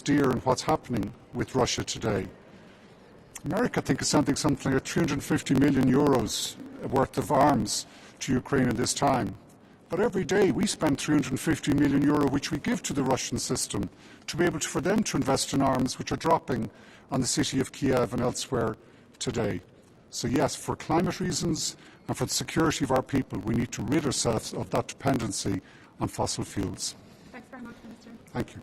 steer in what's happening with Russia today. America, I think, is sending something like 350 million euros worth of arms to Ukraine at this time. But every day we spend 350 million euro, which we give to the Russian system, to be able for them to invest in arms, which are dropping on the city of Kiev and elsewhere today. So yes, for climate reasons and for the security of our people, we need to rid ourselves of that dependency on fossil fuels. Thanks very much, Minister. Thank you.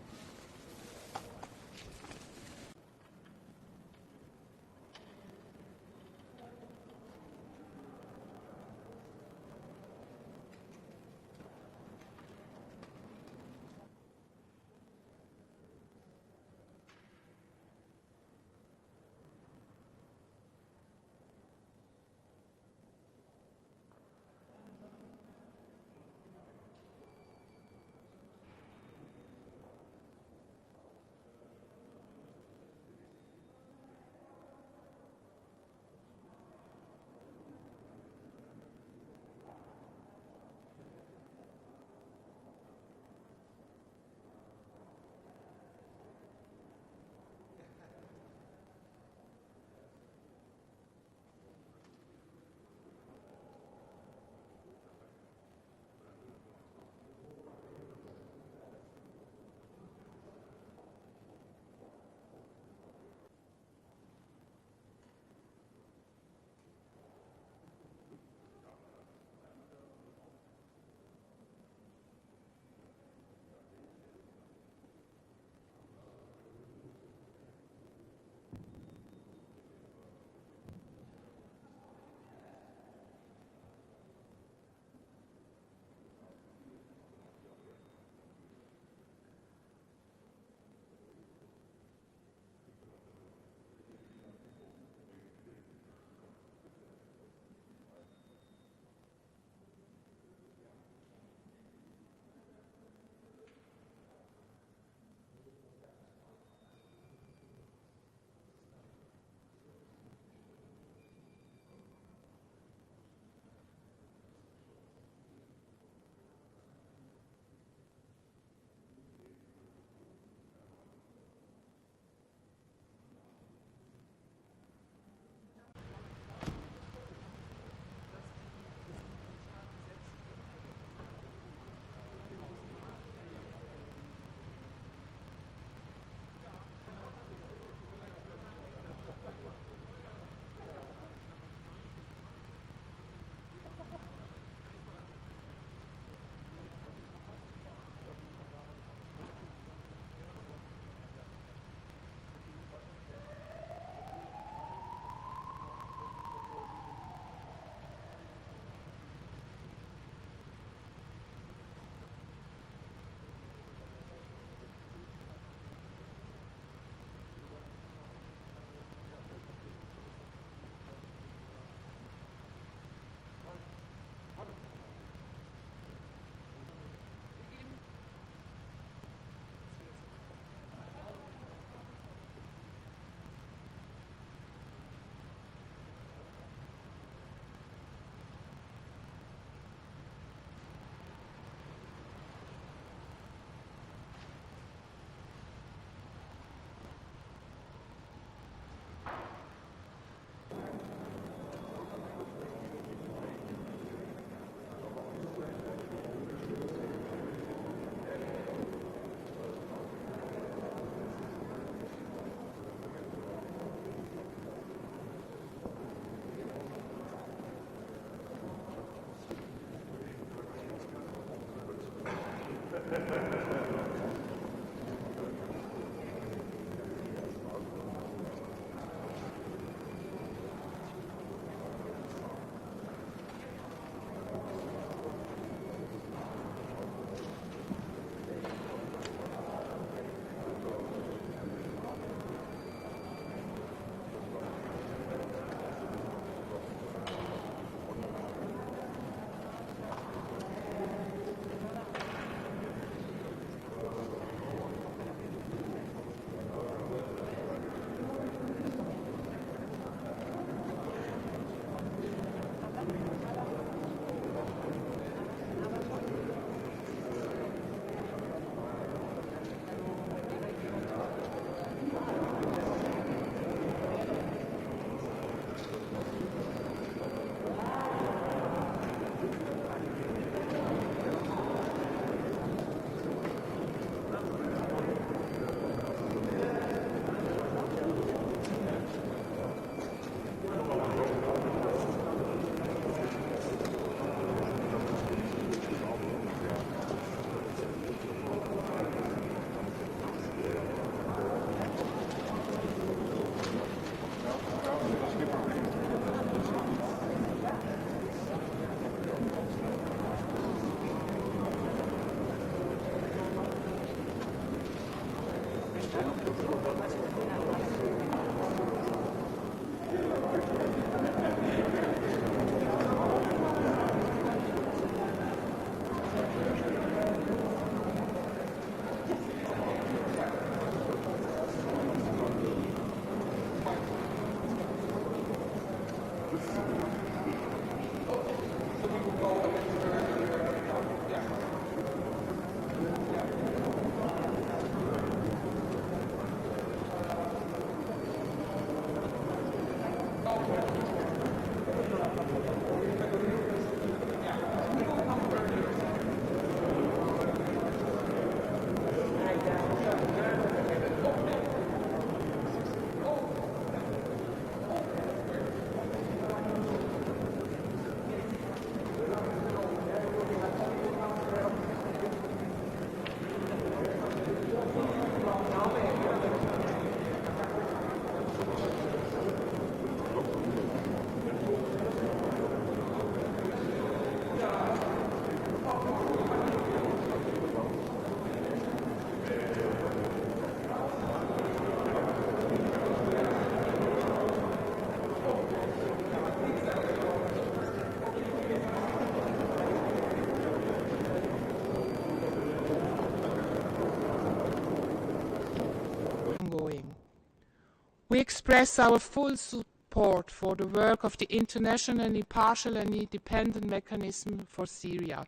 We express our full support for the work of the International Impartial and Independent Mechanism for Syria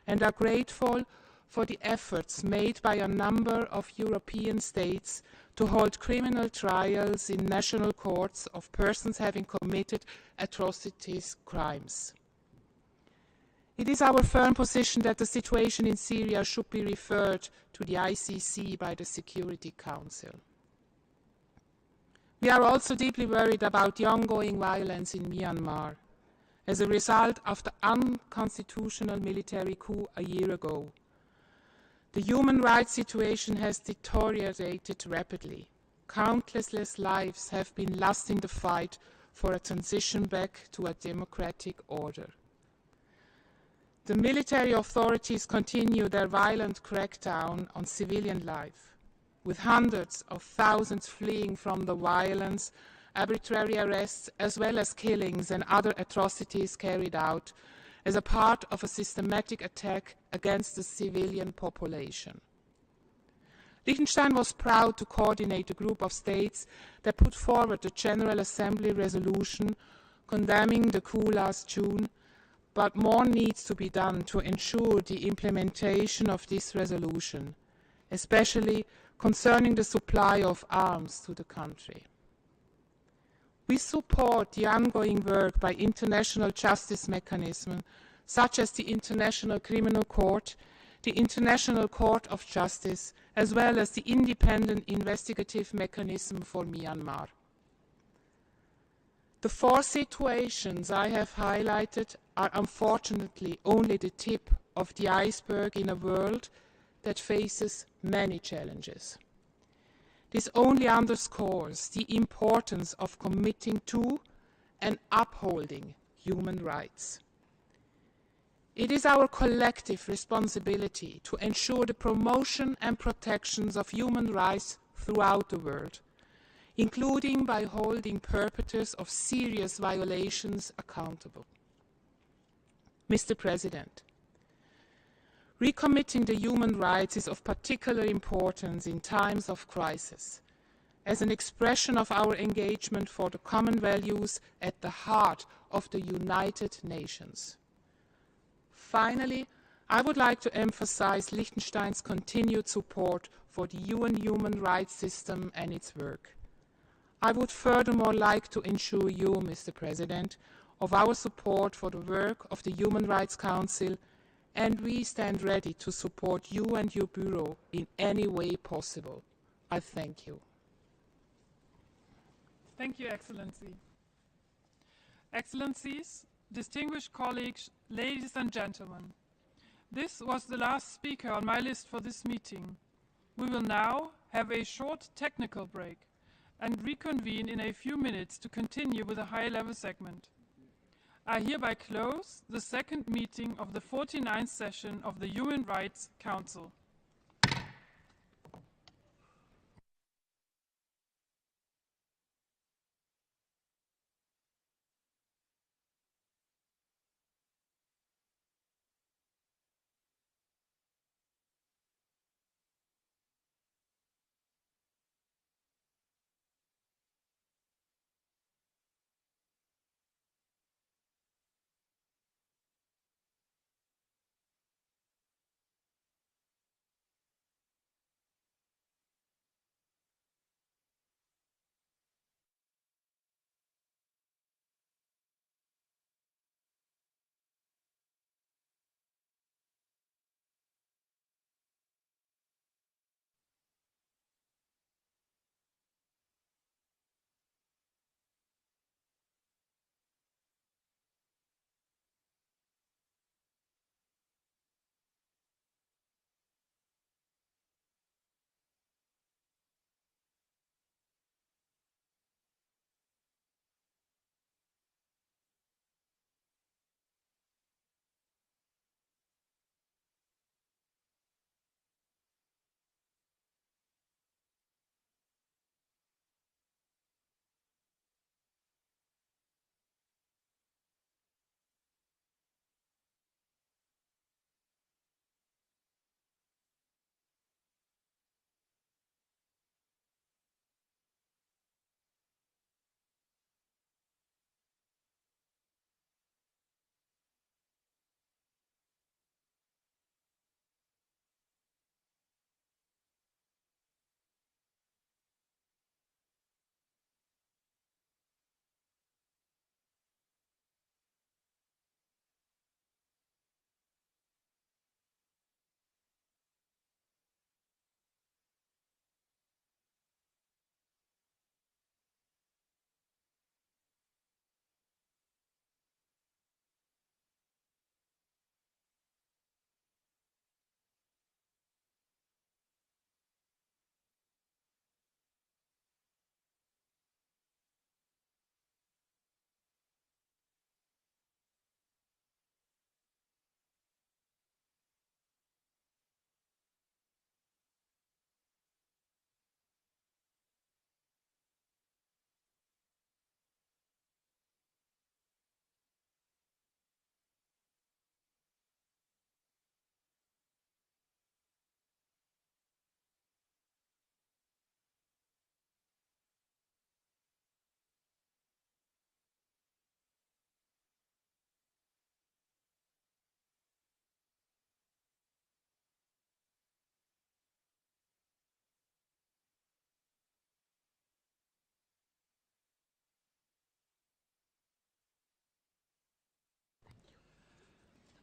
and are grateful for the efforts made by a number of European states to hold criminal trials in national courts of persons having committed atrocities crimes. It is our firm position that the situation in Syria should be referred to the ICC by the Security Council. We are also deeply worried about the ongoing violence in Myanmar as a result of the unconstitutional military coup a year ago. The human rights situation has deteriorated rapidly. Countless lives have been lost in the fight for a transition back to a democratic order. The military authorities continue their violent crackdown on civilian life, with hundreds of thousands fleeing from the violence, arbitrary arrests, as well as killings and other atrocities carried out as a part of a systematic attack against the civilian population. Liechtenstein was proud to coordinate a group of states that put forward the General Assembly resolution condemning the coup last June, but more needs to be done to ensure the implementation of this resolution, especially concerning the supply of arms to the country. We support the ongoing work by international justice mechanisms such as the International Criminal Court, the International Court of Justice, as well as the Independent Investigative Mechanism for Myanmar. The four situations I have highlighted are unfortunately only the tip of the iceberg in a world that faces many challenges. This only underscores the importance of committing to and upholding human rights. It is our collective responsibility to ensure the promotion and protection of human rights throughout the world, including by holding perpetrators of serious violations accountable. Mr. President, recommitting the human rights is of particular importance in times of crisis, as an expression of our engagement for the common values at the heart of the United Nations. Finally, I would like to emphasize Liechtenstein's continued support for the UN human rights system and its work. I would furthermore like to assure you, Mr. President, of our support for the work of the Human Rights Council, and we stand ready to support you and your Bureau in any way possible. I thank you. Thank you, Excellency. Excellencies, distinguished colleagues, ladies and gentlemen, this was the last speaker on my list for this meeting. We will now have a short technical break and reconvene in a few minutes to continue with a high-level segment. I hereby close the second meeting of the 49th session of the Human Rights Council.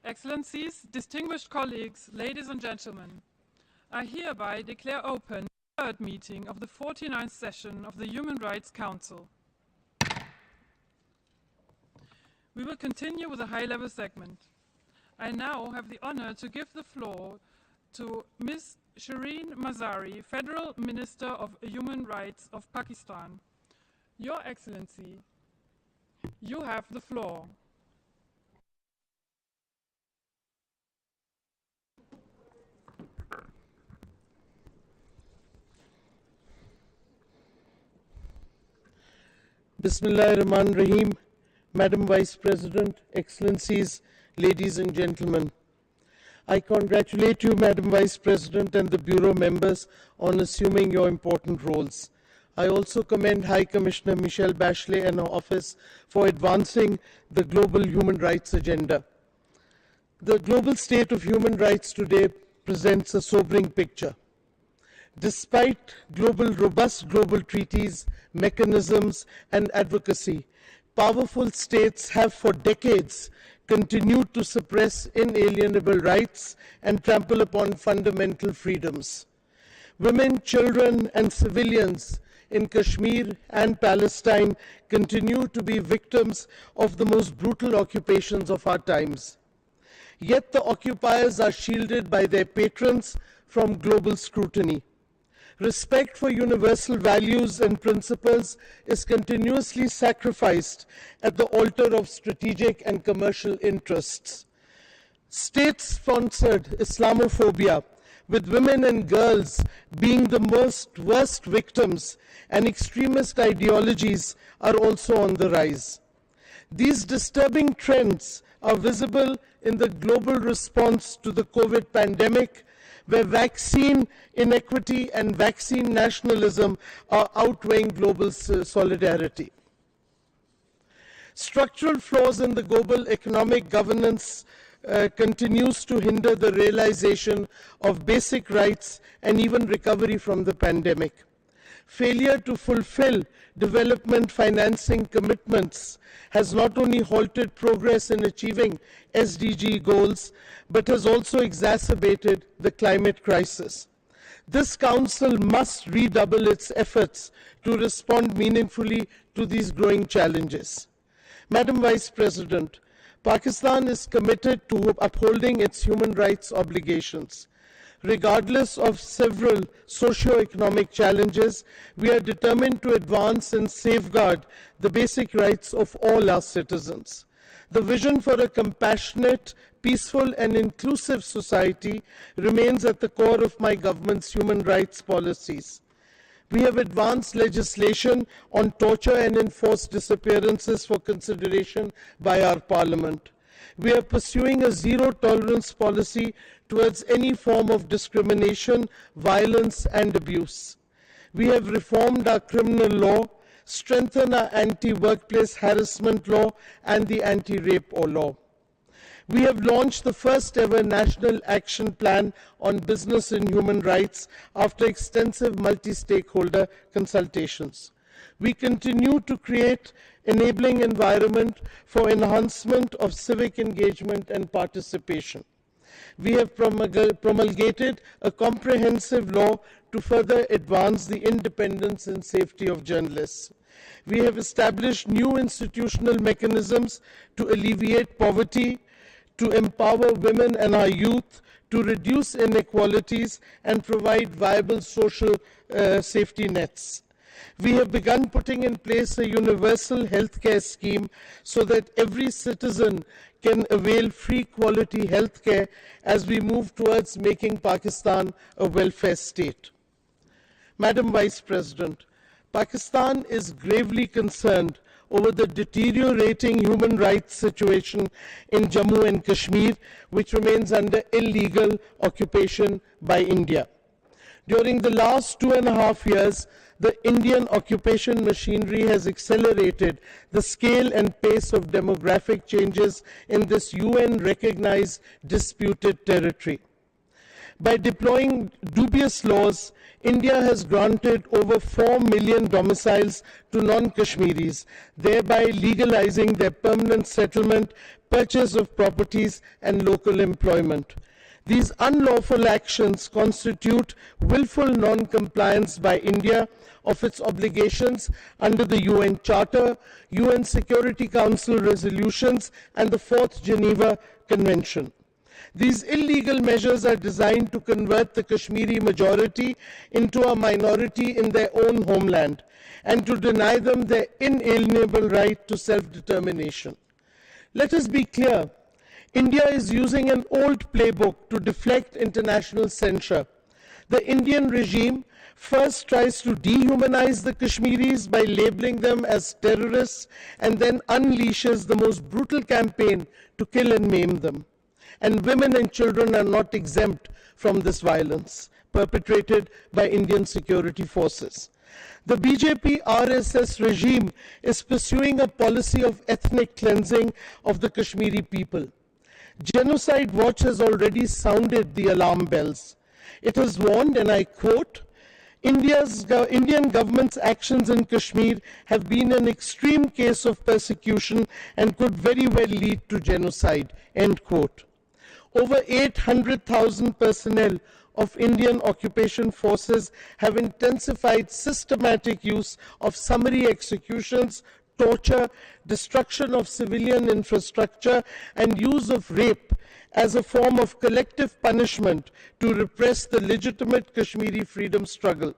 Excellencies, distinguished colleagues, ladies and gentlemen, I hereby declare open the third meeting of the 49th session of the Human Rights Council. We will continue with a high-level segment. I now have the honor to give the floor to Ms. Shireen Mazari, Federal Minister of Human Rights of Pakistan. Your Excellency, you have the floor. Bismillahirrahmanirrahim. Madam Vice President, Excellencies, ladies and gentlemen. I congratulate you, Madam Vice President, and the Bureau members on assuming your important roles. I also commend High Commissioner Michelle Bachelet and her office for advancing the global human rights agenda. The global state of human rights today presents a sobering picture. Despite robust global treaties, mechanisms, and advocacy, powerful states have for decades continued to suppress inalienable rights and trample upon fundamental freedoms. Women, children, and civilians in Kashmir and Palestine continue to be victims of the most brutal occupations of our times. Yet the occupiers are shielded by their patrons from global scrutiny. Respect for universal values and principles is continuously sacrificed at the altar of strategic and commercial interests. State-sponsored Islamophobia, with women and girls being the worst victims, and extremist ideologies are also on the rise. These disturbing trends are visible in the global response to the COVID pandemic, where vaccine inequity and vaccine nationalism are outweighing global solidarity. Structural flaws in the global economic governance continues to hinder the realization of basic rights and even recovery from the pandemic. Failure to fulfill development financing commitments has not only halted progress in achieving SDG goals, but has also exacerbated the climate crisis. This Council must redouble its efforts to respond meaningfully to these growing challenges. Madam Vice President, Pakistan is committed to upholding its human rights obligations. Regardless of several socio-economic challenges, we are determined to advance and safeguard the basic rights of all our citizens. The vision for a compassionate, peaceful and inclusive society remains at the core of my government's human rights policies. We have advanced legislation on torture and enforced disappearances for consideration by our Parliament. We are pursuing a zero-tolerance policy towards any form of discrimination, violence and abuse. We have reformed our criminal law, strengthened our anti-workplace harassment law and the anti-rape law. We have launched the first ever National Action Plan on Business and Human Rights after extensive multi-stakeholder consultations. We continue to create enabling environment for enhancement of civic engagement and participation. We have promulgated a comprehensive law to further advance the independence and safety of journalists. We have established new institutional mechanisms to alleviate poverty, to empower women and our youth, to reduce inequalities and provide viable social safety nets. We have begun putting in place a universal healthcare scheme so that every citizen can avail free quality healthcare as we move towards making Pakistan a welfare state. Madam Vice President, Pakistan is gravely concerned over the deteriorating human rights situation in Jammu and Kashmir, which remains under illegal occupation by India. During the last 2.5 years, the Indian occupation machinery has accelerated the scale and pace of demographic changes in this UN-recognized disputed territory. By deploying dubious laws, India has granted over 4 million domiciles to non-Kashmiris, thereby legalizing their permanent settlement, purchase of properties, and local employment. These unlawful actions constitute willful non-compliance by India of its obligations under the UN Charter, UN Security Council resolutions, and the 4th Geneva Convention. These illegal measures are designed to convert the Kashmiri majority into a minority in their own homeland and to deny them their inalienable right to self-determination. Let us be clear, India is using an old playbook to deflect international censure. The Indian regime first tries to dehumanize the Kashmiris by labeling them as terrorists and then unleashes the most brutal campaign to kill and maim them. And women and children are not exempt from this violence perpetrated by Indian security forces. The BJP RSS regime is pursuing a policy of ethnic cleansing of the Kashmiri people. Genocide Watch has already sounded the alarm bells. It has warned, and I quote, Indian government's actions in Kashmir have been an extreme case of persecution and could very well lead to genocide, end quote. Over 800,000 personnel of Indian occupation forces have intensified systematic use of summary executions, torture, destruction of civilian infrastructure, and use of rape as a form of collective punishment to repress the legitimate Kashmiri freedom struggle.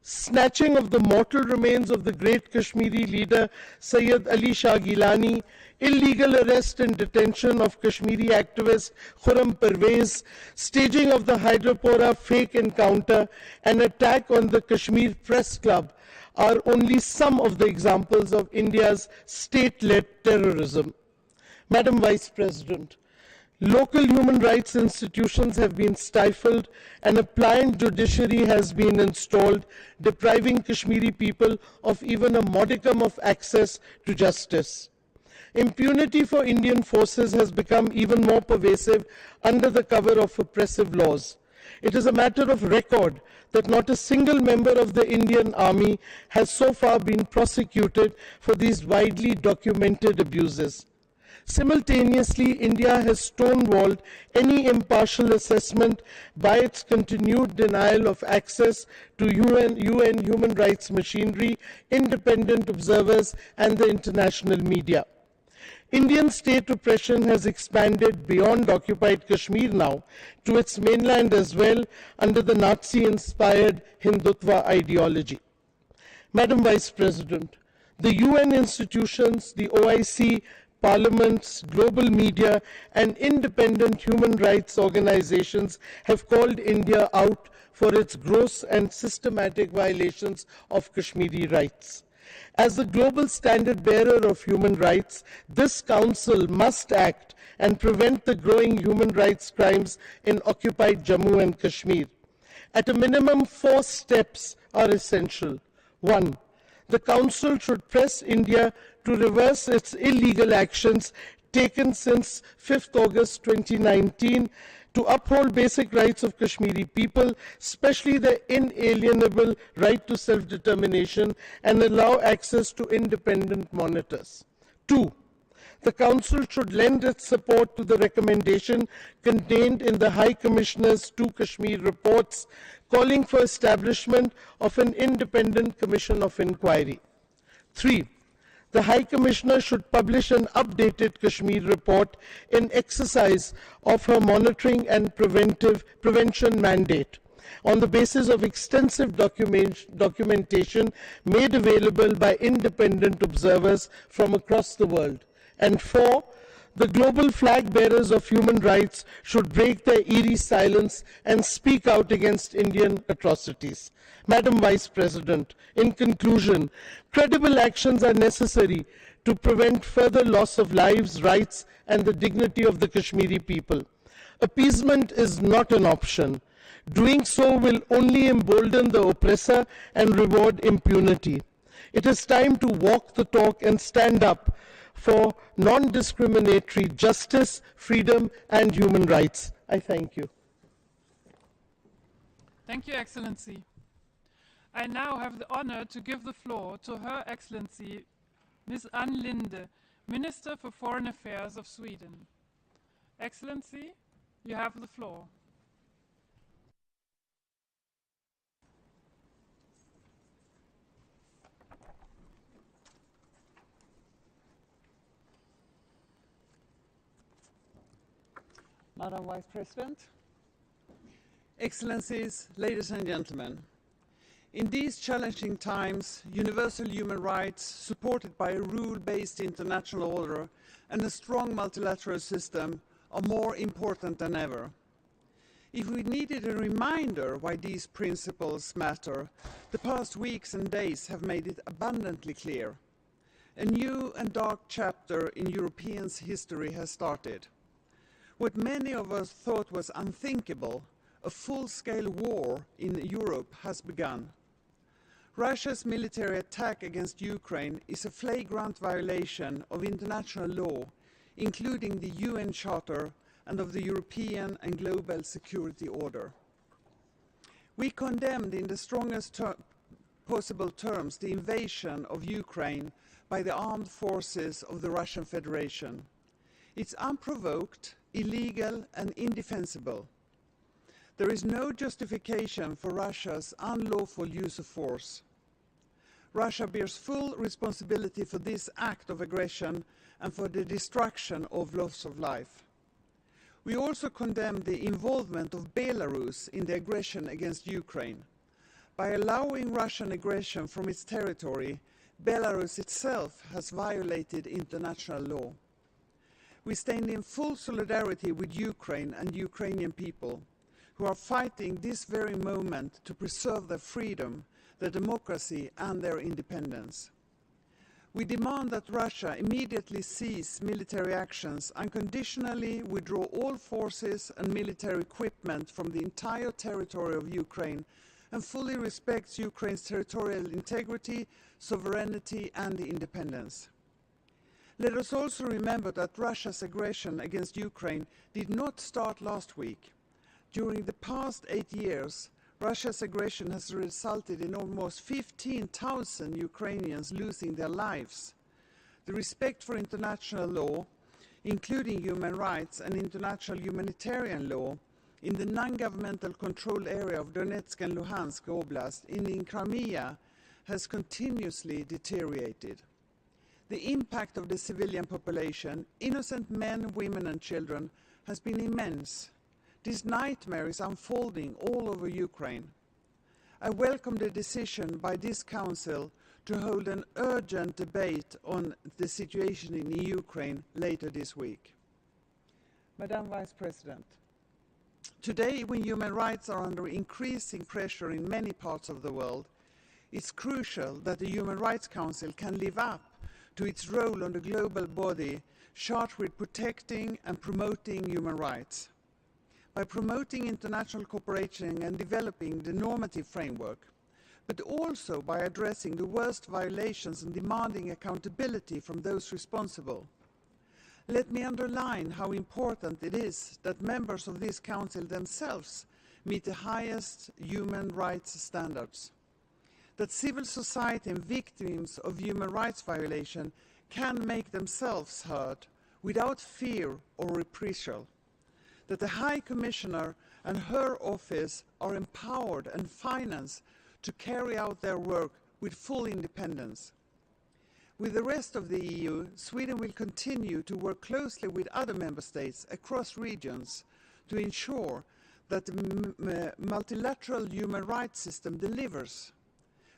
Snatching of the mortal remains of the great Kashmiri leader Sayyid Ali Shah Gilani, illegal arrest and detention of Kashmiri activist Khurram Parvez, staging of the Hyderpora fake encounter, and attack on the Kashmir Press Club are only some of the examples of India's state-led terrorism. Madam Vice President, local human rights institutions have been stifled and a pliant judiciary has been installed, depriving Kashmiri people of even a modicum of access to justice. Impunity for Indian forces has become even more pervasive under the cover of oppressive laws. It is a matter of record that not a single member of the Indian Army has so far been prosecuted for these widely documented abuses. Simultaneously, India has stonewalled any impartial assessment by its continued denial of access to UN human rights machinery, independent observers, and the international media. Indian state oppression has expanded beyond occupied Kashmir now to its mainland as well under the Nazi-inspired Hindutva ideology. Madam Vice President, the UN institutions, the OIC, parliaments, global media, and independent human rights organizations have called India out for its gross and systematic violations of Kashmiri rights. As the global standard bearer of human rights, this Council must act and prevent the growing human rights crimes in occupied Jammu and Kashmir. At a minimum, 4 steps are essential. 1. The Council should press India to reverse its illegal actions taken since 5th August 2019 to uphold basic rights of Kashmiri people, especially their inalienable right to self-determination, and allow access to independent monitors. 2. The Council should lend its support to the recommendation contained in the High Commissioner's 2 Kashmir reports, calling for establishment of an independent commission of inquiry. 3. The High Commissioner should publish an updated Kashmir report in exercise of her monitoring and prevention mandate on the basis of extensive documentation made available by independent observers from across the world. And 4, the global flag bearers of human rights should break their eerie silence and speak out against Indian atrocities. Madam Vice President, in conclusion, credible actions are necessary to prevent further loss of lives, rights, and the dignity of the Kashmiri people. Appeasement is not an option. Doing so will only embolden the oppressor and reward impunity. It is time to walk the talk and stand up for non-discriminatory justice, freedom, and human rights. I thank you. Thank you, Excellency. I now have the honor to give the floor to Her Excellency, Ms. Ann Linde, Minister for Foreign Affairs of Sweden. Excellency, you have the floor. Madam Vice President, Excellencies, ladies and gentlemen, in these challenging times, universal human rights, supported by a rule-based international order and a strong multilateral system, are more important than ever. If we needed a reminder why these principles matter, the past weeks and days have made it abundantly clear. A new and dark chapter in European history has started. What many of us thought was unthinkable, a full-scale war in Europe, has begun. Russia's military attack against Ukraine is a flagrant violation of international law, including the UN Charter and of the European and global security order. We condemned in the strongest possible terms the invasion of Ukraine by the armed forces of the Russian Federation. It's unprovoked, illegal and indefensible. There is no justification for Russia's unlawful use of force. Russia bears full responsibility for this act of aggression and for the destruction of loss of life. We also condemn the involvement of Belarus in the aggression against Ukraine. By allowing Russian aggression from its territory, Belarus itself has violated international law. We stand in full solidarity with Ukraine and Ukrainian people who are fighting this very moment to preserve their freedom, their democracy and their independence. We demand that Russia immediately cease military actions, unconditionally withdraw all forces and military equipment from the entire territory of Ukraine, and fully respects Ukraine's territorial integrity, sovereignty and independence. Let us also remember that Russia's aggression against Ukraine did not start last week. During the past 8 years, Russia's aggression has resulted in almost 15,000 Ukrainians losing their lives. The respect for international law, including human rights and international humanitarian law, in the non-governmental controlled area of Donetsk and Luhansk Oblast in Crimea has continuously deteriorated. The impact of the civilian population, innocent men, women and children, has been immense. This nightmare is unfolding all over Ukraine. I welcome the decision by this Council to hold an urgent debate on the situation in Ukraine later this week. Madam Vice President, today, when human rights are under increasing pressure in many parts of the world, it's crucial that the Human Rights Council can live up to its role on the global body charged with protecting and promoting human rights. By promoting international cooperation and developing the normative framework, but also by addressing the worst violations and demanding accountability from those responsible. Let me underline how important it is that members of this Council themselves meet the highest human rights standards, that civil society and victims of human rights violation can make themselves heard without fear or reprisal, that the High Commissioner and her office are empowered and financed to carry out their work with full independence. With the rest of the EU, Sweden will continue to work closely with other member states across regions to ensure that the multilateral human rights system delivers.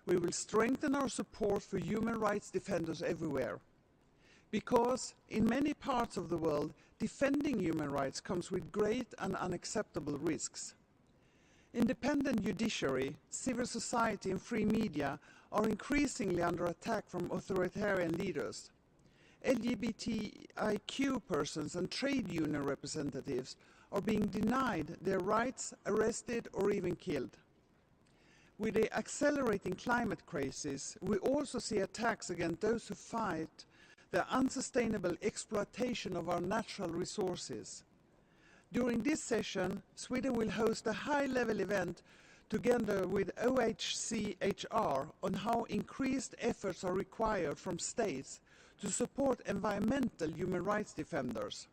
We will strengthen our support for human rights defenders everywhere, because in many parts of the world, defending human rights comes with great and unacceptable risks. Independent judiciary, civil society and free media are increasingly under attack from authoritarian leaders. LGBTIQ persons and trade union representatives are being denied their rights, arrested or even killed. With the accelerating climate crisis, we also see attacks against those who fight the unsustainable exploitation of our natural resources. During this session, Sweden will host a high-level event together with OHCHR, on how increased efforts are required from states to support environmental human rights defenders.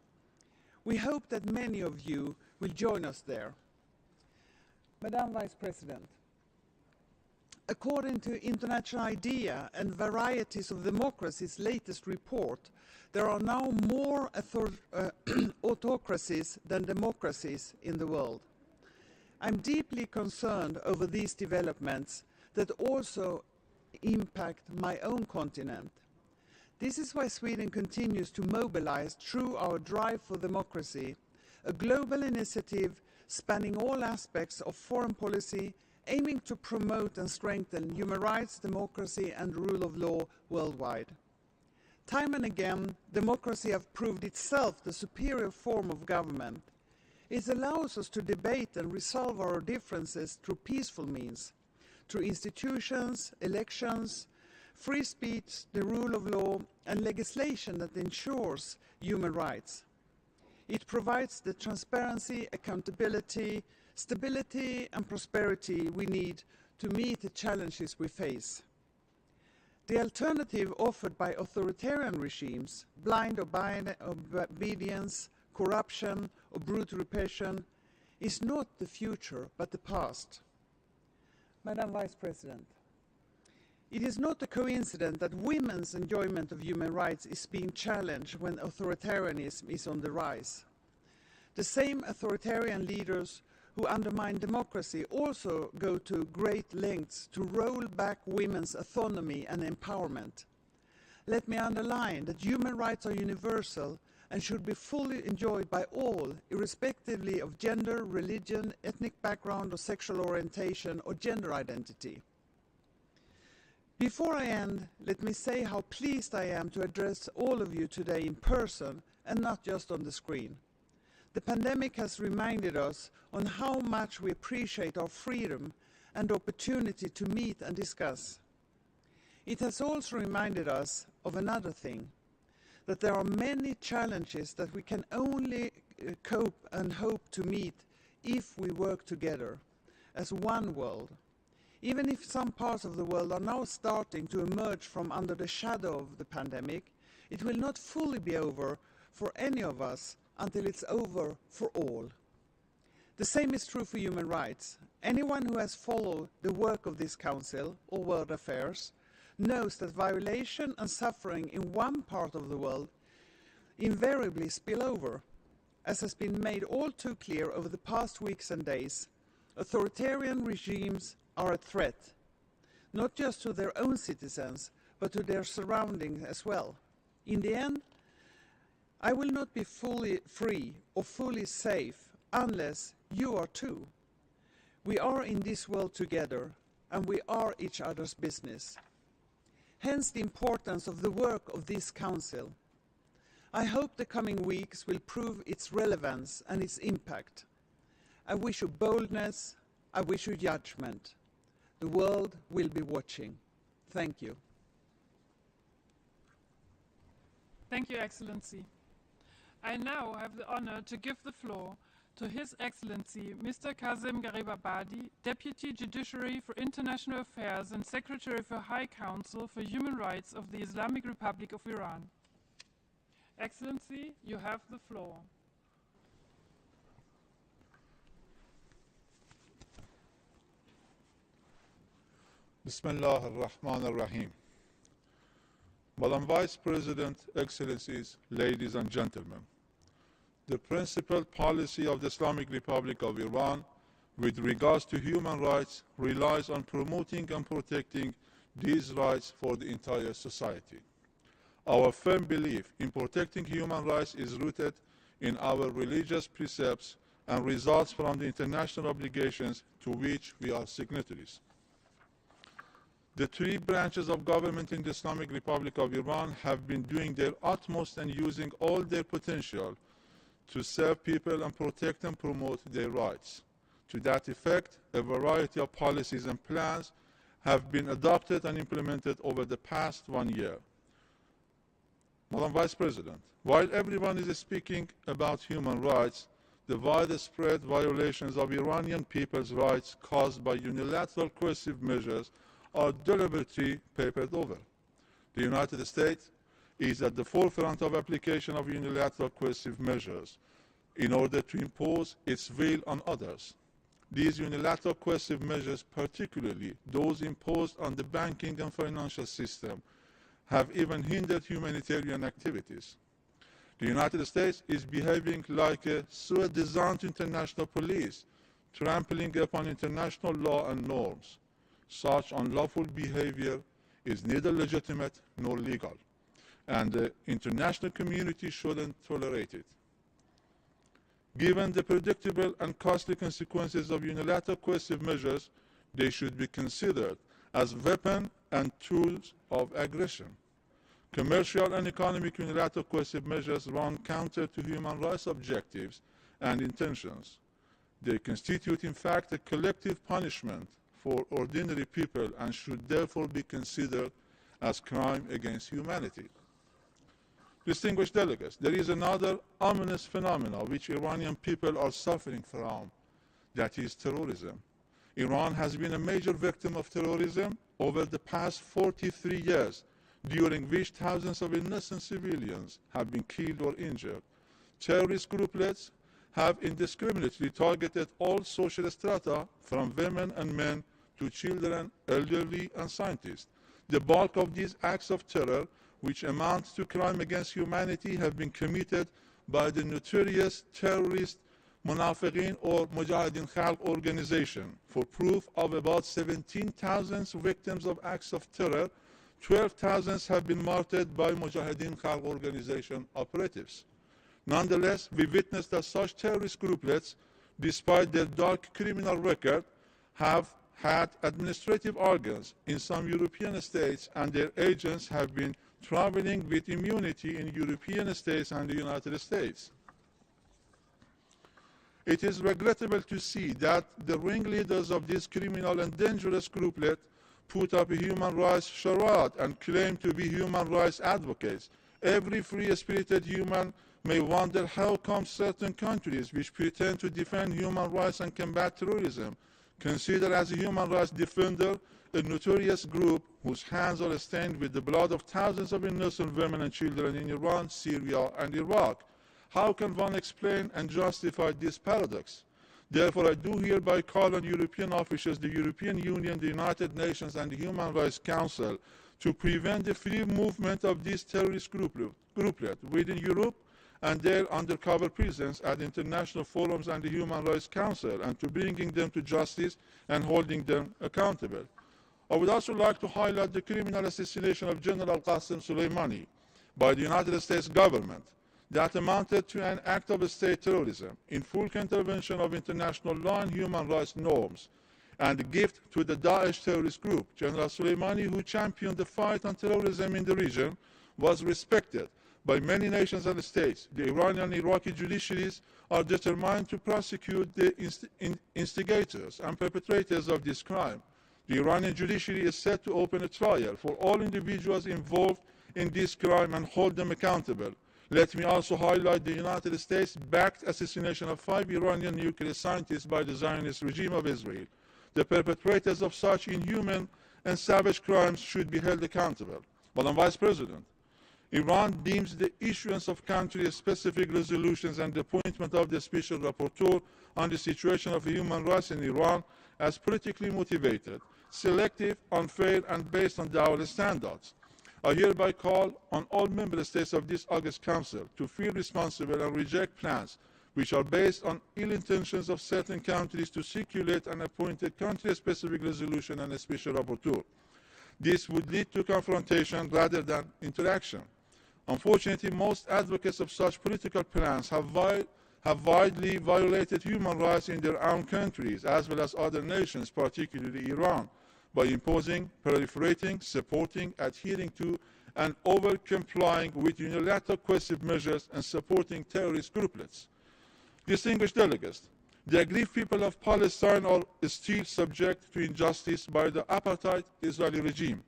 We hope that many of you will join us there. Madam Vice President, according to International IDEA and Varieties of Democracy's latest report, there are now more autocracies than democracies in the world. I'm deeply concerned over these developments that also impact my own continent. This is why Sweden continues to mobilize through our Drive for Democracy, a global initiative spanning all aspects of foreign policy, aiming to promote and strengthen human rights, democracy and rule of law worldwide. Time and again, democracy has proved itself the superior form of government. It allows us to debate and resolve our differences through peaceful means, through institutions, elections, free speech, the rule of law, and legislation that ensures human rights. It provides the transparency, accountability, stability, and prosperity we need to meet the challenges we face. The alternative offered by authoritarian regimes, blind obedience, corruption, or brutal repression, is not the future, but the past. Madam Vice President, it is not a coincidence that women's enjoyment of human rights is being challenged when authoritarianism is on the rise. The same authoritarian leaders who undermine democracy also go to great lengths to roll back women's autonomy and empowerment. Let me underline that human rights are universal and should be fully enjoyed by all, irrespectively of gender, religion, ethnic background, or sexual orientation or gender identity. Before I end, let me say how pleased I am to address all of you today in person and not just on the screen. The pandemic has reminded us on how much we appreciate our freedom and opportunity to meet and discuss. It has also reminded us of another thing, that there are many challenges that we can only cope and hope to meet if we work together as one world. Even if some parts of the world are now starting to emerge from under the shadow of the pandemic, it will not fully be over for any of us until it's over for all. The same is true for human rights. Anyone who has followed the work of this Council or World Affairs knows that violation and suffering in one part of the world invariably spill over. As has been made all too clear over the past weeks and days, authoritarian regimes are a threat, not just to their own citizens, but to their surroundings as well. In the end, I will not be fully free or fully safe unless you are too. We are in this world together, and we are each other's business. Hence the importance of the work of this Council. I hope the coming weeks will prove its relevance and its impact. I wish you boldness, I wish you judgment. The world will be watching. Thank you. Thank you, Excellency. I now have the honor to give the floor to His Excellency Mr. Kazem Garibabadi, Deputy Judiciary for International Affairs and Secretary for High Council for Human Rights of the Islamic Republic of Iran. Excellency, you have the floor. Bismillah ar-Rahman ar-Rahim. Madam Vice President, Excellencies, ladies and gentlemen, the principal policy of the Islamic Republic of Iran with regards to human rights relies on promoting and protecting these rights for the entire society. Our firm belief in protecting human rights is rooted in our religious precepts and results from the international obligations to which we are signatories. The three branches of government in the Islamic Republic of Iran have been doing their utmost and using all their potential to serve people and protect and promote their rights. To that effect, a variety of policies and plans have been adopted and implemented over the past 1 year. Madam Vice President, while everyone is speaking about human rights, the widespread violations of Iranian people's rights caused by unilateral coercive measures are deliberately papered over. The United States is at the forefront of application of unilateral coercive measures in order to impose its will on others. These unilateral coercive measures, particularly those imposed on the banking and financial system, have even hindered humanitarian activities. The United States is behaving like a soi-disant international police, trampling upon international law and norms. Such unlawful behavior is neither legitimate nor legal, and the international community shouldn't tolerate it. Given the predictable and costly consequences of unilateral coercive measures, they should be considered as weapons and tools of aggression. Commercial and economic unilateral coercive measures run counter to human rights objectives and intentions. They constitute, in fact, a collective punishment for ordinary people and should therefore be considered as crime against humanity. Distinguished delegates, there is another ominous phenomenon which Iranian people are suffering from, that is terrorism. Iran has been a major victim of terrorism over the past 43 years, during which thousands of innocent civilians have been killed or injured. Terrorist grouplets have indiscriminately targeted all social strata, from women and men to children, elderly, and scientists. The bulk of these acts of terror, which amount to crime against humanity, have been committed by the notorious terrorist Munafiqin or Mujahideen Khalq organization. For proof of about 17,000 victims of acts of terror, 12,000 have been martyred by Mujahideen Khalq organization operatives. Nonetheless, we witnessed that such terrorist grouplets, despite their dark criminal record, have had administrative organs in some European states, and their agents have been traveling with immunity in European states and the United States. It is regrettable to see that the ringleaders of this criminal and dangerous grouplet put up a human rights charade and claim to be human rights advocates. Every free-spirited human may wonder how come certain countries which pretend to defend human rights and combat terrorism consider as a human rights defender a notorious group whose hands are stained with the blood of thousands of innocent women and children in Iran, Syria, and Iraq. How can one explain and justify this paradox? Therefore, I do hereby call on European officials, the European Union, the United Nations, and the Human Rights Council to prevent the free movement of this terrorist grouplet within Europe and their undercover presence at international forums and the Human Rights Council, and to bringing them to justice and holding them accountable. I would also like to highlight the criminal assassination of General Qasem Soleimani by the United States government that amounted to an act of state terrorism in full contravention of international law and human rights norms, and a gift to the Daesh terrorist group. General Soleimani, who championed the fight on terrorism in the region, was respected by many nations and states. The Iranian and Iraqi judiciaries are determined to prosecute the instigators and perpetrators of this crime. The Iranian judiciary is set to open a trial for all individuals involved in this crime and hold them accountable. Let me also highlight the United States-backed assassination of 5 Iranian nuclear scientists by the Zionist regime of Israel. The perpetrators of such inhuman and savage crimes should be held accountable. Madam Vice President, Iran deems the issuance of country-specific resolutions and the appointment of the Special Rapporteur on the situation of human rights in Iran as politically motivated, selective, unfair, and based on double standards. I hereby call on all member states of this August Council to feel responsible and reject plans which are based on ill intentions of certain countries to circulate an appointed country-specific resolution and a special rapporteur. This would lead to confrontation rather than interaction. Unfortunately, most advocates of such political plans have widely violated human rights in their own countries as well as other nations, particularly Iran, by imposing, proliferating, supporting, adhering to, and over-complying with unilateral coercive measures and supporting terrorist grouplets. Distinguished delegates, the aggrieved people of Palestine are still subject to injustice by the apartheid Israeli regime,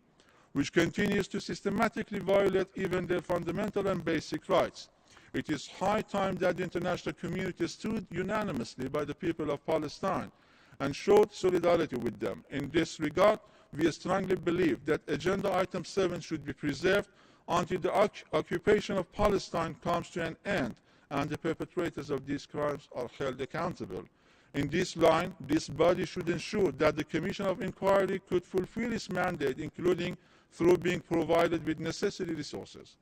which continues to systematically violate even their fundamental and basic rights. It is high time that the international community stood unanimously by the people of Palestine and showed solidarity with them. In this regard, we strongly believe that Agenda Item 7 should be preserved until the occupation of Palestine comes to an end and the perpetrators of these crimes are held accountable. In this line, this body should ensure that the Commission of Inquiry could fulfill its mandate, including through being provided with necessary resources.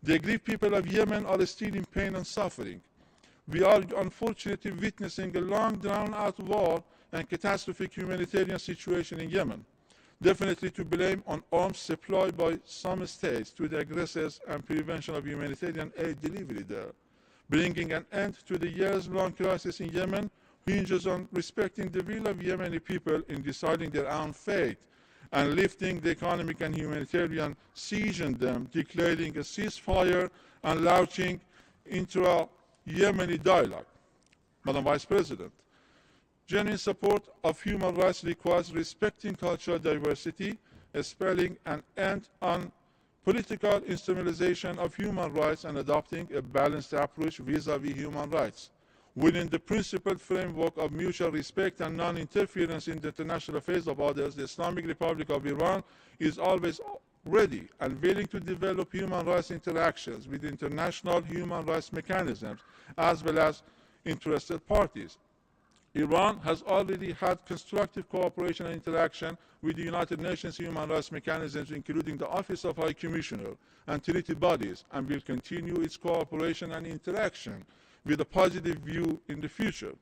The aggrieved people of Yemen are still in pain and suffering. We are unfortunately witnessing a long drawn-out war and catastrophic humanitarian situation in Yemen, definitely to blame on arms supplied by some states to the aggressors and prevention of humanitarian aid delivery there. Bringing an end to the years-long crisis in Yemen hinges on respecting the will of Yemeni people in deciding their own fate and lifting the economic and humanitarian siege on them, declaring a ceasefire and launching intra-Yemeni dialogue. Madam Vice President, genuine support of human rights requires respecting cultural diversity, spelling an end on political instrumentalization of human rights and adopting a balanced approach vis-à-vis human rights. Within the principled framework of mutual respect and non-interference in the international affairs of others, the Islamic Republic of Iran is always ready and willing to develop human rights interactions with international human rights mechanisms as well as interested parties. Iran has already had constructive cooperation and interaction with the United Nations human rights mechanisms, including the Office of High Commissioner and treaty bodies, and will continue its cooperation and interaction with a positive view in the future.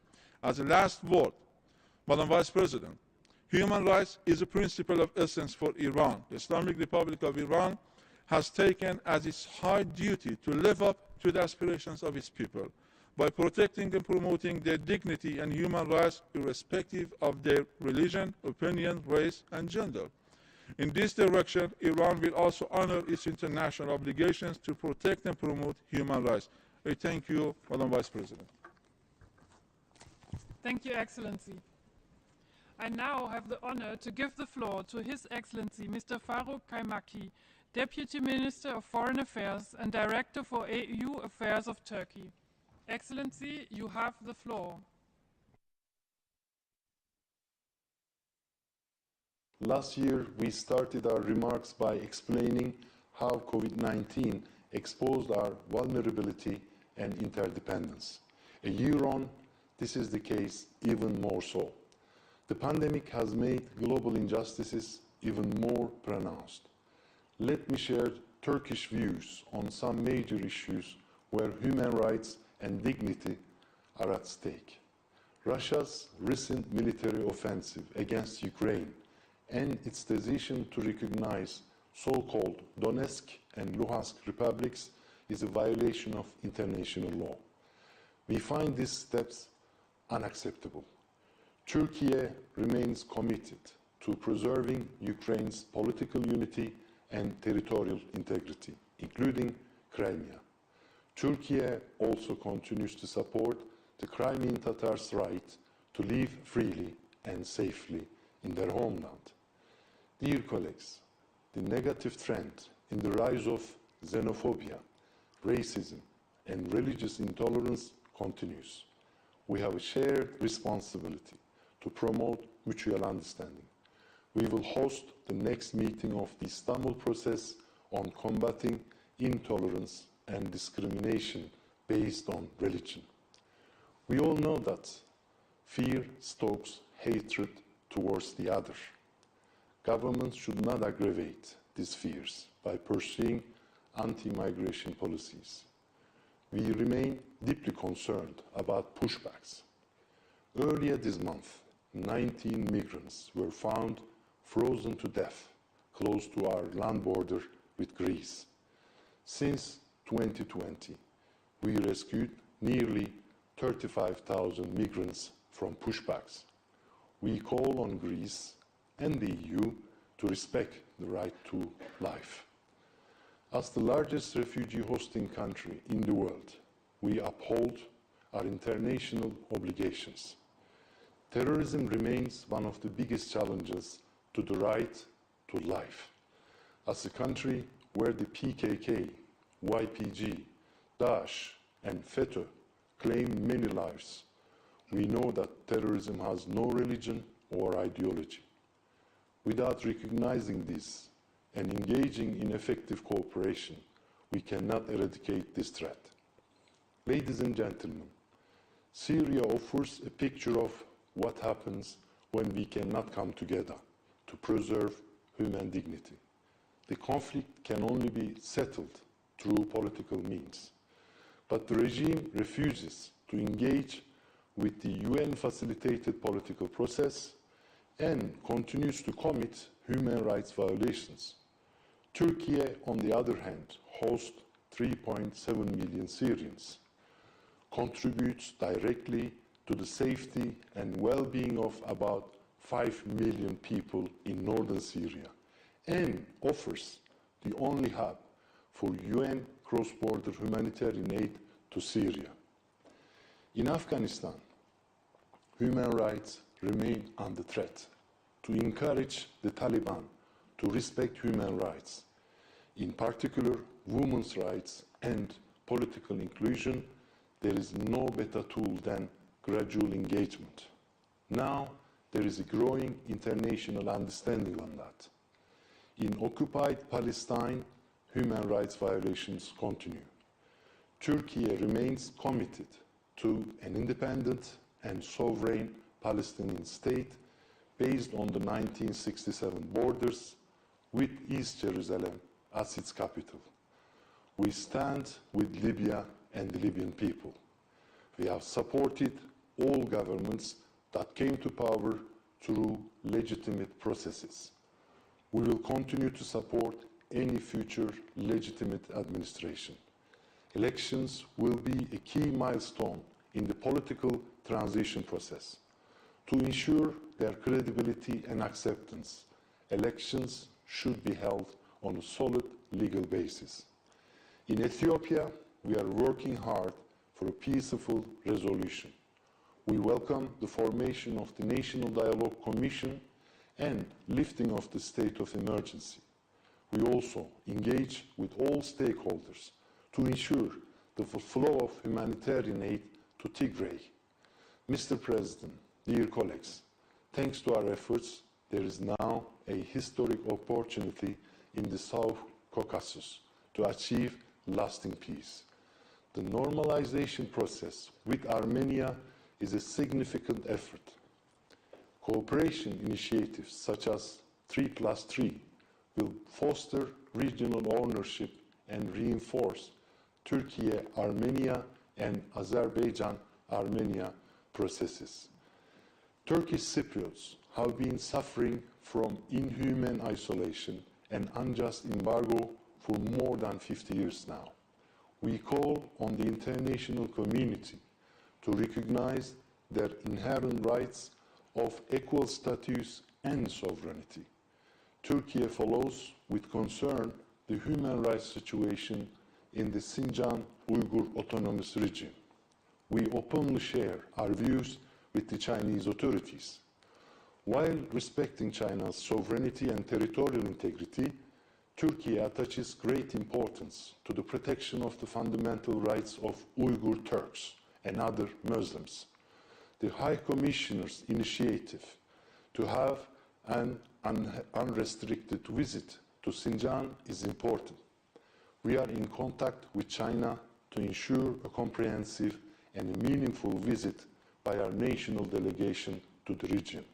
As a last word, Madam Vice President, human rights is a principle of essence for Iran. The Islamic Republic of Iran has taken as its high duty to live up to the aspirations of its people by protecting and promoting their dignity and human rights irrespective of their religion, opinion, race, and gender. In this direction, Iran will also honor its international obligations to protect and promote human rights. I thank you, Madam Vice President. Thank you, Excellency. I now have the honor to give the floor to His Excellency Mr. Faruk Kaymaki, Deputy Minister of Foreign Affairs and Director for EU Affairs of Turkey. Excellency, you have the floor. Last year, we started our remarks by explaining how COVID-19 exposed our vulnerability and interdependence. A year on, this is the case even more so. The pandemic has made global injustices even more pronounced. Let me share Turkish views on some major issues where human rights and dignity are at stake. Russia's recent military offensive against Ukraine and its decision to recognize so-called Donetsk and Luhansk republics is a violation of international law. We find these steps unacceptable. Turkey remains committed to preserving Ukraine's political unity and territorial integrity, including Crimea. Turkey also continues to support the Crimean Tatars' right to live freely and safely in their homeland. Dear colleagues, the negative trend in the rise of xenophobia, racism, and religious intolerance continues. We have a shared responsibility to promote mutual understanding. We will host the next meeting of the Istanbul process on combating intolerance and discrimination based on religion. We all know that fear stokes hatred towards the other. Governments should not aggravate these fears by pursuing anti-migration policies. We remain deeply concerned about pushbacks. Earlier this month, 19 migrants were found frozen to death close to our land border with Greece. Since 2020, we rescued nearly 35,000 migrants from pushbacks. We call on Greece and the EU to respect the right to life. As the largest refugee hosting country in the world, we uphold our international obligations. Terrorism remains one of the biggest challenges to the right to life. As a country where the PKK, YPG, Daesh, and FETÖ claimed many lives. We know that terrorism has no religion or ideology. Without recognizing this and engaging in effective cooperation, we cannot eradicate this threat. Ladies and gentlemen, Syria offers a picture of what happens when we cannot come together to preserve human dignity. The conflict can only be settled through political means. But the regime refuses to engage with the UN-facilitated political process and continues to commit human rights violations. Turkey, on the other hand, hosts 3.7 million Syrians, contributes directly to the safety and well-being of about 5 million people in northern Syria, and offers the only hub for UN cross-border humanitarian aid to Syria. In Afghanistan, human rights remain under threat. To encourage the Taliban to respect human rights, in particular women's rights and political inclusion, there is no better tool than gradual engagement. Now, there is a growing international understanding on that. In occupied Palestine, human rights violations continue. Turkey remains committed to an independent and sovereign Palestinian state based on the 1967 borders with East Jerusalem as its capital. We stand with Libya and the Libyan people. We have supported all governments that came to power through legitimate processes. We will continue to support any future legitimate administration. Elections will be a key milestone in the political transition process. To ensure their credibility and acceptance, elections should be held on a solid legal basis. In Ethiopia, we are working hard for a peaceful resolution. We welcome the formation of the National Dialogue Commission and lifting of the state of emergency. We also engage with all stakeholders to ensure the flow of humanitarian aid to Tigray. Mr. President, dear colleagues, thanks to our efforts, there is now a historic opportunity in the South Caucasus to achieve lasting peace. The normalization process with Armenia is a significant effort. Cooperation initiatives such as 3+3 will foster regional ownership and reinforce Turkey, Armenia, and Azerbaijan-Armenia processes. Turkish Cypriots have been suffering from inhuman isolation and unjust embargo for more than 50 years now. We call on the international community to recognize their inherent rights of equal status and sovereignty. Turkey follows with concern the human rights situation in the Xinjiang Uyghur Autonomous Region. We openly share our views with the Chinese authorities. While respecting China's sovereignty and territorial integrity, Turkey attaches great importance to the protection of the fundamental rights of Uyghur Turks and other Muslims. The High Commissioner's initiative to have an unrestricted visit to Xinjiang is important. We are in contact with China to ensure a comprehensive and a meaningful visit by our national delegation to the region.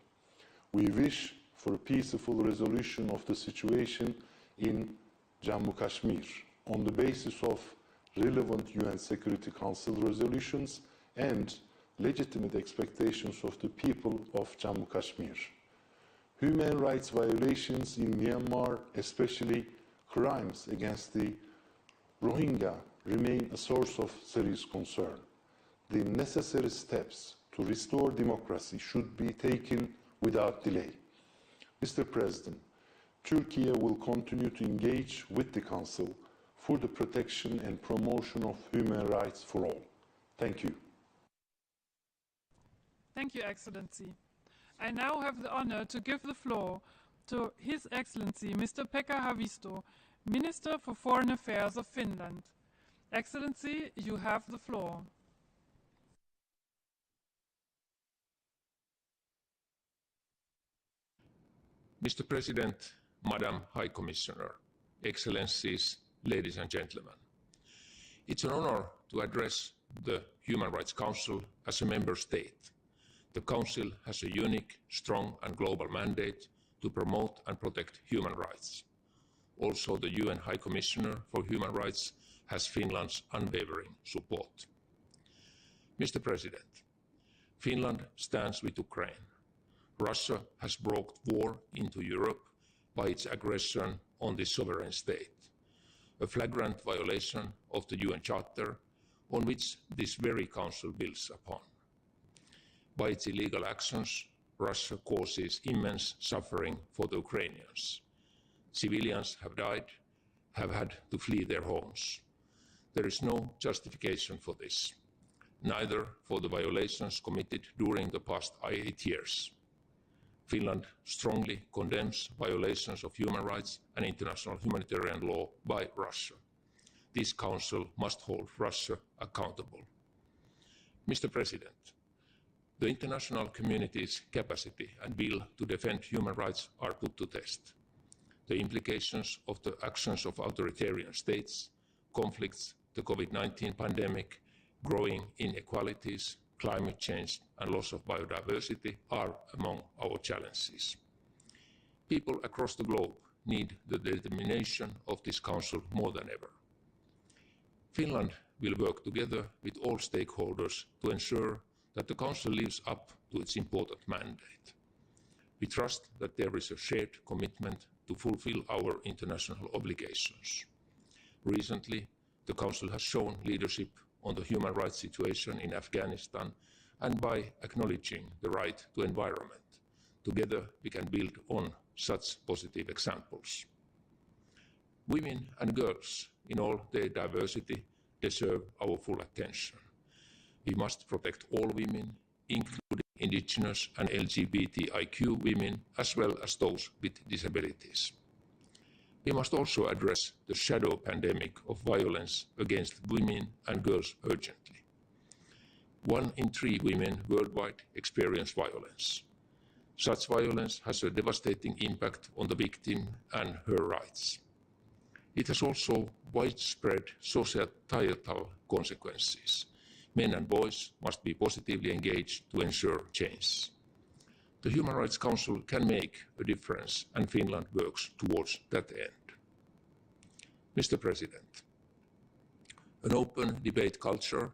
We wish for a peaceful resolution of the situation in Jammu Kashmir on the basis of relevant UN Security Council resolutions and legitimate expectations of the people of Jammu Kashmir. Human rights violations in Myanmar, especially crimes against the Rohingya, remain a source of serious concern. The necessary steps to restore democracy should be taken without delay. Mr. President, Turkey will continue to engage with the Council for the protection and promotion of human rights for all. Thank you. Thank you, Excellency. I now have the honor to give the floor to His Excellency Mr. Pekka Haavisto, Minister for Foreign Affairs of Finland. Excellency, you have the floor. Mr. President, Madam High Commissioner, Excellencies, ladies and gentlemen. It's an honor to address the Human Rights Council as a member state. The Council has a unique, strong and global mandate to promote and protect human rights. Also, the UN High Commissioner for Human Rights has Finland's unwavering support. Mr. President, Finland stands with Ukraine. Russia has brought war into Europe by its aggression on this sovereign state, a flagrant violation of the UN Charter on which this very Council builds upon. By its illegal actions, Russia causes immense suffering for the Ukrainians. Civilians have died, have had to flee their homes. There is no justification for this, neither for the violations committed during the past 8 years. Finland strongly condemns violations of human rights and international humanitarian law by Russia. This Council must hold Russia accountable. Mr. President, the international community's capacity and will to defend human rights are put to test. The implications of the actions of authoritarian states, conflicts, the COVID-19 pandemic, growing inequalities, climate change and loss of biodiversity are among our challenges. People across the globe need the determination of this Council more than ever. Finland will work together with all stakeholders to ensure that the Council lives up to its important mandate. We trust that there is a shared commitment to fulfill our international obligations. Recently, the Council has shown leadership on the human rights situation in Afghanistan and by acknowledging the right to environment. Together we can build on such positive examples. Women and girls in all their diversity deserve our full attention. We must protect all women, including indigenous and LGBTIQ women, as well as those with disabilities. We must also address the shadow pandemic of violence against women and girls urgently. 1 in 3 women worldwide experience violence. Such violence has a devastating impact on the victim and her rights. It has also widespread societal consequences. Men and boys must be positively engaged to ensure change. The Human Rights Council can make a difference, and Finland works towards that end. Mr. President, an open debate culture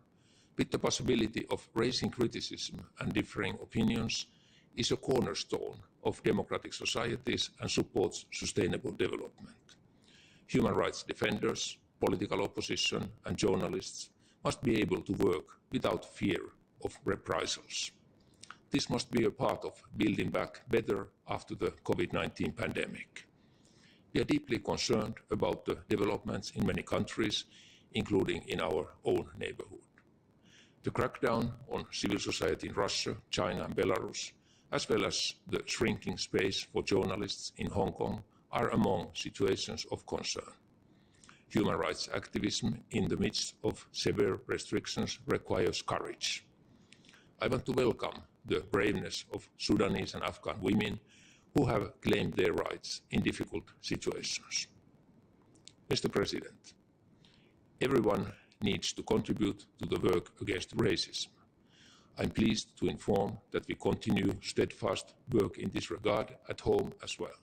with the possibility of raising criticism and differing opinions is a cornerstone of democratic societies and supports sustainable development. Human rights defenders, political opposition and journalists must be able to work without fear of reprisals. This must be a part of building back better after the COVID-19 pandemic. We are deeply concerned about the developments in many countries, including in our own neighborhood. The crackdown on civil society in Russia, China and Belarus, as well as the shrinking space for journalists in Hong Kong, are among situations of concern. Human rights activism in the midst of severe restrictions requires courage. I want to welcome the braveness of Sudanese and Afghan women who have claimed their rights in difficult situations. Mr. President, everyone needs to contribute to the work against racism. I'm pleased to inform that we continue steadfast work in this regard at home as well.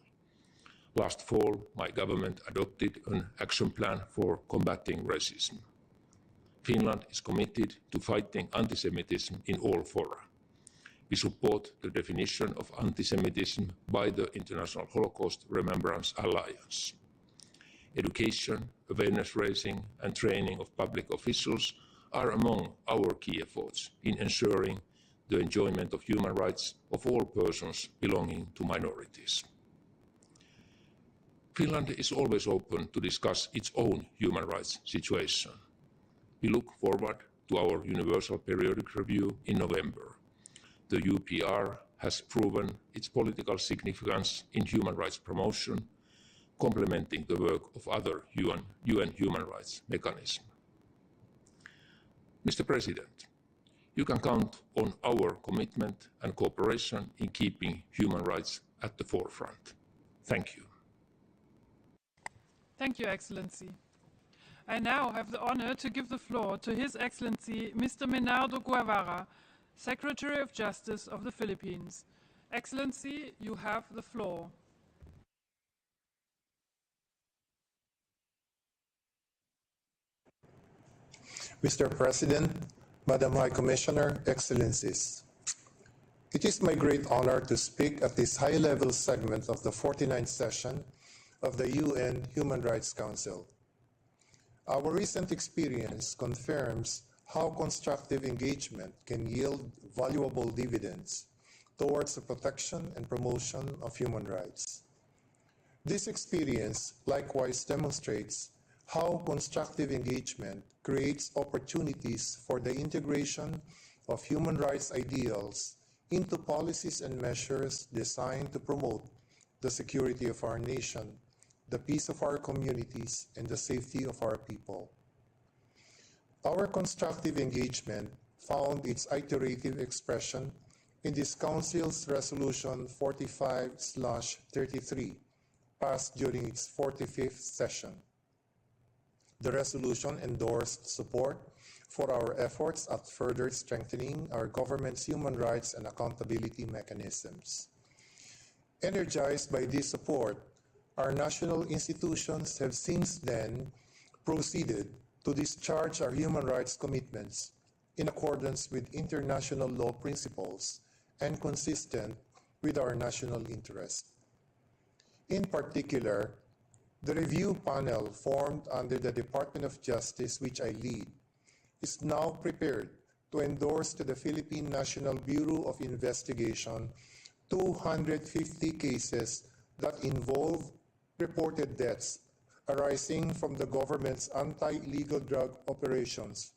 Last fall, my government adopted an action plan for combating racism. Finland is committed to fighting anti-Semitism in all fora. We support the definition of anti-Semitism by the International Holocaust Remembrance Alliance. Education, awareness raising and training of public officials are among our key efforts in ensuring the enjoyment of human rights of all persons belonging to minorities. Finland is always open to discuss its own human rights situation. We look forward to our Universal Periodic Review in November. The UPR has proven its political significance in human rights promotion, complementing the work of other UN human rights mechanisms. Mr. President, you can count on our commitment and cooperation in keeping human rights at the forefront. Thank you. Thank you, Excellency. I now have the honor to give the floor to His Excellency Mr. Menardo Guevara, Secretary of Justice of the Philippines. Excellency, you have the floor. Mr. President, Madam High Commissioner, Excellencies, it is my great honor to speak at this high-level segment of the 49th session of the UN Human Rights Council. Our recent experience confirms how constructive engagement can yield valuable dividends towards the protection and promotion of human rights. This experience likewise demonstrates how constructive engagement creates opportunities for the integration of human rights ideals into policies and measures designed to promote the security of our nation, the peace of our communities, and the safety of our people. Our constructive engagement found its iterative expression in this Council's Resolution 45/33, passed during its 45th session. The resolution endorsed support for our efforts at further strengthening our government's human rights and accountability mechanisms. Energized by this support, our national institutions have since then proceeded to discharge our human rights commitments in accordance with international law principles and consistent with our national interest. In particular, the review panel formed under the Department of Justice, which I lead, is now prepared to endorse to the Philippine National Bureau of Investigation 250 cases that involve reported deaths arising from the government's anti-illegal drug operations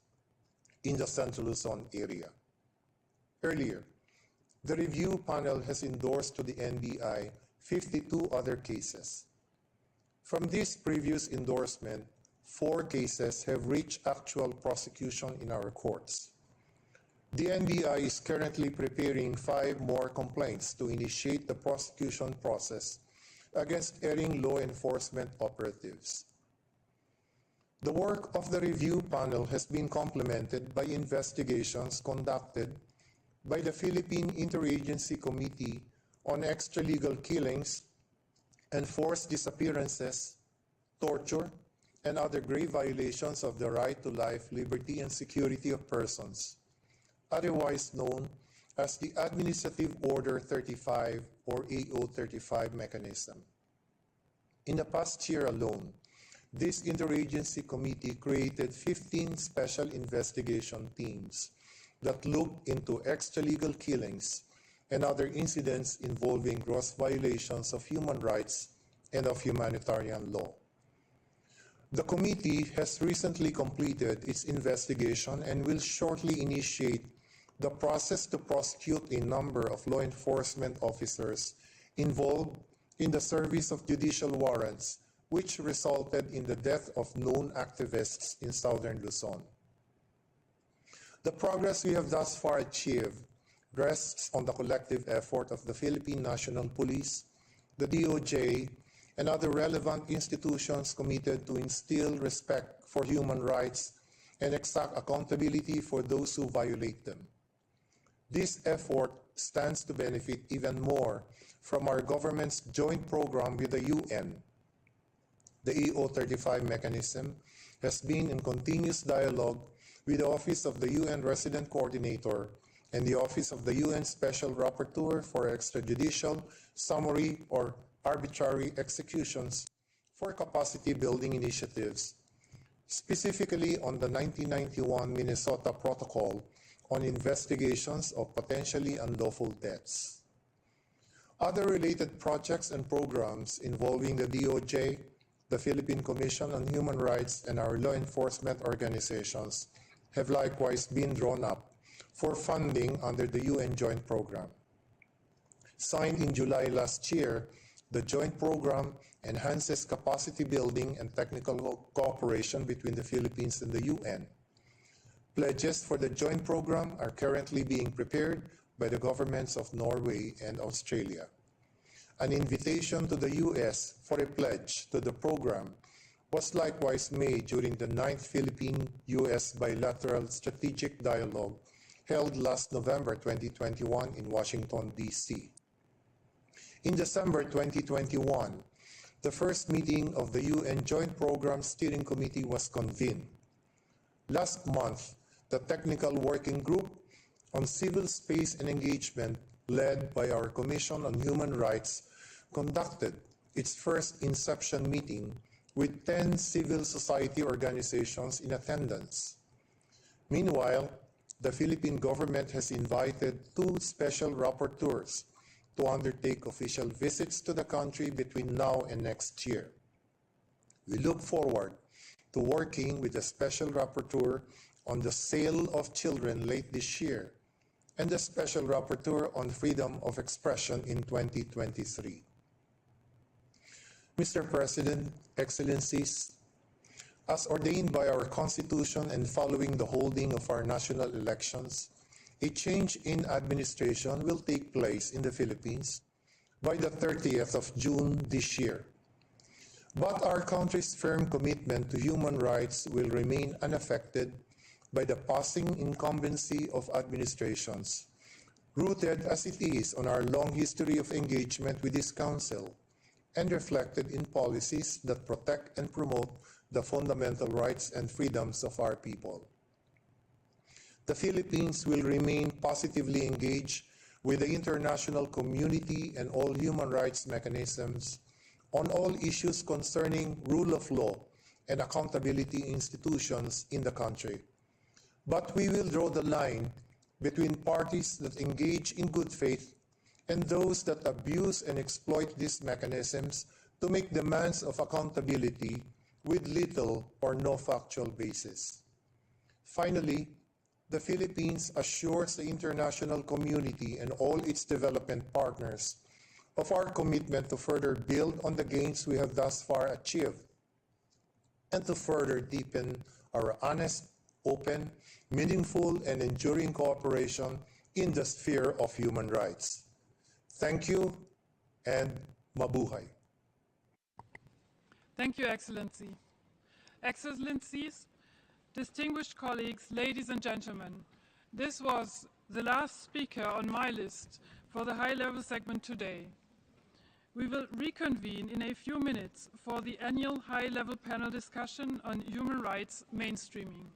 in the Central Luzon area. Earlier, the review panel has endorsed to the NBI 52 other cases. From this previous endorsement, 4 cases have reached actual prosecution in our courts. The NBI is currently preparing 5 more complaints to initiate the prosecution process against erring law enforcement operatives. The work of the review panel has been complemented by investigations conducted by the Philippine Interagency Committee on Extralegal Killings and Forced Disappearances, Torture, and other grave violations of the right to life, liberty, and security of persons, otherwise known as the Administrative Order 35 or AO 35 mechanism. In the past year alone, this interagency committee created 15 special investigation teams that looked into extralegal killings and other incidents involving gross violations of human rights and of humanitarian law. The committee has recently completed its investigation and will shortly initiate the process to prosecute a number of law enforcement officers involved in the service of judicial warrants, which resulted in the death of known activists in southern Luzon. The progress we have thus far achieved rests on the collective effort of the Philippine National Police, the DOJ, and other relevant institutions committed to instill respect for human rights and exact accountability for those who violate them. This effort stands to benefit even more from our government's joint program with the UN. The AO 35 mechanism has been in continuous dialogue with the Office of the UN Resident Coordinator and the Office of the UN Special Rapporteur for Extrajudicial, Summary, or Arbitrary Executions for capacity building initiatives, specifically on the 1991 Minnesota Protocol on investigations of potentially unlawful deaths. Other related projects and programs involving the DOJ, the Philippine Commission on Human Rights, and our law enforcement organizations have likewise been drawn up for funding under the UN Joint Program. Signed in July last year, the Joint Program enhances capacity building and technical cooperation between the Philippines and the UN. Pledges for the joint program are currently being prepared by the governments of Norway and Australia. An invitation to the US for a pledge to the program was likewise made during the 9th Philippine-US Bilateral Strategic Dialogue held last November 2021 in Washington, D.C. In December 2021, the first meeting of the UN Joint Program Steering Committee was convened. Last month, the Technical Working Group on Civil Space and Engagement, led by our Commission on Human Rights, conducted its first inception meeting with 10 civil society organizations in attendance. Meanwhile, the Philippine government has invited 2 special rapporteurs to undertake official visits to the country between now and next year. We look forward to working with the special rapporteur on the sale of children late this year and the special rapporteur on freedom of expression in 2023. Mr. President, Excellencies, as ordained by our Constitution and following the holding of our national elections, a change in administration will take place in the Philippines by the 30th of June this year. But our country's firm commitment to human rights will remain unaffected by the passing incumbency of administrations, rooted as it is on our long history of engagement with this Council and reflected in policies that protect and promote the fundamental rights and freedoms of our people. The Philippines will remain positively engaged with the international community and all human rights mechanisms on all issues concerning rule of law and accountability institutions in the country. But we will draw the line between parties that engage in good faith and those that abuse and exploit these mechanisms to make demands of accountability with little or no factual basis. Finally, the Philippines assures the international community and all its development partners of our commitment to further build on the gains we have thus far achieved and to further deepen our honest, open, meaningful, and enduring cooperation in the sphere of human rights. Thank you, and mabuhay. Thank you, Excellency. Excellencies, distinguished colleagues, ladies and gentlemen, this was the last speaker on my list for the high-level segment today. We will reconvene in a few minutes for the annual high-level panel discussion on human rights mainstreaming.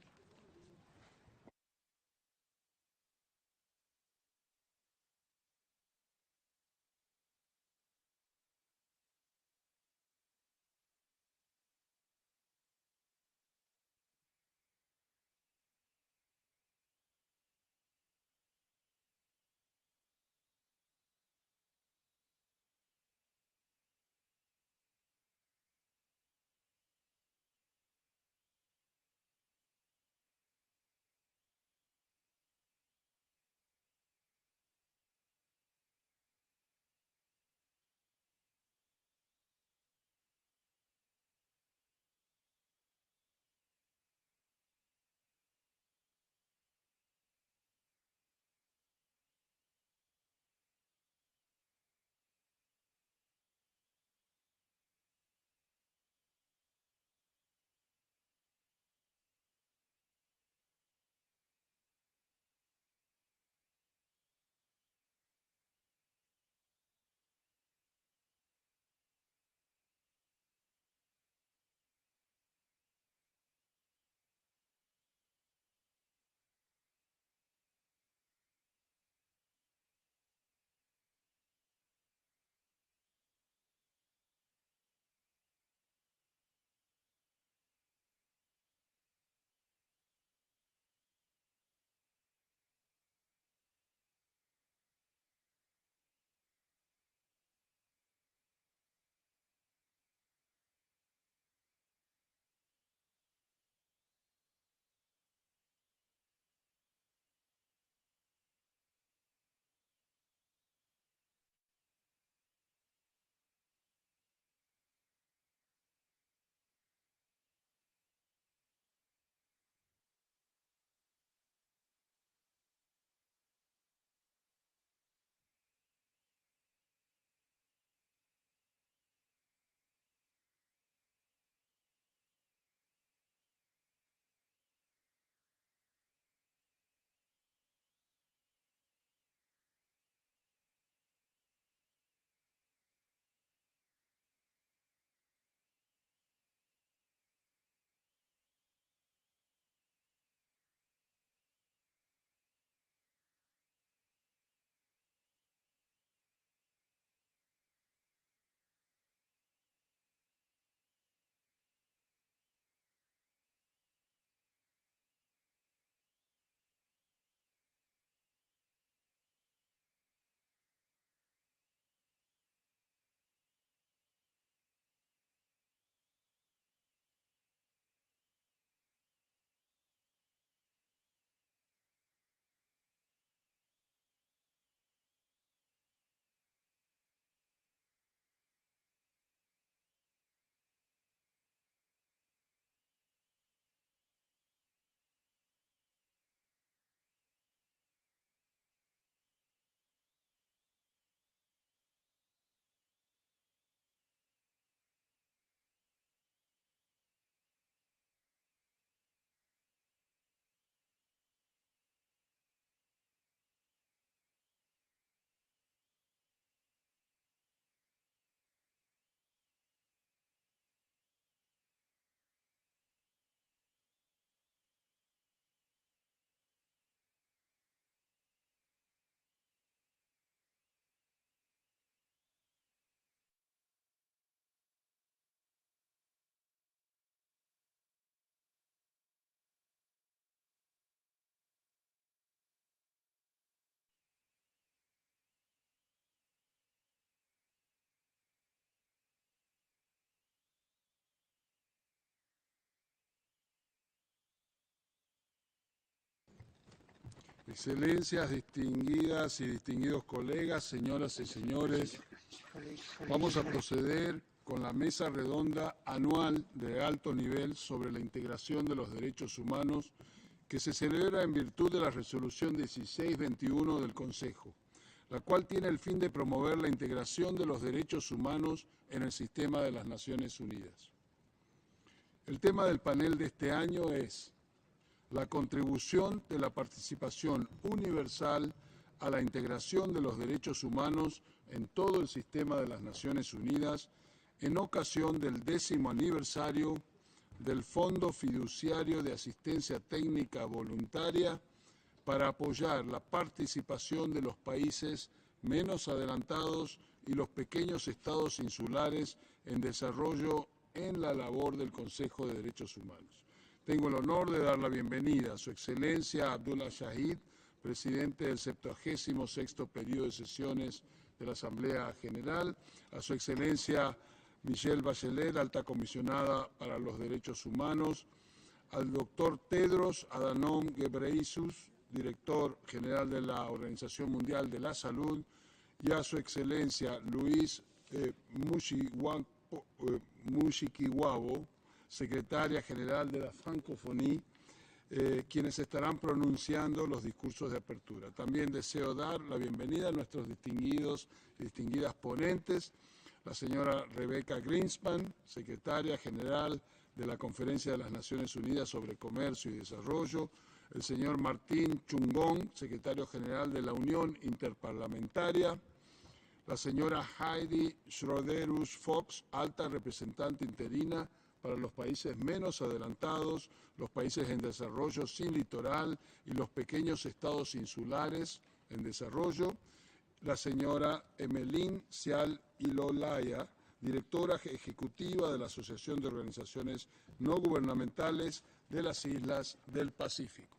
Excelencias, distinguidas y distinguidos colegas, señoras y señores, vamos a proceder con la mesa redonda anual de alto nivel sobre la integración de los derechos humanos que se celebra en virtud de la resolución 1621 del Consejo, la cual tiene el fin de promover la integración de los derechos humanos en el sistema de las Naciones Unidas. El tema del panel de este año es la contribución de la participación universal a la integración de los derechos humanos en todo el sistema de las Naciones Unidas en ocasión del 10º aniversario del Fondo Fiduciario de Asistencia Técnica Voluntaria para apoyar la participación de los países menos adelantados y los pequeños estados insulares en desarrollo en la labor del Consejo de Derechos Humanos. Tengo el honor de dar la bienvenida a Su Excelencia Abdullah Shahid, presidente del 76º periodo de sesiones de la Asamblea General, a Su Excelencia Michelle Bachelet, alta comisionada para los derechos humanos, al doctor Tedros Adhanom Ghebreyesus, director general de la Organización Mundial de la Salud, y a Su Excelencia Luis Mushikiwabo, secretaria general de la Francophonie, quienes estarán pronunciando los discursos de apertura. También deseo dar la bienvenida a nuestros distinguidos y distinguidas ponentes, la señora Rebecca Greenspan, secretaria general de la Conferencia de las Naciones Unidas sobre Comercio y Desarrollo, el señor Martín Chungón, secretario general de la Unión Interparlamentaria, la señora Heidi Schroederus-Fox, alta representante interina para los países menos adelantados, los países en desarrollo sin litoral y los pequeños estados insulares en desarrollo, la señora Emeline Sial Ilolaya, directora ejecutiva de la Asociación de Organizaciones No Gubernamentales de las Islas del Pacífico.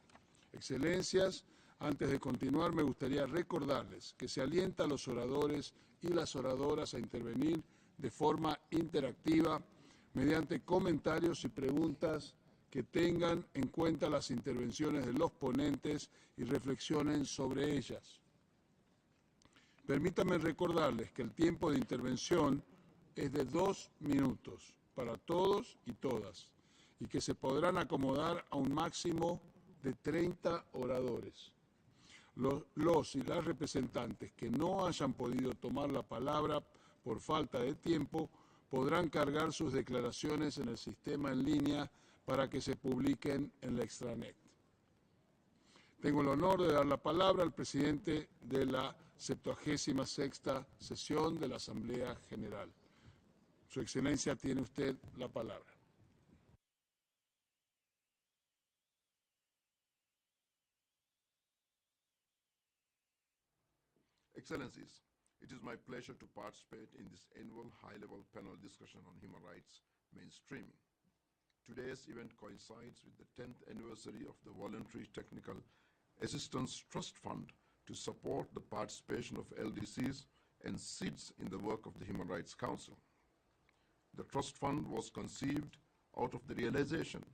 Excelencias, antes de continuar me gustaría recordarles que se alienta a los oradores y las oradoras a intervenir de forma interactiva mediante comentarios y preguntas que tengan en cuenta las intervenciones de los ponentes y reflexionen sobre ellas. Permítanme recordarles que el tiempo de intervención es de 2 minutos para todos y todas y que se podrán acomodar a un máximo de 30 oradores. Los y las representantes que no hayan podido tomar la palabra por falta de tiempo podrán cargar sus declaraciones en el sistema en línea para que se publiquen en la extranet. Tengo el honor de dar la palabra al presidente de la 76ª sesión de la Asamblea General. Su Excelencia, tiene usted la palabra. Excellencies, it is my pleasure to participate in this annual high-level panel discussion on human rights mainstreaming. Today's event coincides with the 10th anniversary of the Voluntary Technical Assistance Trust Fund to support the participation of LDCs and SIDS in the work of the Human Rights Council. The Trust Fund was conceived out of the realization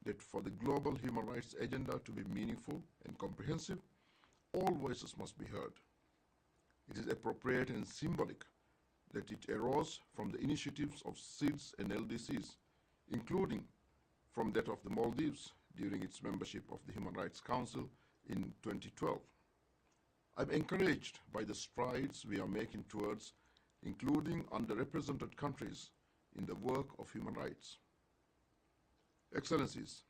that for the global human rights agenda to be meaningful and comprehensive, all voices must be heard. It is appropriate and symbolic that it arose from the initiatives of SIDS and LDCs, including from that of the Maldives during its membership of the Human Rights Council in 2012. I'm encouraged by the strides we are making towards including underrepresented countries in the work of human rights. Excellencies,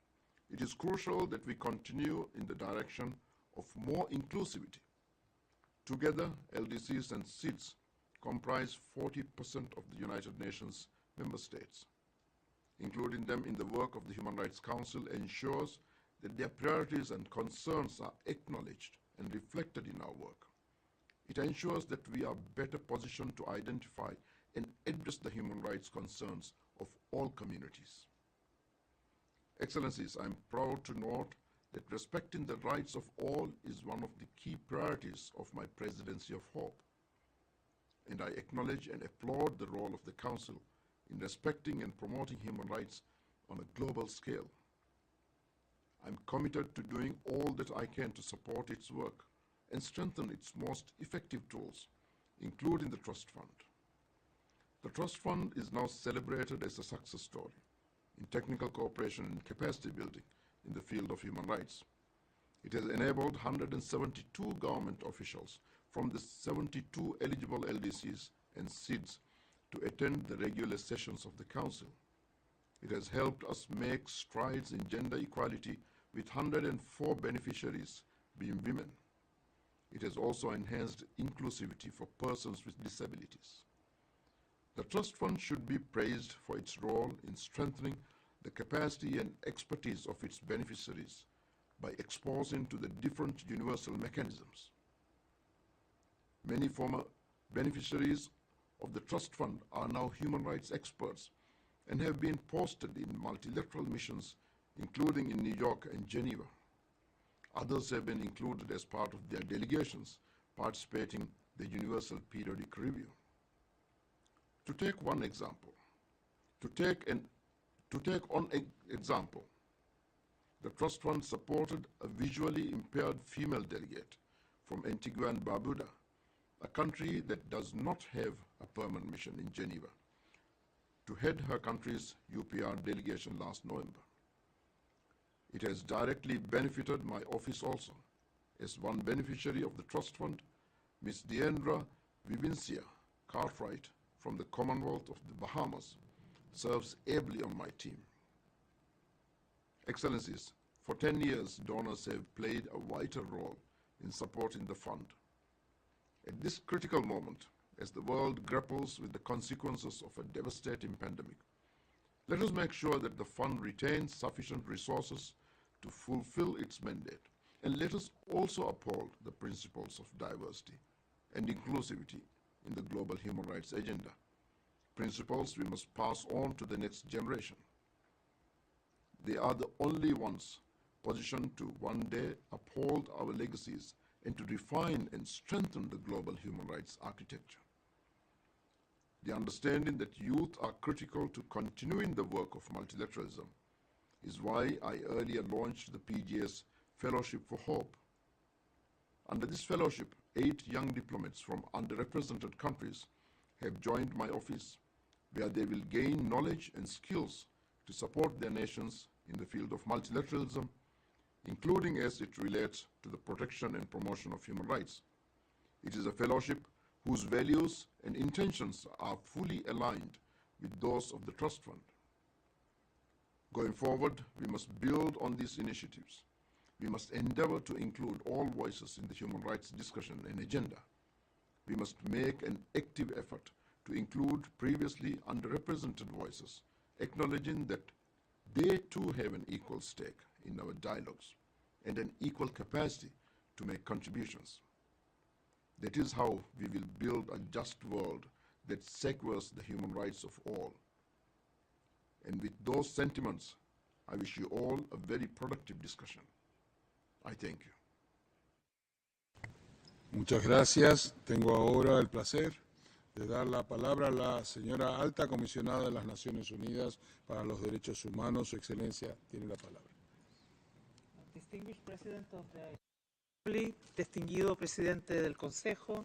it is crucial that we continue in the direction of more inclusivity. Together, LDCs and SIDS comprise 40% of the United Nations member states. Including them in the work of the Human Rights Council ensures that their priorities and concerns are acknowledged and reflected in our work. It ensures that we are better positioned to identify and address the human rights concerns of all communities. Excellencies, I am proud to note that respecting the rights of all is one of the key priorities of my Presidency of Hope. And I acknowledge and applaud the role of the Council in respecting and promoting human rights on a global scale. I'm committed to doing all that I can to support its work and strengthen its most effective tools, including the Trust Fund. The Trust Fund is now celebrated as a success story in technical cooperation and capacity building in the field of human rights. It has enabled 172 government officials from the 72 eligible LDCs and SIDS to attend the regular sessions of the Council. It has helped us make strides in gender equality with 104 beneficiaries being women. It has also enhanced inclusivity for persons with disabilities. The Trust Fund should be praised for its role in strengthening the capacity and expertise of its beneficiaries by exposing to the different universal mechanisms. Many former beneficiaries of the Trust Fund are now human rights experts and have been posted in multilateral missions, including in New York and Geneva. Others have been included as part of their delegations participating in the Universal Periodic Review. To take one example, the Trust Fund supported a visually impaired female delegate from Antigua and Barbuda, a country that does not have a permanent mission in Geneva, to head her country's UPR delegation last November. It has directly benefited my office also, as one beneficiary of the Trust Fund, Ms. Deandra Vivincia Cartwright from the Commonwealth of the Bahamas, serves ably on my team. Excellencies, for 10 years, donors have played a vital role in supporting the fund. At this critical moment, as the world grapples with the consequences of a devastating pandemic, let us make sure that the fund retains sufficient resources to fulfill its mandate, and let us also uphold the principles of diversity and inclusivity in the global human rights agenda, principles we must pass on to the next generation. They are the only ones positioned to one day uphold our legacies and to refine and strengthen the global human rights architecture. The understanding that youth are critical to continuing the work of multilateralism is why I earlier launched the PGS Fellowship for Hope. Under this fellowship, 8 young diplomats from underrepresented countries have joined my office, where they will gain knowledge and skills to support their nations in the field of multilateralism, including as it relates to the protection and promotion of human rights. It is a fellowship whose values and intentions are fully aligned with those of the Trust Fund. Going forward, we must build on these initiatives. We must endeavor to include all voices in the human rights discussion and agenda. We must make an active effort to include previously underrepresented voices, acknowledging that they too have an equal stake in our dialogues and an equal capacity to make contributions. That is how we will build a just world that secures the human rights of all. And with those sentiments, I wish you all a very productive discussion. I thank you. Muchas gracias. Tengo ahora el placer de dar la palabra a la señora Alta Comisionada de las Naciones Unidas para los Derechos Humanos. Su Excelencia tiene la palabra. Distinguished President of the Assembly, distinguido Presidente del Consejo,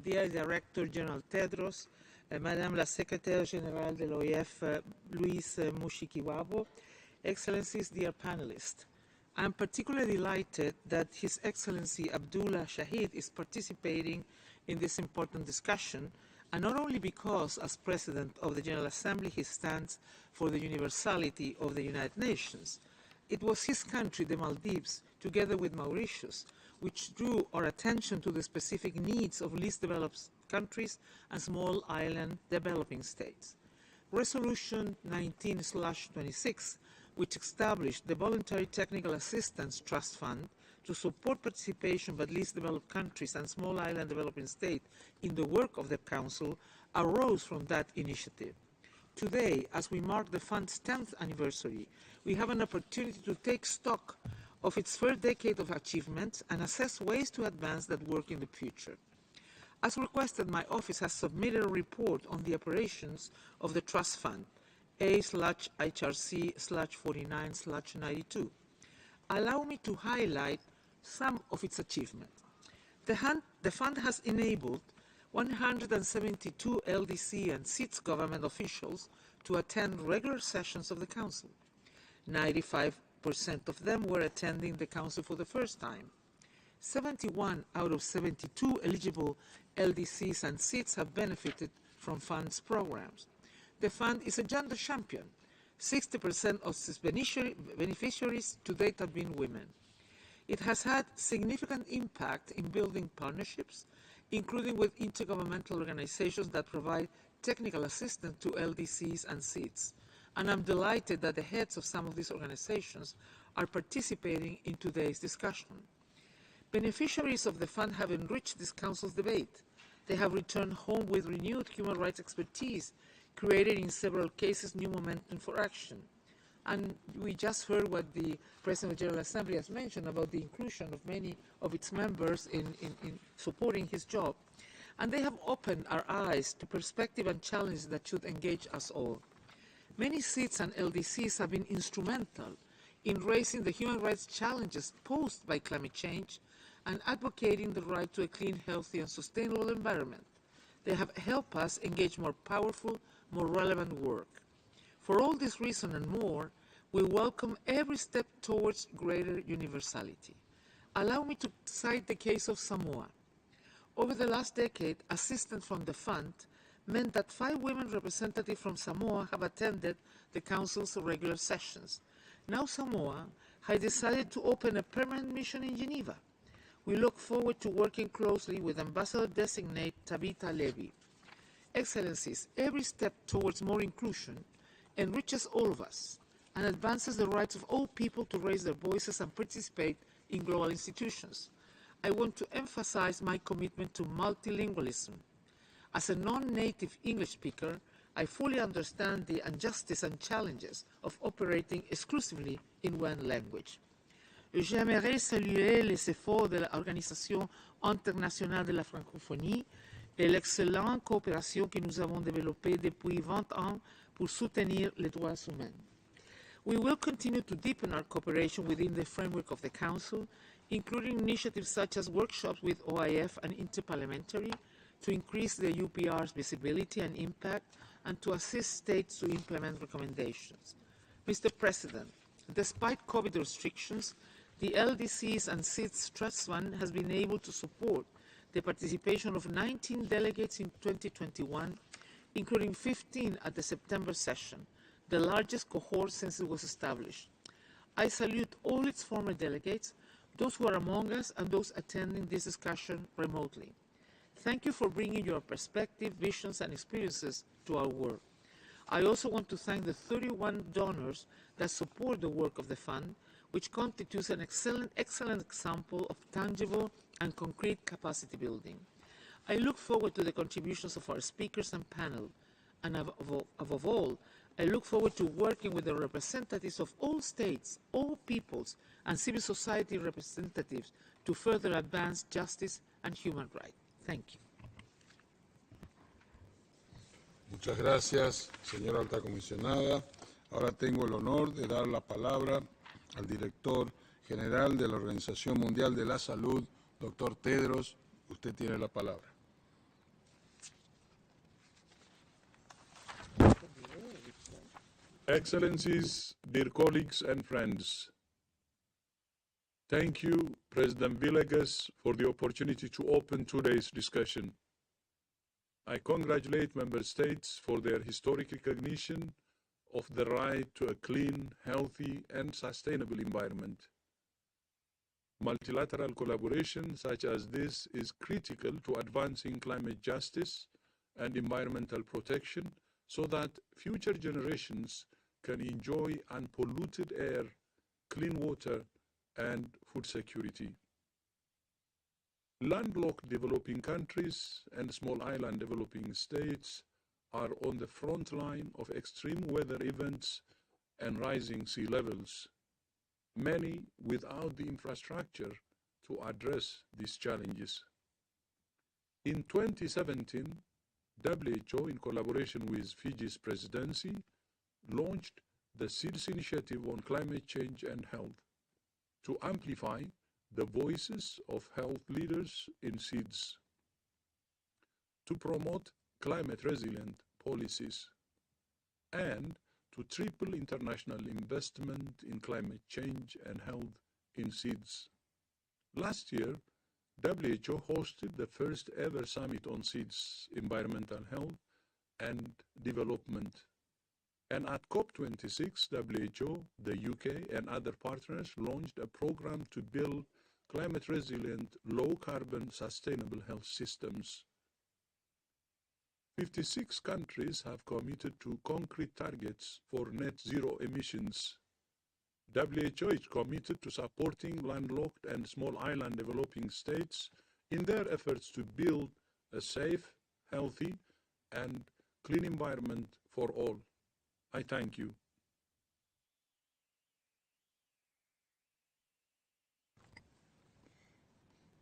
dear Director General Tedros, Madame la Secrétaire Générale de l'OIF, Louise Mushikiwabo, Excellencies, dear panelists. I'm particularly delighted that His Excellency Abdullah Shahid is participating in this important discussion, and not only because, as President of the General Assembly, he stands for the universality of the United Nations. It was his country, the Maldives, together with Mauritius, which drew our attention to the specific needs of least developed countries and small island developing states. Resolution 19/26, which established the Voluntary Technical Assistance Trust Fund to support participation by least developed countries and small island developing states in the work of the Council, arose from that initiative. Today, as we mark the Fund's 10th anniversary, we have an opportunity to take stock of its first decade of achievements and assess ways to advance that work in the future. As requested, my office has submitted a report on the operations of the Trust Fund, A/HRC/49/92. allow me to highlight some of its achievements. The fund has enabled 172 LDC and SIDS government officials to attend regular sessions of the Council. 95% of them were attending the Council for the first time. 71 out of 72 eligible LDCs and SIDS have benefited from funds programs. The fund is a gender champion. 60% of its beneficiaries to date have been women. It has had significant impact in building partnerships, including with intergovernmental organizations that provide technical assistance to LDCs and SIDS. And I'm delighted that the heads of some of these organizations are participating in today's discussion. Beneficiaries of the fund have enriched this Council's debate. They have returned home with renewed human rights expertise, created in several cases new momentum for action. And we just heard what the President of the General Assembly has mentioned about the inclusion of many of its members in supporting his job. And they have opened our eyes to perspective and challenges that should engage us all. Many SIDS and LDCs have been instrumental in raising the human rights challenges posed by climate change and advocating the right to a clean, healthy, and sustainable environment. They have helped us engage more powerful, more relevant work. For all this reason and more, we welcome every step towards greater universality. Allow me to cite the case of Samoa. Over the last decade, assistance from the fund meant that 5 women representatives from Samoa have attended the Council's regular sessions. Now Samoa has decided to open a permanent mission in Geneva. We look forward to working closely with Ambassador-designate Tabitha Levy. Excellencies, every step towards more inclusion enriches all of us and advances the rights of all people to raise their voices and participate in global institutions. I want to emphasize my commitment to multilingualism. As a non-native English speaker, I fully understand the injustice and challenges of operating exclusively in one language. J'aimerais saluer les efforts de l'Organisation internationale de la francophonie et l'excellente coopération que nous avons développée depuis 20 ans pour soutenir les droits humains. We will continue to deepen our cooperation within the framework of the Council, including initiatives such as workshops with OIF and Interparliamentary to increase the UPR's visibility and impact and to assist states to implement recommendations. Mr. President, despite COVID restrictions, the LDCs and SIDS Trust Fund has been able to support the participation of 19 delegates in 2021, including 15 at the September session, the largest cohort since it was established. I salute all its former delegates, those who are among us and those attending this discussion remotely. Thank you for bringing your perspective, visions, and experiences to our work. I also want to thank the 31 donors that support the work of the fund, which constitutes an excellent example of tangible and concrete capacity building. I look forward to the contributions of our speakers and panel, and above all, I look forward to working with the representatives of all states, all peoples, and civil society representatives to further advance justice and human rights. Thank you. Muchas gracias, señora alta comisionada. Ahora tengo el honor de dar la palabra al director general de la Organización Mundial de la Salud, doctor Tedros. Usted tiene la palabra. Excellencies, dear colleagues and friends, thank you, President Villegas, for the opportunity to open today's discussion. I congratulate Member States for their historic recognition of the right to a clean, healthy, and sustainable environment. Multilateral collaboration such as this is critical to advancing climate justice and environmental protection so that future generations can enjoy unpolluted air, clean water, and food security. Landlocked developing countries and small island developing states are on the front line of extreme weather events and rising sea levels, many without the infrastructure to address these challenges. In 2017, WHO, in collaboration with Fiji's presidency, launched the SIDS Initiative on Climate Change and Health. to amplify the voices of health leaders in SIDS, to promote climate-resilient policies, and to triple international investment in climate change and health in SIDS. Last year, WHO hosted the first ever summit on SIDS, environmental health and development. And at COP26, WHO, the UK, and other partners launched a program to build climate-resilient, low-carbon, sustainable health systems. 56 countries have committed to concrete targets for net zero emissions. WHO is committed to supporting landlocked and small island developing states in their efforts to build a safe, healthy, and clean environment for all. I thank you.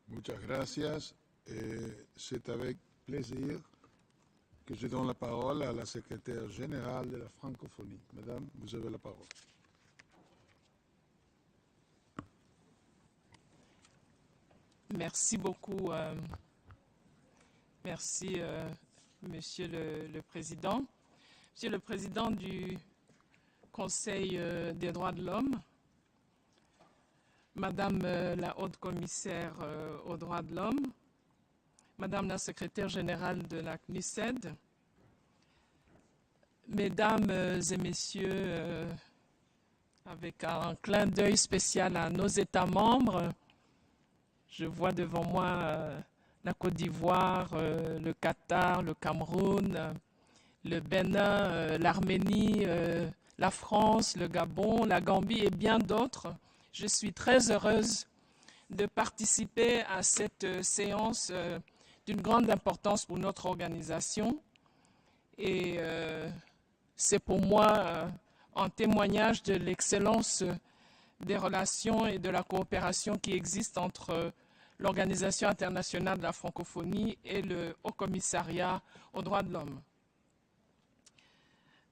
Muchas gracias. C'est avec plaisir que je donne la parole à la secrétaire générale de la francophonie. Madame, vous avez la parole. Merci beaucoup. Merci, Monsieur le Président. Monsieur le Président du Conseil des droits de l'homme, Madame la Haute Commissaire aux droits de l'homme, Madame la Secrétaire générale de la CNUSED, Mesdames et Messieurs, avec un clin d'œil spécial à nos États membres, je vois devant moi la Côte d'Ivoire, le Qatar, le Cameroun, le Bénin, l'Arménie, la France, le Gabon, la Gambie et bien d'autres. Je suis très heureuse de participer à cette séance d'une grande importance pour notre organisation. Et c'est pour moi un témoignage de l'excellence des relations et de la coopération qui existent entre l'Organisation internationale de la francophonie et le Haut Commissariat aux droits de l'homme.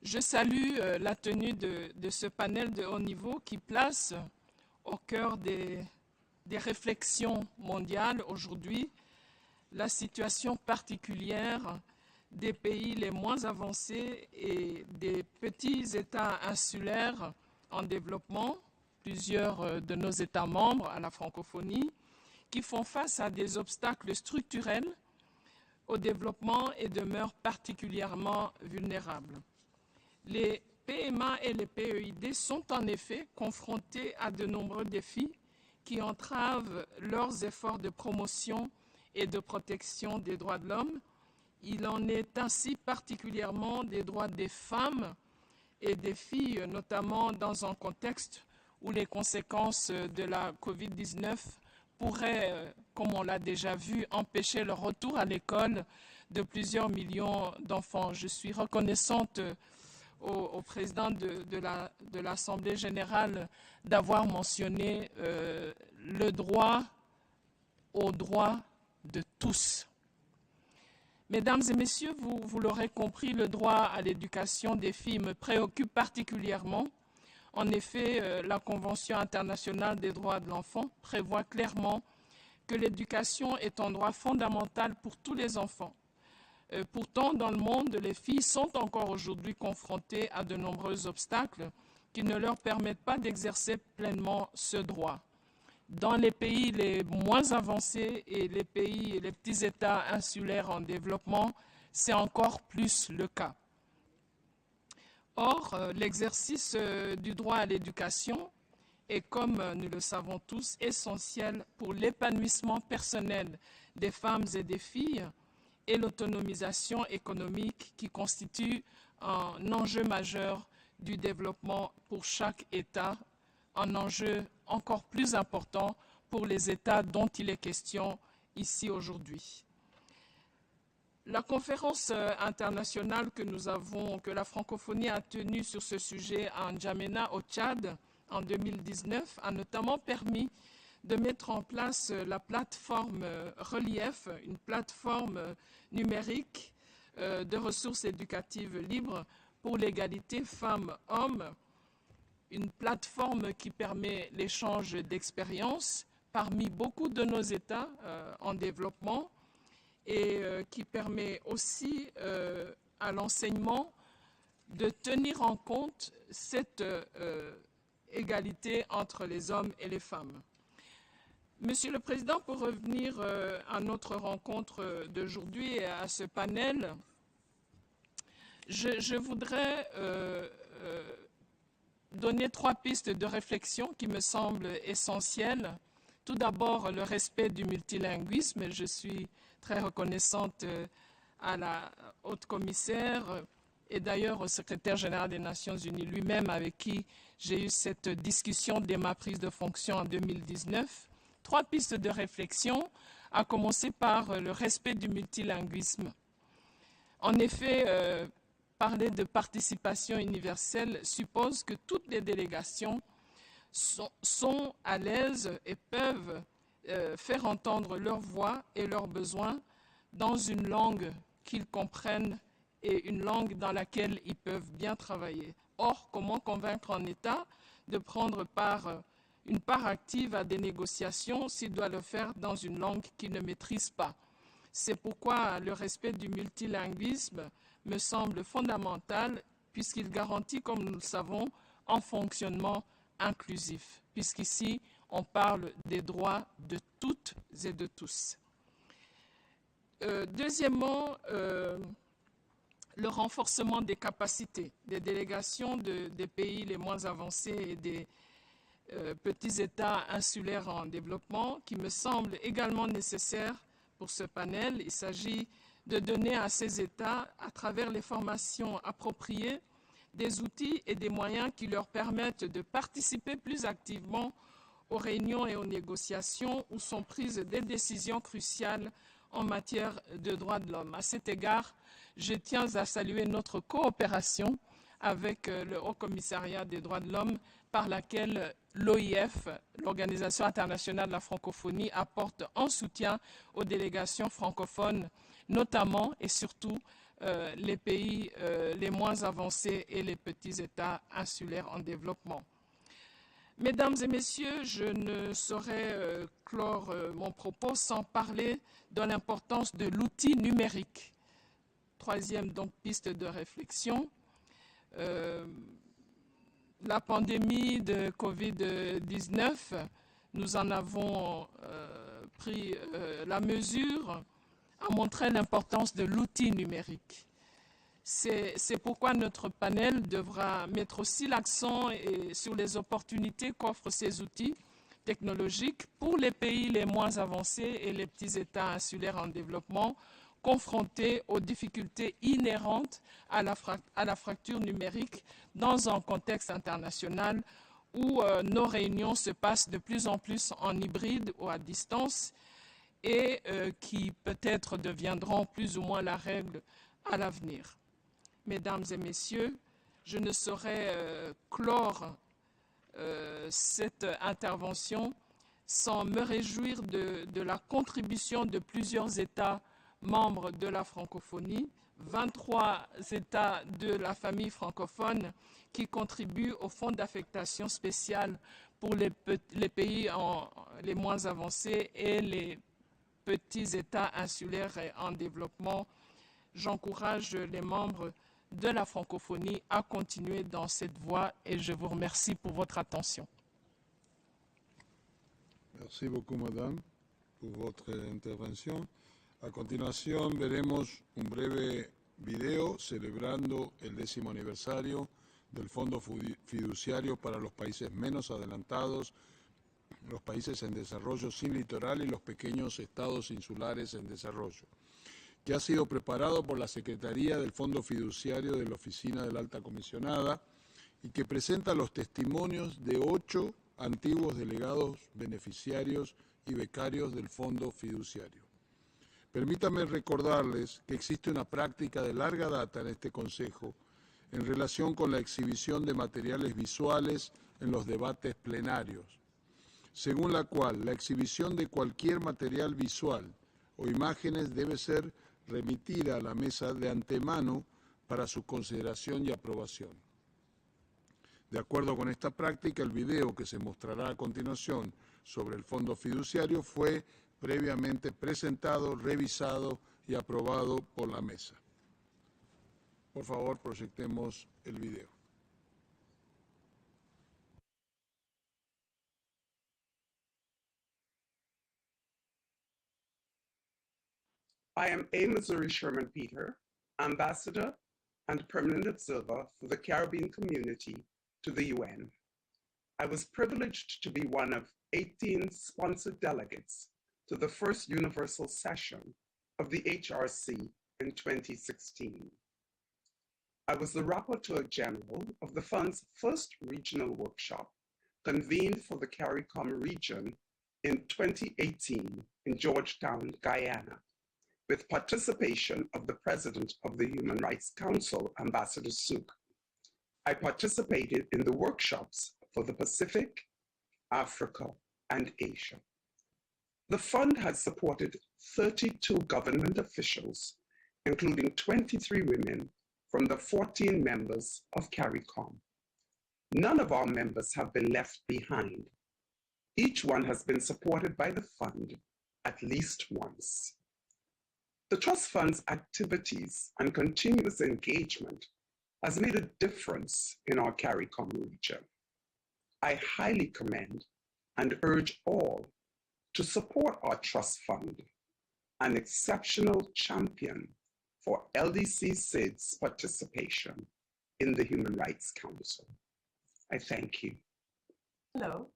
Je salue la tenue de ce panel de haut niveau qui place au cœur des réflexions mondiales aujourd'hui la situation particulière des pays les moins avancés et des petits États insulaires en développement, plusieurs de nos États membres à la francophonie, qui font face à des obstacles structurels au développement et demeurent particulièrement vulnérables. Les PMA et les PEID sont en effet confrontés à de nombreux défis qui entravent leurs efforts de promotion et de protection des droits de l'homme. Il en est ainsi particulièrement des droits des femmes et des filles, notamment dans un contexte où les conséquences de la COVID-19 pourraient, comme on l'a déjà vu, empêcher le retour à l'école de plusieurs millions d'enfants. Je suis reconnaissante au président de l'Assemblée générale d'avoir mentionné le droit aux droits de tous. Mesdames et messieurs, vous l'aurez compris, le droit à l'éducation des filles me préoccupe particulièrement. En effet, la Convention internationale des droits de l'enfant prévoit clairement que l'éducation est un droit fondamental pour tous les enfants. Pourtant, dans le monde, les filles sont encore aujourd'hui confrontées à de nombreux obstacles qui ne leur permettent pas d'exercer pleinement ce droit. Dans les pays les moins avancés et les petits États insulaires en développement, c'est encore plus le cas. Or, l'exercice du droit à l'éducation est, comme nous le savons tous, essentiel pour l'épanouissement personnel des femmes et des filles et l'autonomisation économique qui constitue un enjeu majeur du développement pour chaque État, un enjeu encore plus important pour les États dont il est question ici aujourd'hui. La conférence internationale que la francophonie a tenue sur ce sujet à N'Djamena au Tchad en 2019 a notamment permis de mettre en place la plateforme Relief, une plateforme numérique de ressources éducatives libres pour l'égalité femmes-hommes, une plateforme qui permet l'échange d'expériences parmi beaucoup de nos États en développement et qui permet aussi à l'enseignement de tenir en compte cette égalité entre les hommes et les femmes. Monsieur le Président, pour revenir à notre rencontre d'aujourd'hui et à ce panel, je voudrais donner 3 pistes de réflexion qui me semblent essentielles. Tout d'abord, le respect du multilinguisme. Je suis très reconnaissante à la haute commissaire et d'ailleurs au secrétaire général des Nations Unies lui-même, avec qui j'ai eu cette discussion dès ma prise de fonction en 2019. 3 pistes de réflexion, à commencer par le respect du multilinguisme. En effet, parler de participation universelle suppose que toutes les délégations sont à l'aise et peuvent faire entendre leur voix et leurs besoins dans une langue qu'ils comprennent et une langue dans laquelle ils peuvent bien travailler. Or, comment convaincre un État de prendre une part active à des négociations s'il doit le faire dans une langue qu'il ne maîtrise pas? C'est pourquoi le respect du multilinguisme me semble fondamental, puisqu'il garantit, comme nous le savons, un fonctionnement inclusif, puisqu'ici, on parle des droits de toutes et de tous. Deuxièmement, le renforcement des capacités des délégations des pays les moins avancés et des petits États insulaires en développement, qui me semble également nécessaire pour ce panel. Il s'agit de donner à ces États, à travers les formations appropriées, des outils et des moyens qui leur permettent de participer plus activement aux réunions et aux négociations où sont prises des décisions cruciales en matière de droits de l'homme. À cet égard, je tiens à saluer notre coopération avec le Haut Commissariat des droits de l'homme, par laquelle l'OIF, l'Organisation internationale de la francophonie, apporte un soutien aux délégations francophones, notamment et surtout les pays les moins avancés et les petits États insulaires en développement. Mesdames et messieurs, je ne saurais clore mon propos sans parler de l'importance de l'outil numérique. 3e donc piste de réflexion. La pandémie de Covid-19, nous en avons pris la mesure, a montré l'importance de l'outil numérique. C'est pourquoi notre panel devra mettre aussi l'accent sur les opportunités qu'offrent ces outils technologiques pour les pays les moins avancés et les petits États insulaires en développement, confrontés aux difficultés inhérentes à la fracture numérique dans un contexte international où nos réunions se passent de plus en plus en hybride ou à distance et qui peut-être deviendront plus ou moins la règle à l'avenir. Mesdames et messieurs, je ne saurais clore cette intervention sans me réjouir de la contribution de plusieurs États membres de la francophonie, 23 États de la famille francophone qui contribuent au fonds d'affectation spéciale pour les pays les moins avancés et les petits États insulaires et en développement. J'encourage les membres de la francophonie à continuer dans cette voie et je vous remercie pour votre attention. Merci beaucoup, madame, pour votre intervención. A continuación veremos un breve video celebrando el 10º aniversario del Fondo Fiduciario para los países menos adelantados, los países en desarrollo sin litoral y los pequeños estados insulares en desarrollo, que ha sido preparado por la Secretaría del Fondo Fiduciario de la Oficina de la Alta Comisionada y que presenta los testimonios de 8 antiguos delegados beneficiarios y becarios del Fondo Fiduciario. Permítanme recordarles que existe una práctica de larga data en este Consejo en relación con la exhibición de materiales visuales en los debates plenarios, según la cual la exhibición de cualquier material visual o imágenes debe ser remitida a la mesa de antemano para su consideración y aprobación. De acuerdo con esta práctica, el video que se mostrará a continuación sobre el fondo fiduciario fue previamente presentado, revisado y aprobado por la mesa. Por favor, proyectemos el video. I am A. Missouri Sherman Peter, Ambassador and Permanent Observer for the Caribbean Community to the UN. I was privileged to be one of 18 sponsored delegates to the first universal session of the HRC in 2016. I was the Rapporteur General of the Fund's first regional workshop, convened for the CARICOM region in 2018 in Georgetown, Guyana, with participation of the President of the Human Rights Council, Ambassador Sook. I participated in the workshops for the Pacific, Africa, and Asia. The fund has supported 32 government officials, including 23 women from the 14 members of CARICOM. None of our members have been left behind. Each one has been supported by the fund at least once. The Trust Fund's activities and continuous engagement has made a difference in our CARICOM region. I highly commend and urge all to support our Trust Fund, an exceptional champion for LDC SID's participation in the Human Rights Council. I thank you. Hello,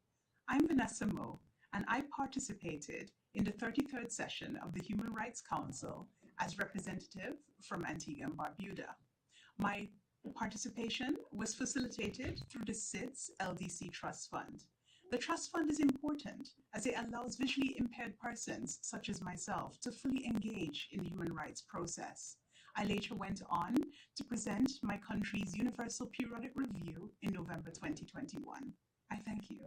I'm Vanessa Moe, and I participated in the 33rd session of the Human Rights Council as representative from Antigua and Barbuda. My participation was facilitated through the SIDS LDC Trust Fund. The Trust Fund is important as it allows visually impaired persons, such as myself, to fully engage in the human rights process. I later went on to present my country's Universal Periodic Review in November 2021. I thank you.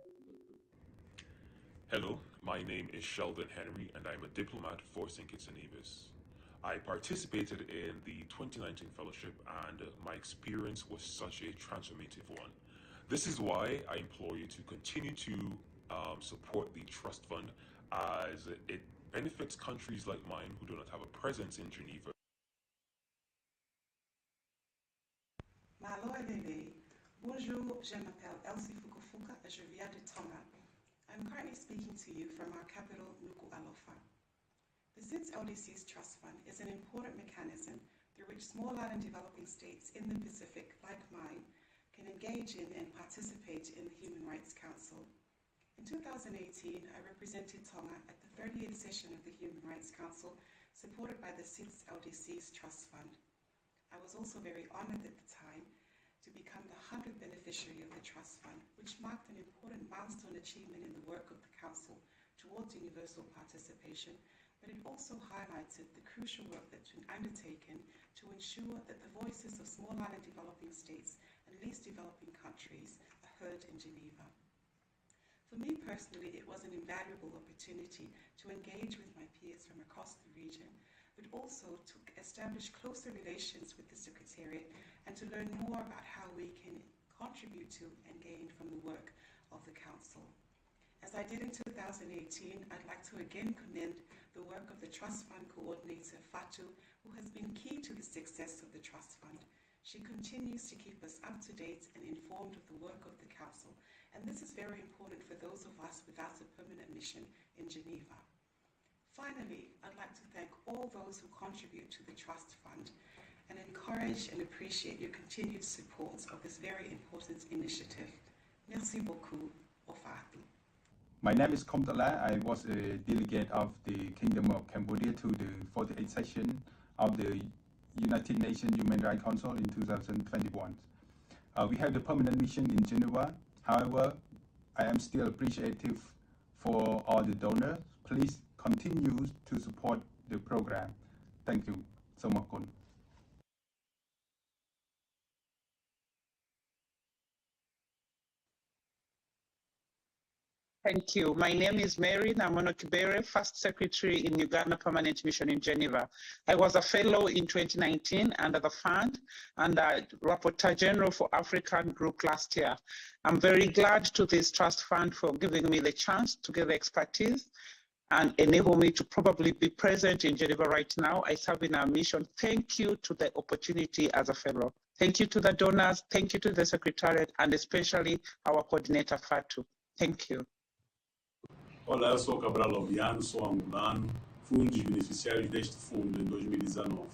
Hello, my name is Sheldon Henry, and I'm a diplomat for St. Kitts and Nevis. I participated in the 2019 fellowship, and my experience was such a transformative one. This is why I implore you to continue to support the Trust Fund, as it benefits countries like mine who do not have a presence in Geneva. Malo Elele. Bonjour, je m'appelle Elsie Fukufuka et je viens de Tonga. I'm currently speaking to you from our capital, Nuku'alofa. The SIDS LDC's Trust Fund is an important mechanism through which small island developing states in the Pacific, like mine, can engage in and participate in the Human Rights Council. In 2018, I represented Tonga at the 38th session of the Human Rights Council, supported by the SIDS LDC's Trust Fund. I was also very honored at the time to become the 100th beneficiary of the Trust Fund, which marked an important milestone achievement in the work of the Council towards universal participation, but it also highlighted the crucial work that's been undertaken to ensure that the voices of small island developing states and least developing countries are heard in Geneva. For me personally, it was an invaluable opportunity to engage with my peers from across the region, but also to establish closer relations with the Secretariat and to learn more about how we can contribute to and gain from the work of the Council. As I did in 2018, I'd like to again commend the work of the Trust Fund Coordinator, Fatu, who has been key to the success of the Trust Fund. She continues to keep us up to date and informed of the work of the Council, and this is very important for those of us without a permanent mission in Geneva. Finally, I'd like to thank all those who contribute to the Trust Fund and encourage and appreciate your continued support of this very important initiative. Merci beaucoup. Au revoir. My name is Komtala. I was a delegate of the Kingdom of Cambodia to the 48th session of the United Nations Human Rights Council in 2021. We have the permanent mission in Geneva. However, I am still appreciative for all the donors. Please continue to support the program. Thank you so much. Thank you. My name is Mary Namonokibere, First Secretary in Uganda Permanent Mission in Geneva. I was a fellow in 2019 under the fund and a Rapporteur General for African Group last year. I'm very glad to this trust fund for giving me the chance to give expertise and enable me to probably be present in Geneva right now. I serve in our mission. Thank you to the opportunity as a fellow. Thank you to the donors. Thank you to the Secretariat and especially our coordinator, Fatu. Thank you. Olá, eu sou Cabral Lobiano, sou angolano, fui um dos beneficiários deste fundo em 2019.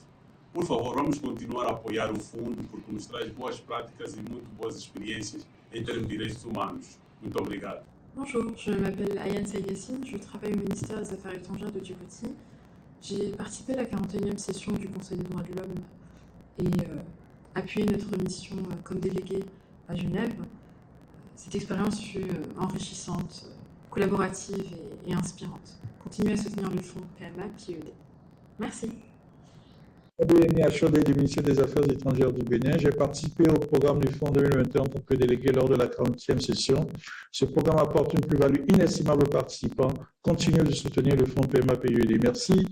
Por favor, vamos continuar a apoiar o fundo porque nos traz boas práticas e muito boas experiências em termos de direitos humanos. Muito obrigado. Bonjour, je m'appelle Ayane Sayyassine, je travaille au ministère des Affaires étrangères de Djibouti. J'ai participé à la 41e session du Conseil des droits de l'homme et appuyé notre mission comme déléguée à Genève. Cette expérience fut enrichissante, collaborative et inspirante. Continuez à soutenir le fonds PMA-PIED. Merci. Du ministère des Affaires étrangères du Bénin. J'ai participé au programme du Fonds 2021 en tant que délégué lors de la 40e session. Ce programme apporte une plus-value inestimable aux participants. Continuez de soutenir le Fonds PMA-PIED. Merci.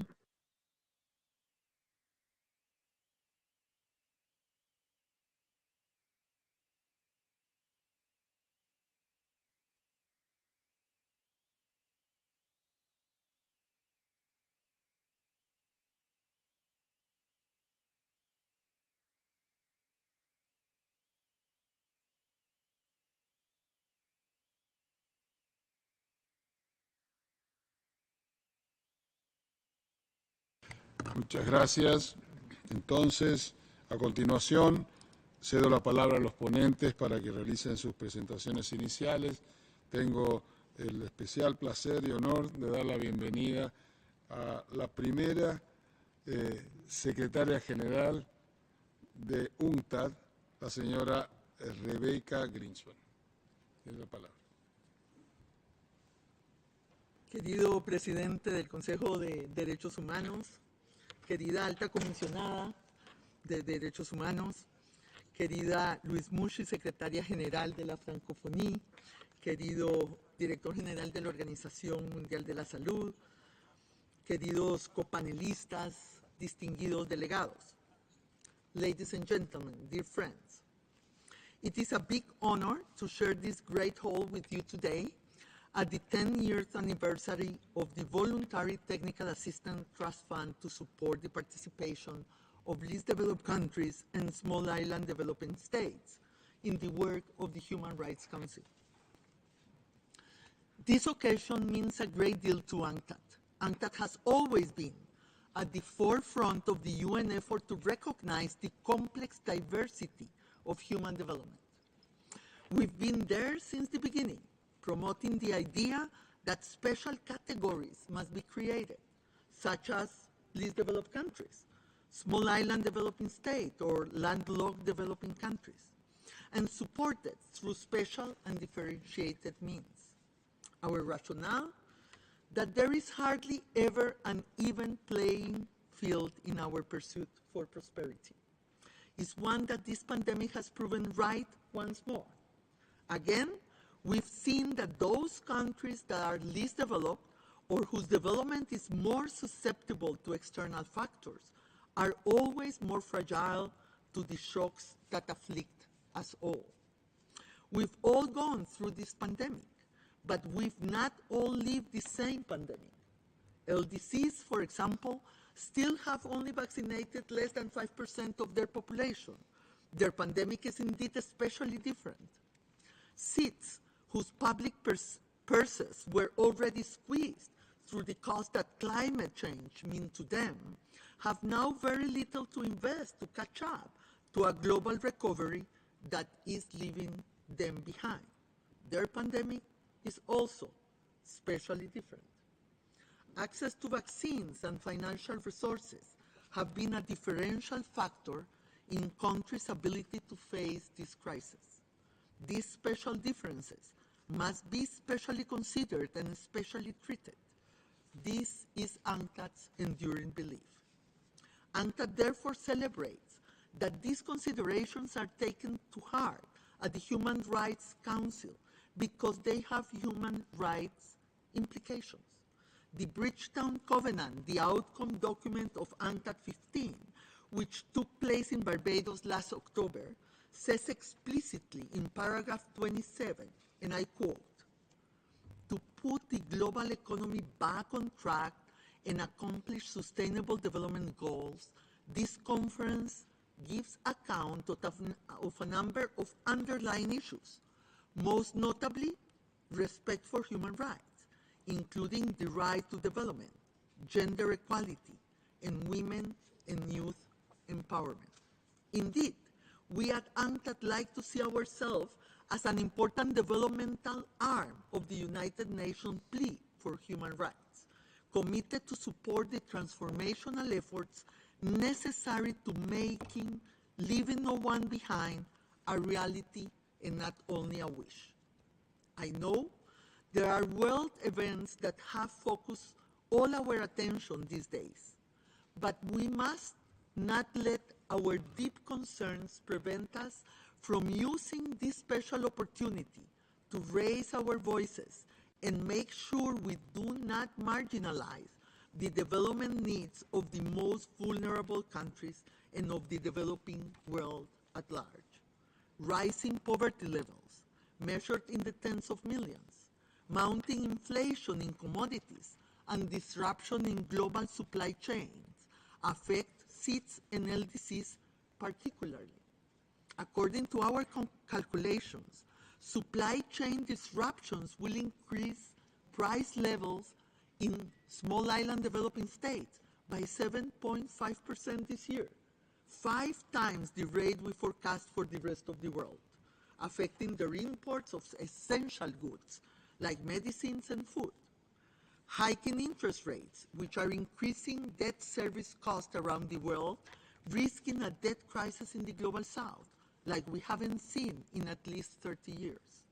Muchas gracias. Entonces, a continuación, cedo la palabra a los ponentes para que realicen sus presentaciones iniciales. Tengo el especial placer y honor de dar la bienvenida a la primera secretaria general de UNCTAD, la señora Rebecca Greenspan. Tiene la palabra. Querido presidente del Consejo de Derechos Humanos, querida alta comisionada de Derechos Humanos, querida Luis Mushi, secretaria general de la Francofonía, querido director general de la Organización Mundial de la Salud, queridos copanelistas, distinguidos delegados, ladies and gentlemen, dear friends, it is a big honor to share this great hall with you today at the 10th anniversary of the Voluntary Technical Assistance Trust Fund to support the participation of least developed countries and small island developing states in the work of the Human Rights Council. This occasion means a great deal to UNCTAD. UNCTAD has always been at the forefront of the UN effort to recognize the complex diversity of human development. We've been there since the beginning, promoting the idea that special categories must be created, such as least developed countries, small island developing states, or landlocked developing countries, and supported through special and differentiated means. Our rationale, that there is hardly ever an even playing field in our pursuit for prosperity, is one that this pandemic has proven right once more. Again, we've seen that those countries that are least developed or whose development is more susceptible to external factors are always more fragile to the shocks that afflict us all. We've all gone through this pandemic, but we've not all lived the same pandemic. LDCs, for example, still have only vaccinated less than 5% of their population. Their pandemic is indeed especially different. Cities whose public purses were already squeezed through the cost that climate change means to them, have now very little to invest to catch up to a global recovery that is leaving them behind. Their pandemic is also especially different. Access to vaccines and financial resources have been a differential factor in countries' ability to face this crisis. These special differences must be specially considered and especially treated. This is UNCTAD's enduring belief. UNCTAD therefore celebrates that these considerations are taken to heart at the Human Rights Council because they have human rights implications. The Bridgetown Covenant, the outcome document of UNCTAD 15, which took place in Barbados last October, says explicitly in paragraph 27, and I quote, "To put the global economy back on track and accomplish sustainable development goals, this conference gives account of a number of underlying issues, most notably respect for human rights, including the right to development, gender equality, and women and youth empowerment. Indeed, we at UNCTAD like to see ourselves as an important developmental arm of the United Nations plea for human rights, committed to support the transformational efforts necessary to making leaving no one behind a reality and not only a wish. I know there are world events that have focused all our attention these days, but we must not let our deep concerns prevent us from using this special opportunity to raise our voices and make sure we do not marginalize the development needs of the most vulnerable countries and of the developing world at large. Rising poverty levels, measured in the tens of millions, mounting inflation in commodities, and disruption in global supply chains affect seeds and LDCs particularly. According to our calculations, supply chain disruptions will increase price levels in small island developing states by 7.5% this year, 5 times the rate we forecast for the rest of the world, affecting their imports of essential goods like medicines and food. Hiking interest rates, which are increasing debt service costs around the world, risking a debt crisis in the global south, like we haven't seen in at least 30 years.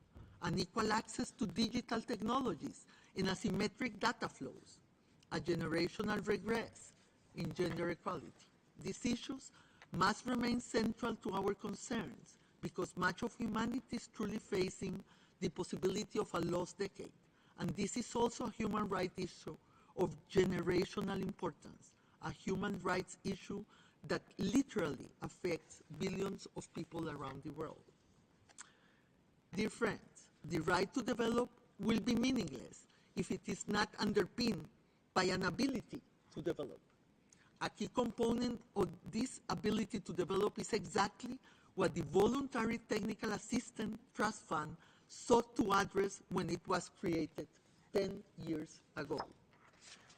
Unequal access to digital technologies and asymmetric data flows, a generational regress in gender equality. These issues must remain central to our concerns because much of humanity is truly facing the possibility of a lost decade. And this is also a human rights issue of generational importance, a human rights issue that literally affects billions of people around the world. Dear friends, the right to develop will be meaningless if it is not underpinned by an ability to develop. A key component of this ability to develop is exactly what the Voluntary Technical Assistance Trust Fund sought to address when it was created 10 years ago.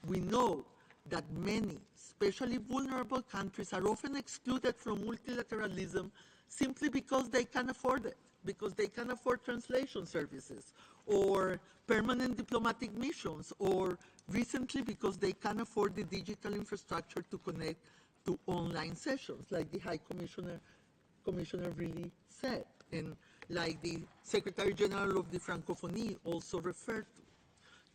We know that many, especially vulnerable countries, are often excluded from multilateralism simply because they can't afford it, because they can't afford translation services or permanent diplomatic missions, or recently because they can't afford the digital infrastructure to connect to online sessions, like the High Commissioner really said, and like the Secretary General of the Francophonie also referred to.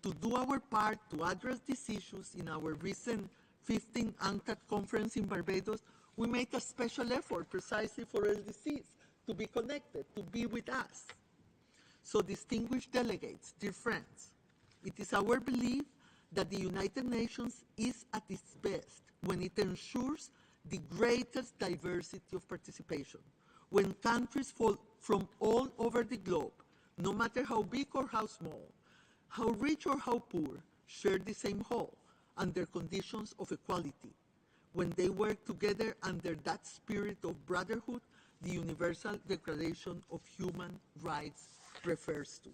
To do our part to address these issues in our recent 15th UNCTAD conference in Barbados, we made a special effort precisely for LDCs to be connected, to be with us. So distinguished delegates, dear friends, it is our belief that the United Nations is at its best when it ensures the greatest diversity of participation, when countries from all over the globe, no matter how big or how small, how rich or how poor, share the same whole under conditions of equality, when they work together under that spirit of brotherhood the Universal Declaration of Human Rights refers to.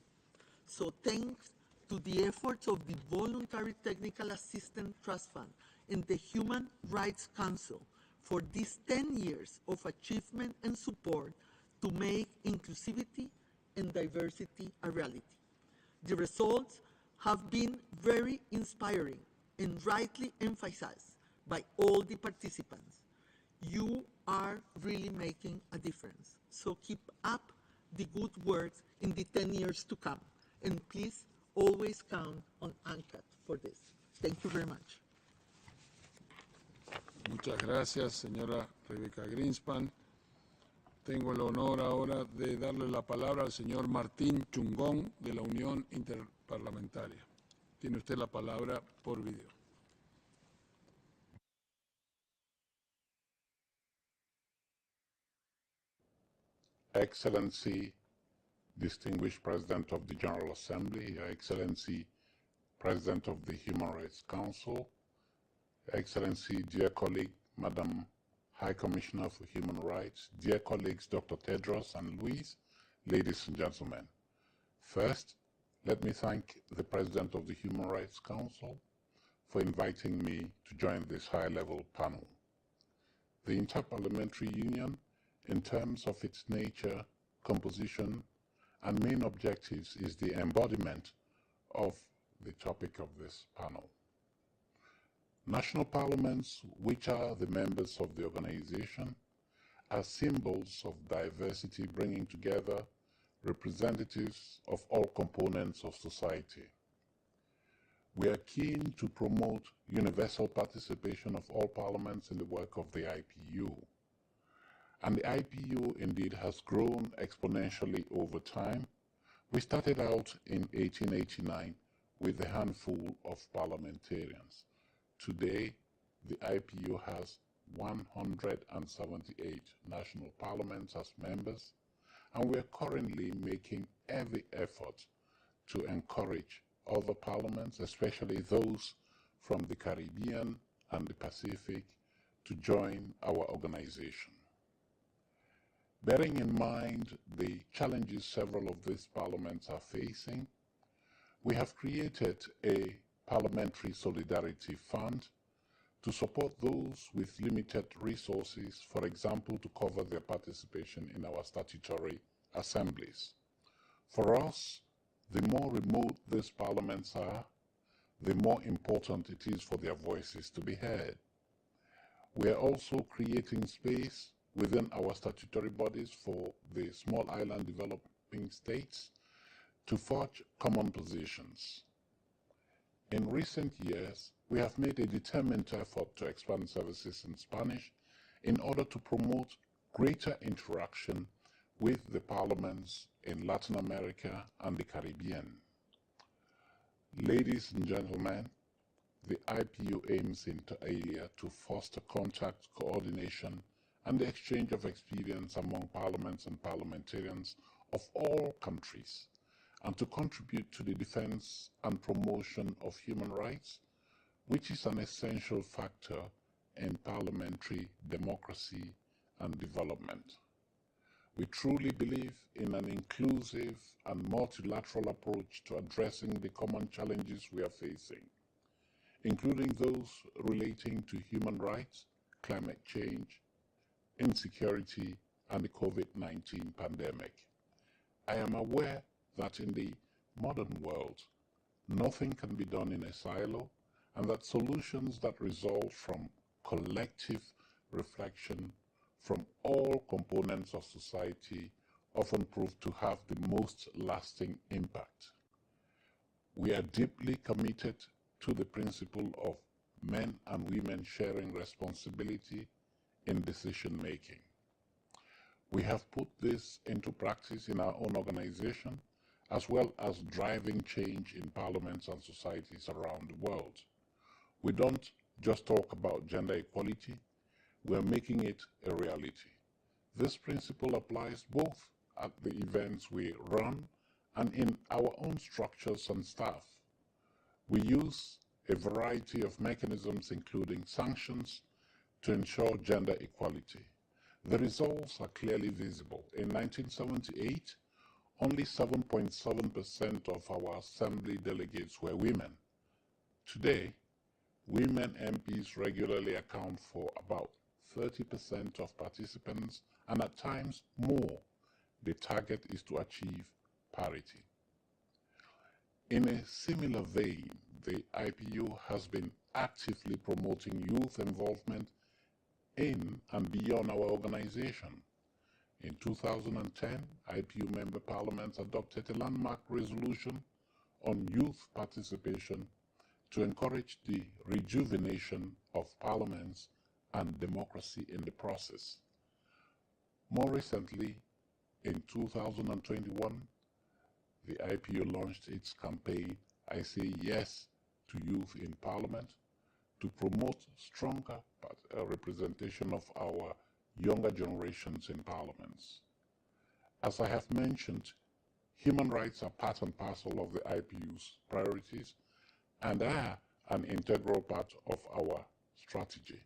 So thanks to the efforts of the Voluntary Technical Assistance Trust Fund and the Human Rights Council for these 10 years of achievement and support to make inclusivity and diversity a reality. The results have been very inspiring and rightly emphasized by all the participants. You are really making a difference. So keep up the good work in the 10 years to come. And please always count on UNCTAD for this. Thank you very much. Muchas gracias, señora Rebecca Greenspan. Tengo el honor ahora de darle la palabra al señor Martín Chungón de la Unión Interparlamentaria. Tiene usted la palabra por video. Excellency, distinguished President of the General Assembly, Your Excellency, President of the Human Rights Council, Excellency, dear colleague, Madam High Commissioner for Human Rights, dear colleagues Dr. Tedros and Luis, ladies and gentlemen. First, let me thank the President of the Human Rights Council for inviting me to join this high-level panel. The Interparliamentary Union, in terms of its nature, composition, and main objectives, is the embodiment of the topic of this panel. National parliaments, which are the members of the organization, are symbols of diversity, bringing together representatives of all components of society. We are keen to promote universal participation of all parliaments in the work of the IPU. And the IPU indeed has grown exponentially over time. We started out in 1889 with a handful of parliamentarians. Today, the IPU has 178 national parliaments as members, and we are currently making every effort to encourage other parliaments, especially those from the Caribbean and the Pacific, to join our organization. Bearing in mind the challenges several of these parliaments are facing, we have created a Parliamentary Solidarity Fund to support those with limited resources, for example, to cover their participation in our statutory assemblies. For us, the more remote these parliaments are, the more important it is for their voices to be heard. We are also creating space within our statutory bodies for the small island developing states to forge common positions. In recent years, we have made a determined effort to expand services in Spanish in order to promote greater interaction with the parliaments in Latin America and the Caribbean. Ladies and gentlemen, the IPU aims inter alia to foster contact, coordination, and the exchange of experience among parliaments and parliamentarians of all countries, and to contribute to the defense and promotion of human rights, which is an essential factor in parliamentary democracy and development. We truly believe in an inclusive and multilateral approach to addressing the common challenges we are facing, including those relating to human rights, climate change, insecurity, and the COVID-19 pandemic. I am aware that in the modern world, nothing can be done in a silo, and that solutions that result from collective reflection from all components of society often prove to have the most lasting impact. We are deeply committed to the principle of men and women sharing responsibility in decision-making. We have put this into practice in our own organization, as well as driving change in parliaments and societies around the world. We don't just talk about gender equality, we are making it a reality. This principle applies both at the events we run and in our own structures and staff. We use a variety of mechanisms, including sanctions, to ensure gender equality. The results are clearly visible. In 1978, only 7.7% of our assembly delegates were women. Today, women MPs regularly account for about 30% of participants, and at times more. The target is to achieve parity. In a similar vein, the IPU has been actively promoting youth involvement in and beyond our organization. In 2010, IPU member parliaments adopted a landmark resolution on youth participation to encourage the rejuvenation of parliaments and democracy in the process. More recently, in 2021, the IPU launched its campaign, I Say Yes to Youth in Parliament, to promote stronger representation of our younger generations in parliaments. As I have mentioned, human rights are part and parcel of the IPU's priorities and are an integral part of our strategy.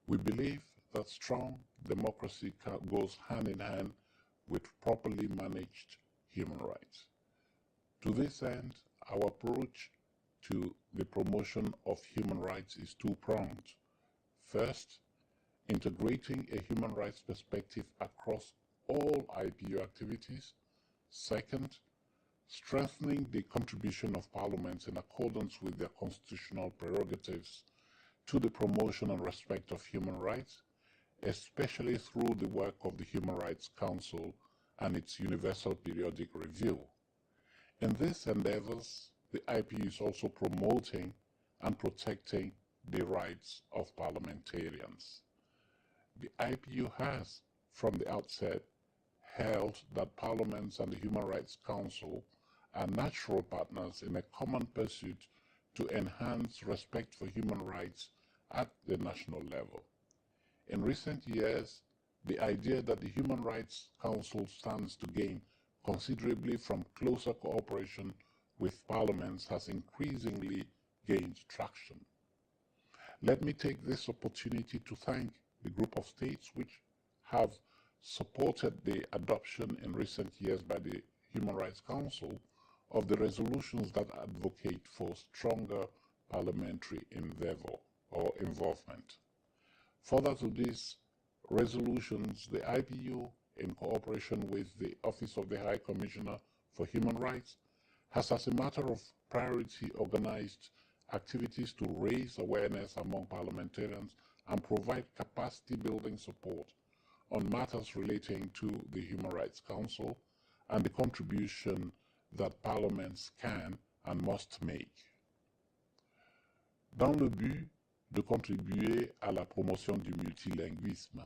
We believe that strong democracy goes hand in hand with properly managed human rights. To this end, our approach to the promotion of human rights is two-pronged. First, integrating a human rights perspective across all IPU activities. Second, strengthening the contribution of parliaments in accordance with their constitutional prerogatives to the promotion and respect of human rights, especially through the work of the Human Rights Council and its Universal Periodic Review. In these endeavors, the IPU is also promoting and protecting the rights of parliamentarians. The IPU has, from the outset, held that parliaments and the Human Rights Council are natural partners in a common pursuit to enhance respect for human rights at the national level. In recent years, the idea that the Human Rights Council stands to gain considerably from closer cooperation with parliaments has increasingly gained traction. Let me take this opportunity to thank the group of states which have supported the adoption in recent years by the Human Rights Council of the resolutions that advocate for stronger parliamentary involvement. Further to these resolutions, the IPU, in cooperation with the Office of the High Commissioner for Human Rights, has as a matter of priority organized activities to raise awareness among parliamentarians and provide capacity building support on matters relating to the Human Rights Council and the contribution that parliaments can and must make. Dans le but de contribuer à la promotion du multilinguisme,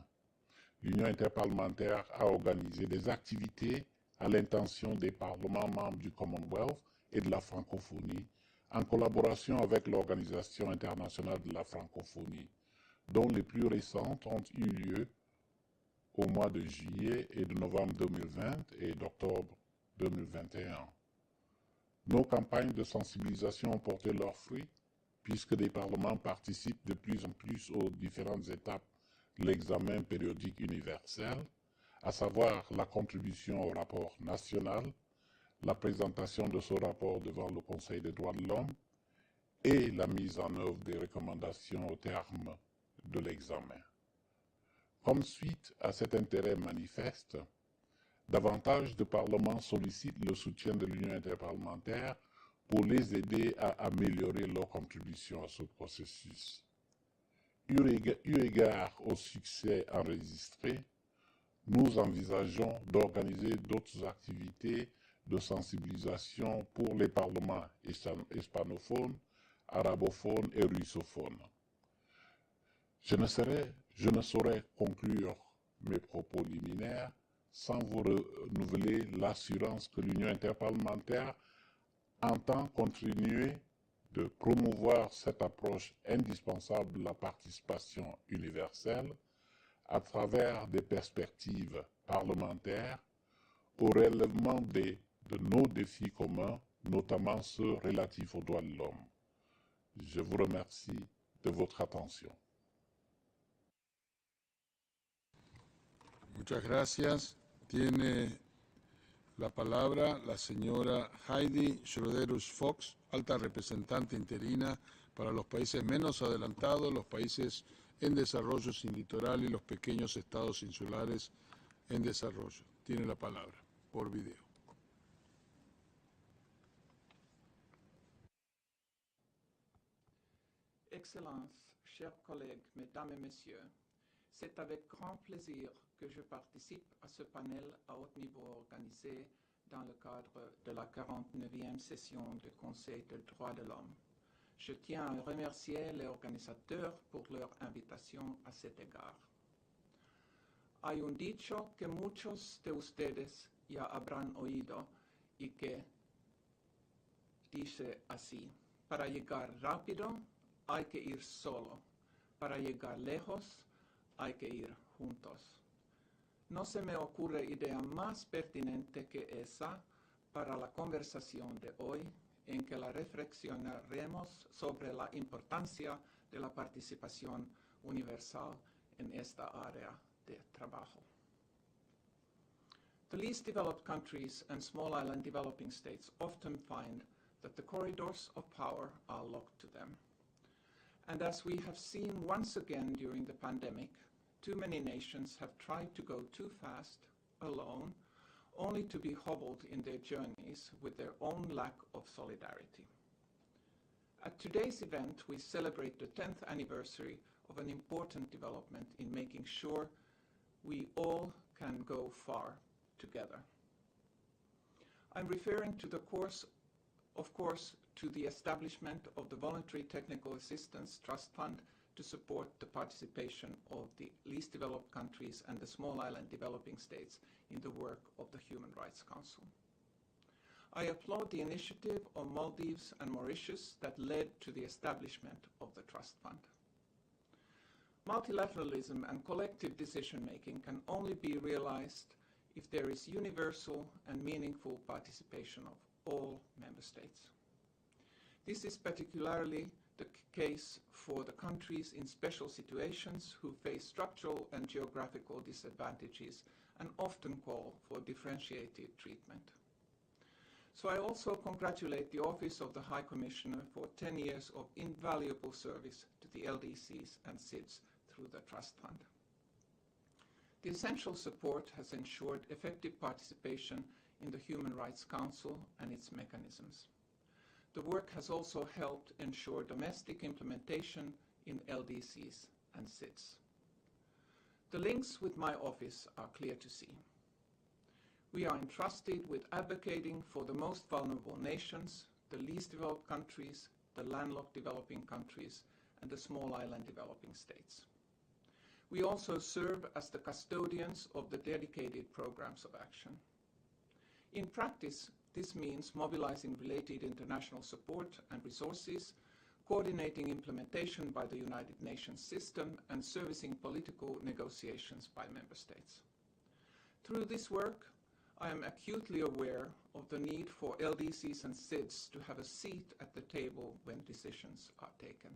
l'Union interparlementaire a organisé des activités à l'intention des parlements membres du Commonwealth et de la francophonie, en collaboration avec l'Organisation internationale de la francophonie, dont les plus récentes ont eu lieu au mois de juillet et de novembre 2020 et d'octobre 2021. Nos campagnes de sensibilisation ont porté leurs fruits, puisque des parlements participent de plus en plus aux différentes étapes de l'examen périodique universel, à savoir la contribution au rapport national, la présentation de ce rapport devant le Conseil des droits de l'homme et la mise en œuvre des recommandations au terme de l'examen. Comme suite à cet intérêt manifeste, davantage de parlements sollicitent le soutien de l'Union interparlementaire pour les aider à améliorer leur contribution à ce processus. Eu égard au succès enregistré, nous envisageons d'organiser d'autres activités de sensibilisation pour les parlements hispanophones, arabophones et russophones. Je ne saurais conclure mes propos liminaires sans vous renouveler l'assurance que l'Union interparlementaire entend continuer de promouvoir cette approche indispensable de la participation universelle à travers des perspectives parlementaires au relèvement de nos défis communs, notamment ceux relatifs aux droits de l'homme. Je vous remercie de votre attention. Muchas gracias. Tiene la palabra la señora Heidi Schröderus-Fox, alta representante interina para los países menos adelantados, los países en desarrollo sin litoral y los pequeños estados insulares en desarrollo. Tiene la palabra por video. Excellences, chers collègues, mesdames et messieurs, c'est avec grand plaisir que je participe à ce panel à haut niveau organisé dans le cadre de la 49e session du Conseil des droits de l'homme. Je tiens à remercier les organisateurs pour leur invitation à cet égard. Hay un dicho que muchos de ustedes ya habrán oído y que dice así: para llegar rápido hay que ir solo, para llegar lejos hay que ir juntos. No se me ocurre idea más pertinente que esa para la conversación de hoy, en que la reflexionaremos sobre la importancia de la participación universal en esta área de trabajo. The least developed countries and small island developing states often find that the corridors of power are locked to them. And as we have seen once again during the pandemic, too many nations have tried to go too fast, alone, only to be hobbled in their journeys with their own lack of solidarity. At today's event, we celebrate the 10th anniversary of an important development in making sure we all can go far together. I'm referring to of course, to the establishment of the Voluntary Technical Assistance Trust Fund to support the participation of the least developed countries and the small island developing states in the work of the Human Rights Council. I applaud the initiative of Maldives and Mauritius that led to the establishment of the Trust Fund. Multilateralism and collective decision-making can only be realized if there is universal and meaningful participation of all member states. This is particularly the case for the countries in special situations who face structural and geographical disadvantages and often call for differentiated treatment. So I also congratulate the Office of the High Commissioner for 10 years of invaluable service to the LDCs and SIDS through the Trust Fund. The essential support has ensured effective participation in the Human Rights Council and its mechanisms. The work has also helped ensure domestic implementation in LDCs and SIDS. The links with my office are clear to see. We are entrusted with advocating for the most vulnerable nations, the least developed countries, the landlocked developing countries, and the small island developing states. We also serve as the custodians of the dedicated programs of action. In practice, this means mobilizing related international support and resources, coordinating implementation by the United Nations system, and servicing political negotiations by member states. Through this work, I am acutely aware of the need for LDCs and SIDS to have a seat at the table when decisions are taken.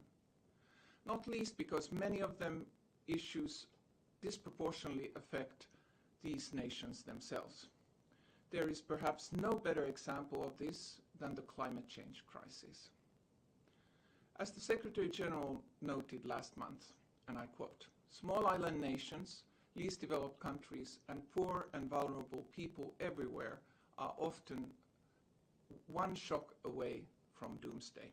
Not least because many of them issues disproportionately affect these nations themselves. There is perhaps no better example of this than the climate change crisis. As the Secretary General noted last month, and I quote, "Small island nations, least developed countries, and poor and vulnerable people everywhere are often one shock away from doomsday."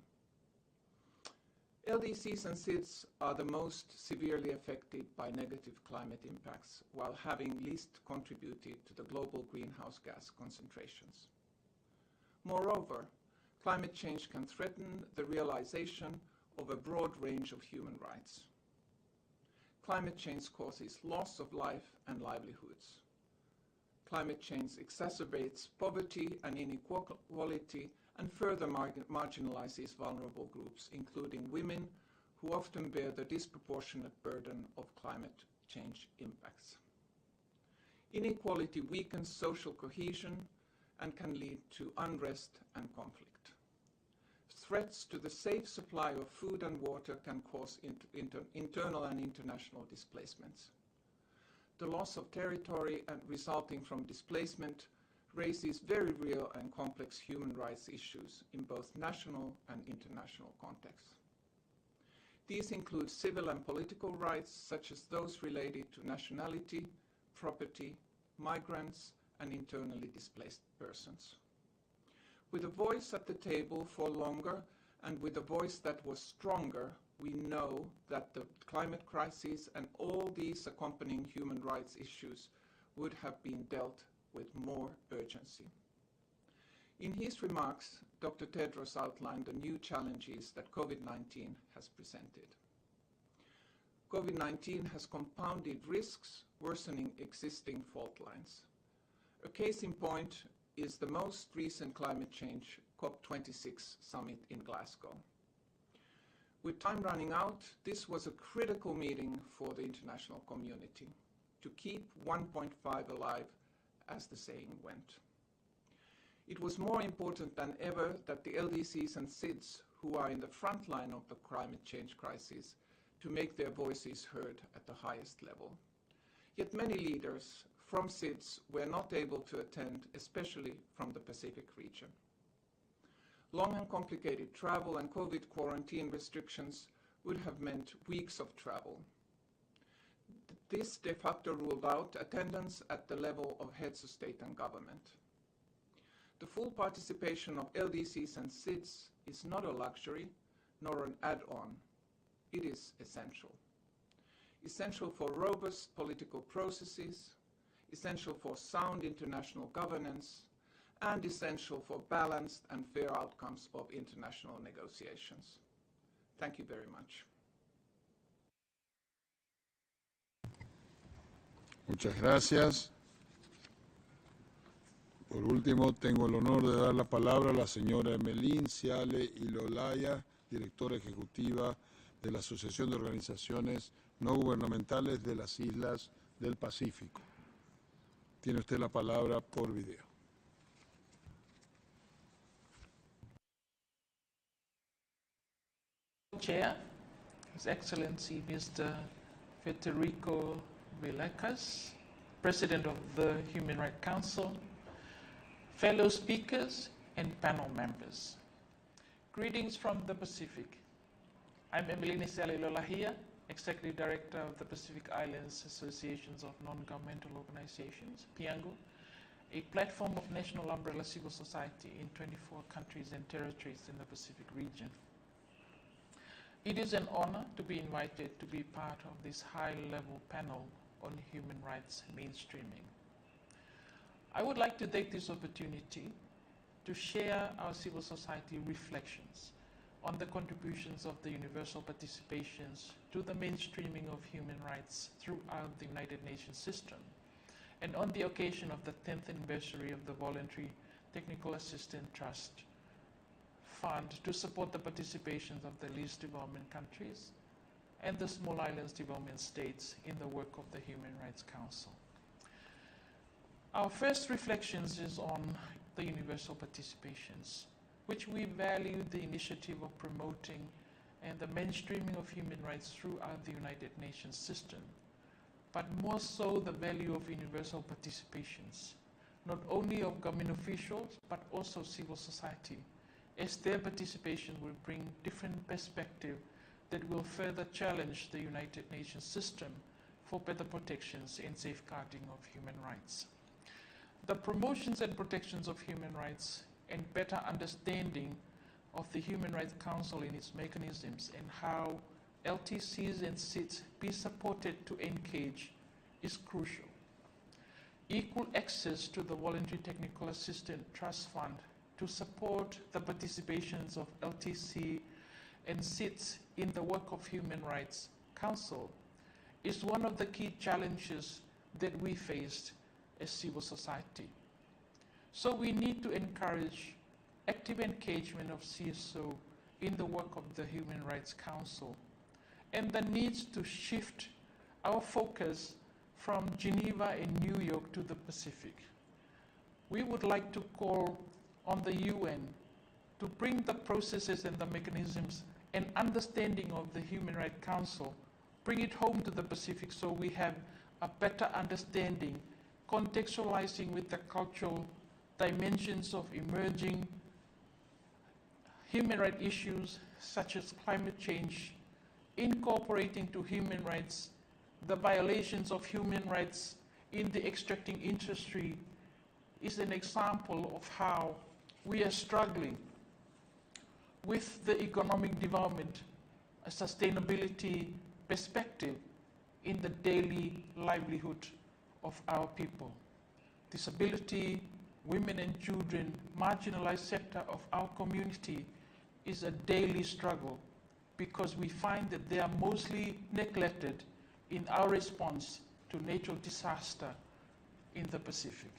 LDCs and SIDS are the most severely affected by negative climate impacts, while having least contributed to the global greenhouse gas concentrations. Moreover, climate change can threaten the realization of a broad range of human rights. Climate change causes loss of life and livelihoods. Climate change exacerbates poverty and inequality and further marginalizes vulnerable groups, including women, who often bear the disproportionate burden of climate change impacts. Inequality weakens social cohesion and can lead to unrest and conflict. Threats to the safe supply of food and water can cause internal and international displacements. The loss of territory and resulting from displacement raises very real and complex human rights issues in both national and international contexts. These include civil and political rights, such as those related to nationality, property, migrants, and internally displaced persons. With a voice at the table for longer and with a voice that was stronger, we know that the climate crisis and all these accompanying human rights issues would have been dealt with more urgency. In his remarks, Dr. Tedros outlined the new challenges that COVID-19 has presented. COVID-19 has compounded risks, worsening existing fault lines. A case in point is the most recent climate change COP26 summit in Glasgow. With time running out, this was a critical meeting for the international community to keep 1.5 alive, as the saying went. It was more important than ever that the LDCs and SIDS, who are in the front line of the climate change crisis, to make their voices heard at the highest level. Yet many leaders from SIDS were not able to attend, especially from the Pacific region. Long and complicated travel and COVID quarantine restrictions would have meant weeks of travel. This de facto ruled out attendance at the level of heads of state and government. The full participation of LDCs and SIDS is not a luxury nor an add-on. It is essential. Essential for robust political processes, essential for sound international governance, and essential for balanced and fair outcomes of international negotiations. Thank you very much. Muchas gracias. Por último, tengo el honor de dar la palabra a la señora Emelín Ciale Ilolaya, directora ejecutiva de la Asociación de Organizaciones No Gubernamentales de las Islas del Pacífico. Tiene usted la palabra por video. Chair, His Excellency Mr. Federico Villegas, President of the Human Rights Council, fellow speakers and panel members. Greetings from the Pacific. I'm Emelina Ciale-Lolahia, Executive Director of the Pacific Islands Associations of Non-Governmental Organizations, PIANGO, a platform of national umbrella civil society in 24 countries and territories in the Pacific region. It is an honor to be invited to be part of this high-level panel on human rights mainstreaming. I would like to take this opportunity to share our civil society reflections on the contributions of the universal participations to the mainstreaming of human rights throughout the United Nations system, and on the occasion of the 10th anniversary of the Voluntary Technical Assistance Trust Fund to support the participations of the least development countries and the small islands development states in the work of the Human Rights Council. Our first reflections is on the universal participations, which we value the initiative of promoting and the mainstreaming of human rights throughout the United Nations system, but more so the value of universal participations, not only of government officials, but also civil society, as their participation will bring different perspectives that will further challenge the United Nations system for better protections and safeguarding of human rights. The promotions and protections of human rights and better understanding of the Human Rights Council and its mechanisms and how LTCs and SIDS be supported to engage is crucial. Equal access to the Voluntary Technical Assistance Trust Fund to support the participations of LTC and SIDS in the work of Human Rights Council is one of the key challenges that we faced as civil society. So we need to encourage active engagement of CSO in the work of the Human Rights Council, and the needs to shift our focus from Geneva and New York to the Pacific. We would like to call on the UN to bring the processes and the mechanisms and understanding of the Human Rights Council, bring it home to the Pacific so we have a better understanding, contextualizing with the cultural dimensions of emerging human rights issues such as climate change, incorporating to human rights the violations of human rights in the extracting industry is an example of how we are struggling with the economic development, a sustainability perspective in the daily livelihood of our people. Disability, women and children, marginalized sector of our community is a daily struggle because we find that they are mostly neglected in our response to natural disaster in the Pacific.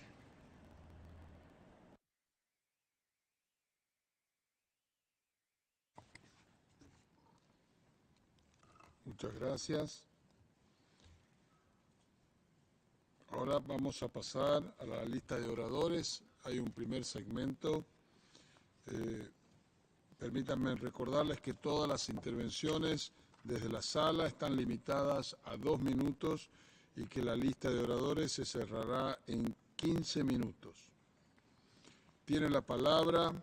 Muchas gracias. Ahora vamos a pasar a la lista de oradores. Hay un primer segmento. Permítanme recordarles que todas las intervenciones desde la sala están limitadas a 2 minutos y que la lista de oradores se cerrará en 15 minutos. Tiene la palabra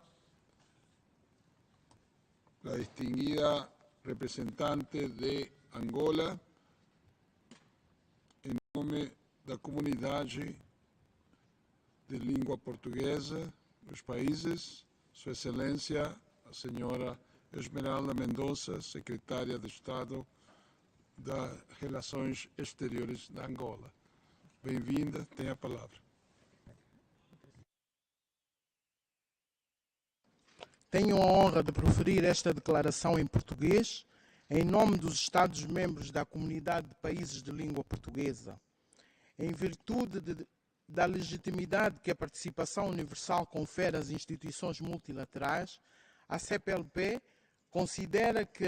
la distinguida representante de Angola, em nome da comunidade de língua portuguesa dos países, Sua Excelência, a senhora Esmeralda Mendonça, secretária de Estado das Relações Exteriores da Angola. Bem-vinda, tem a palavra. Tenho a honra de proferir esta declaração em português, em nome dos Estados-membros da Comunidade de Países de Língua Portuguesa. Em virtude da legitimidade que a participação universal confere às instituições multilaterais, a CPLP considera que,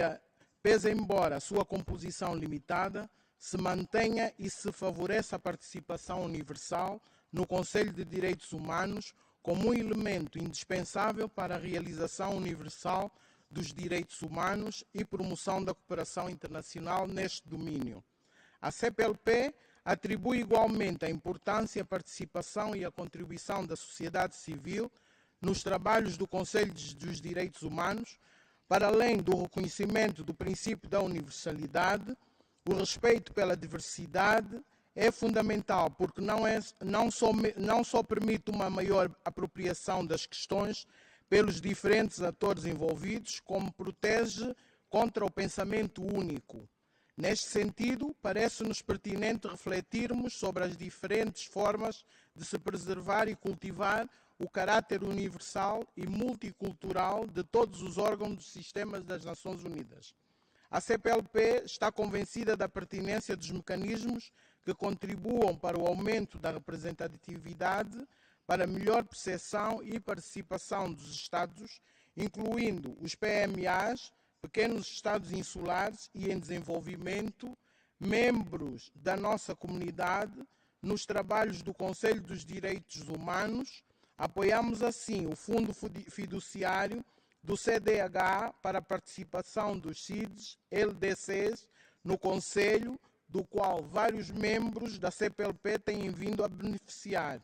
pese embora a sua composição limitada, se mantenha e se favoreça a participação universal no Conselho de Direitos Humanos como um elemento indispensável para a realização universal dos direitos humanos e promoção da cooperação internacional neste domínio. A CPLP atribui igualmente a importância, a participação e a contribuição da sociedade civil nos trabalhos do Conselho dos Direitos Humanos, para além do reconhecimento do princípio da universalidade, o respeito pela diversidade é fundamental porque não só permite uma maior apropriação das questões pelos diferentes atores envolvidos, como protege contra o pensamento único. Neste sentido, parece-nos pertinente refletirmos sobre as diferentes formas de se preservar e cultivar o caráter universal e multicultural de todos os órgãos dos sistemas das Nações Unidas. A CPLP está convencida da pertinência dos mecanismos que contribuam para o aumento da representatividade, para a melhor percepção e participação dos Estados, incluindo os PMAs, pequenos Estados insulares e em desenvolvimento, membros da nossa comunidade, nos trabalhos do Conselho dos Direitos Humanos. Apoiamos assim o Fundo Fiduciário do CDH para a participação dos CIDs, LDCs, no Conselho, do qual vários membros da CPLP têm vindo a beneficiar.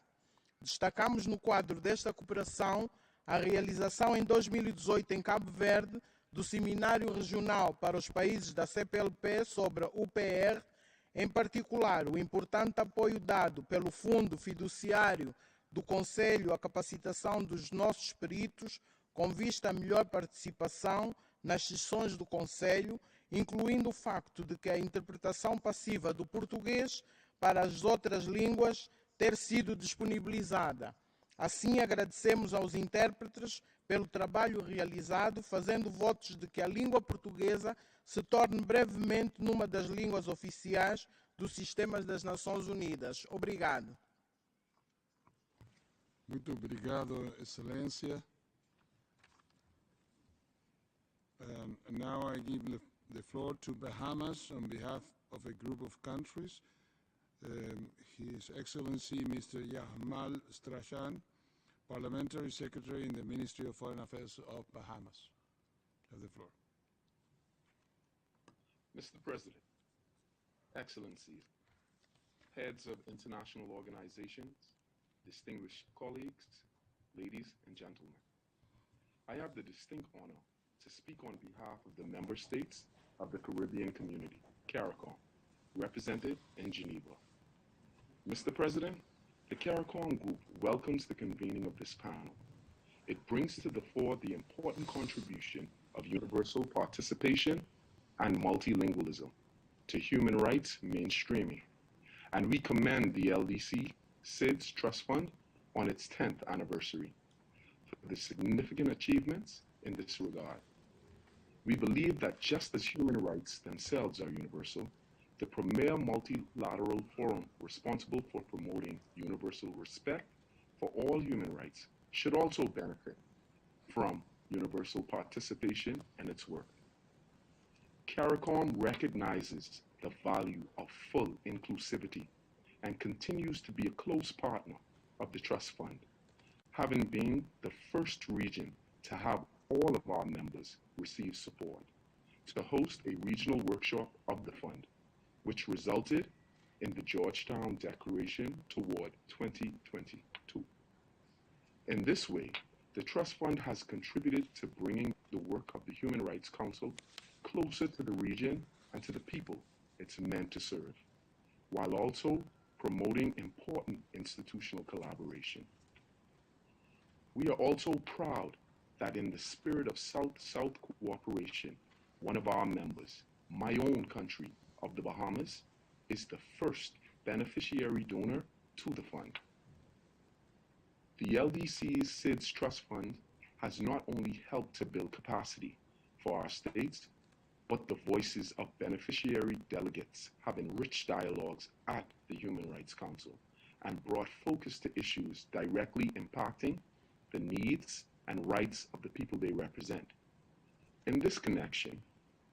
Destacamos no quadro desta cooperação a realização em 2018 em Cabo Verde do Seminário Regional para os países da CPLP sobre o UPR, em particular o importante apoio dado pelo Fundo Fiduciário do Conselho à capacitação dos nossos peritos com vista à melhor participação nas sessões do Conselho, incluindo o facto de que a interpretação passiva do português para as outras línguas ter sido disponibilizada. Assim, agradecemos aos intérpretes pelo trabalho realizado, fazendo votos de que a língua portuguesa se torne brevemente numa das línguas oficiais dos sistemas das Nações Unidas. Obrigado. Muito obrigado, Excelência. Now I give the floor to Bahamas on behalf of a group of countries. His Excellency Mr. Yamal Strachan, Parliamentary Secretary in the Ministry of Foreign Affairs of Bahamas. You have the floor. Mr. President, Excellencies, heads of international organizations, distinguished colleagues, ladies and gentlemen, I have the distinct honor to speak on behalf of the member states of the Caribbean Community, CARICOM, represented in Geneva. Mr. President, the CARICOM Group welcomes the convening of this panel. It brings to the fore the important contribution of universal participation and multilingualism to human rights mainstreaming, and we commend the LDC SIDS Trust Fund on its 10th anniversary for the significant achievements in this regard. We believe that just as human rights themselves are universal, the premier multilateral forum responsible for promoting universal respect for all human rights should also benefit from universal participation in its work. CARICOM recognizes the value of full inclusivity and continues to be a close partner of the Trust Fund, having been the first region to have all of our members receive support to host a regional workshop of the fund, which resulted in the Georgetown Declaration toward 2022. In this way, the Trust Fund has contributed to bringing the work of the Human Rights Council closer to the region and to the people it's meant to serve, while also promoting important institutional collaboration. We are also proud that in the spirit of South-South cooperation, one of our members, my own country of the Bahamas, is the first beneficiary donor to the fund. The LDC's SIDS Trust Fund has not only helped to build capacity for our states, but the voices of beneficiary delegates have enriched dialogues at the Human Rights Council and brought focus to issues directly impacting the needs and rights of the people they represent. In this connection,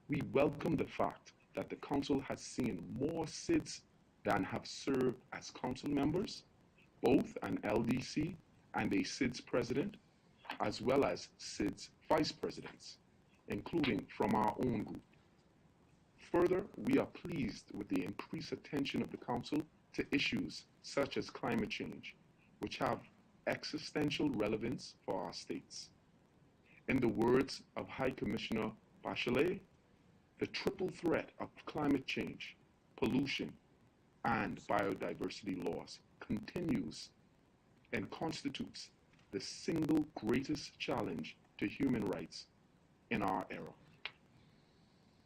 we welcome the fact that the Council has seen more SIDS than have served as Council members, both an LDC and a SIDS president, as well as SIDS vice presidents, including from our own group. Further, we are pleased with the increased attention of the Council to issues such as climate change, which have existential relevance for our states. In the words of High Commissioner Bachelet, the triple threat of climate change, pollution, and biodiversity loss continues and constitutes the single greatest challenge to human rights in our era.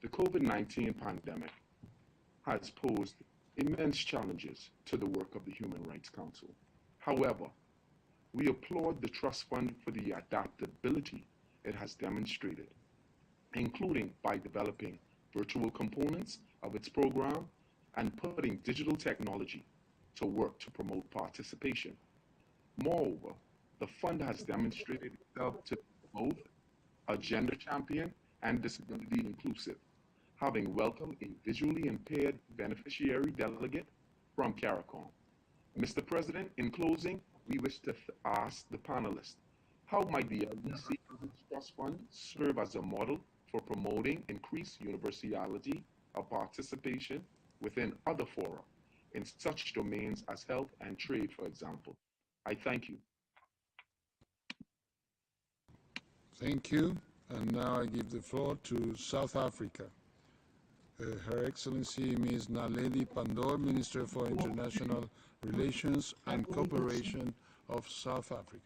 The COVID-19 pandemic has posed immense challenges to the work of the Human Rights Council. However, we applaud the Trust Fund for the adaptability it has demonstrated, including by developing virtual components of its program and putting digital technology to work to promote participation. Moreover, the fund has demonstrated itself to be both a gender champion and disability inclusive, having welcomed a visually impaired beneficiary delegate from CARICOM. Mr. President, in closing, we wish to ask the panelists, how might the LDC Trust Fund serve as a model for promoting increased universality of participation within other fora in such domains as health and trade, for example? I thank you. Thank you. And now I give the floor to South Africa. Her Excellency Ms. Naledi Pandor, Minister for International Relations and Cooperation of South Africa.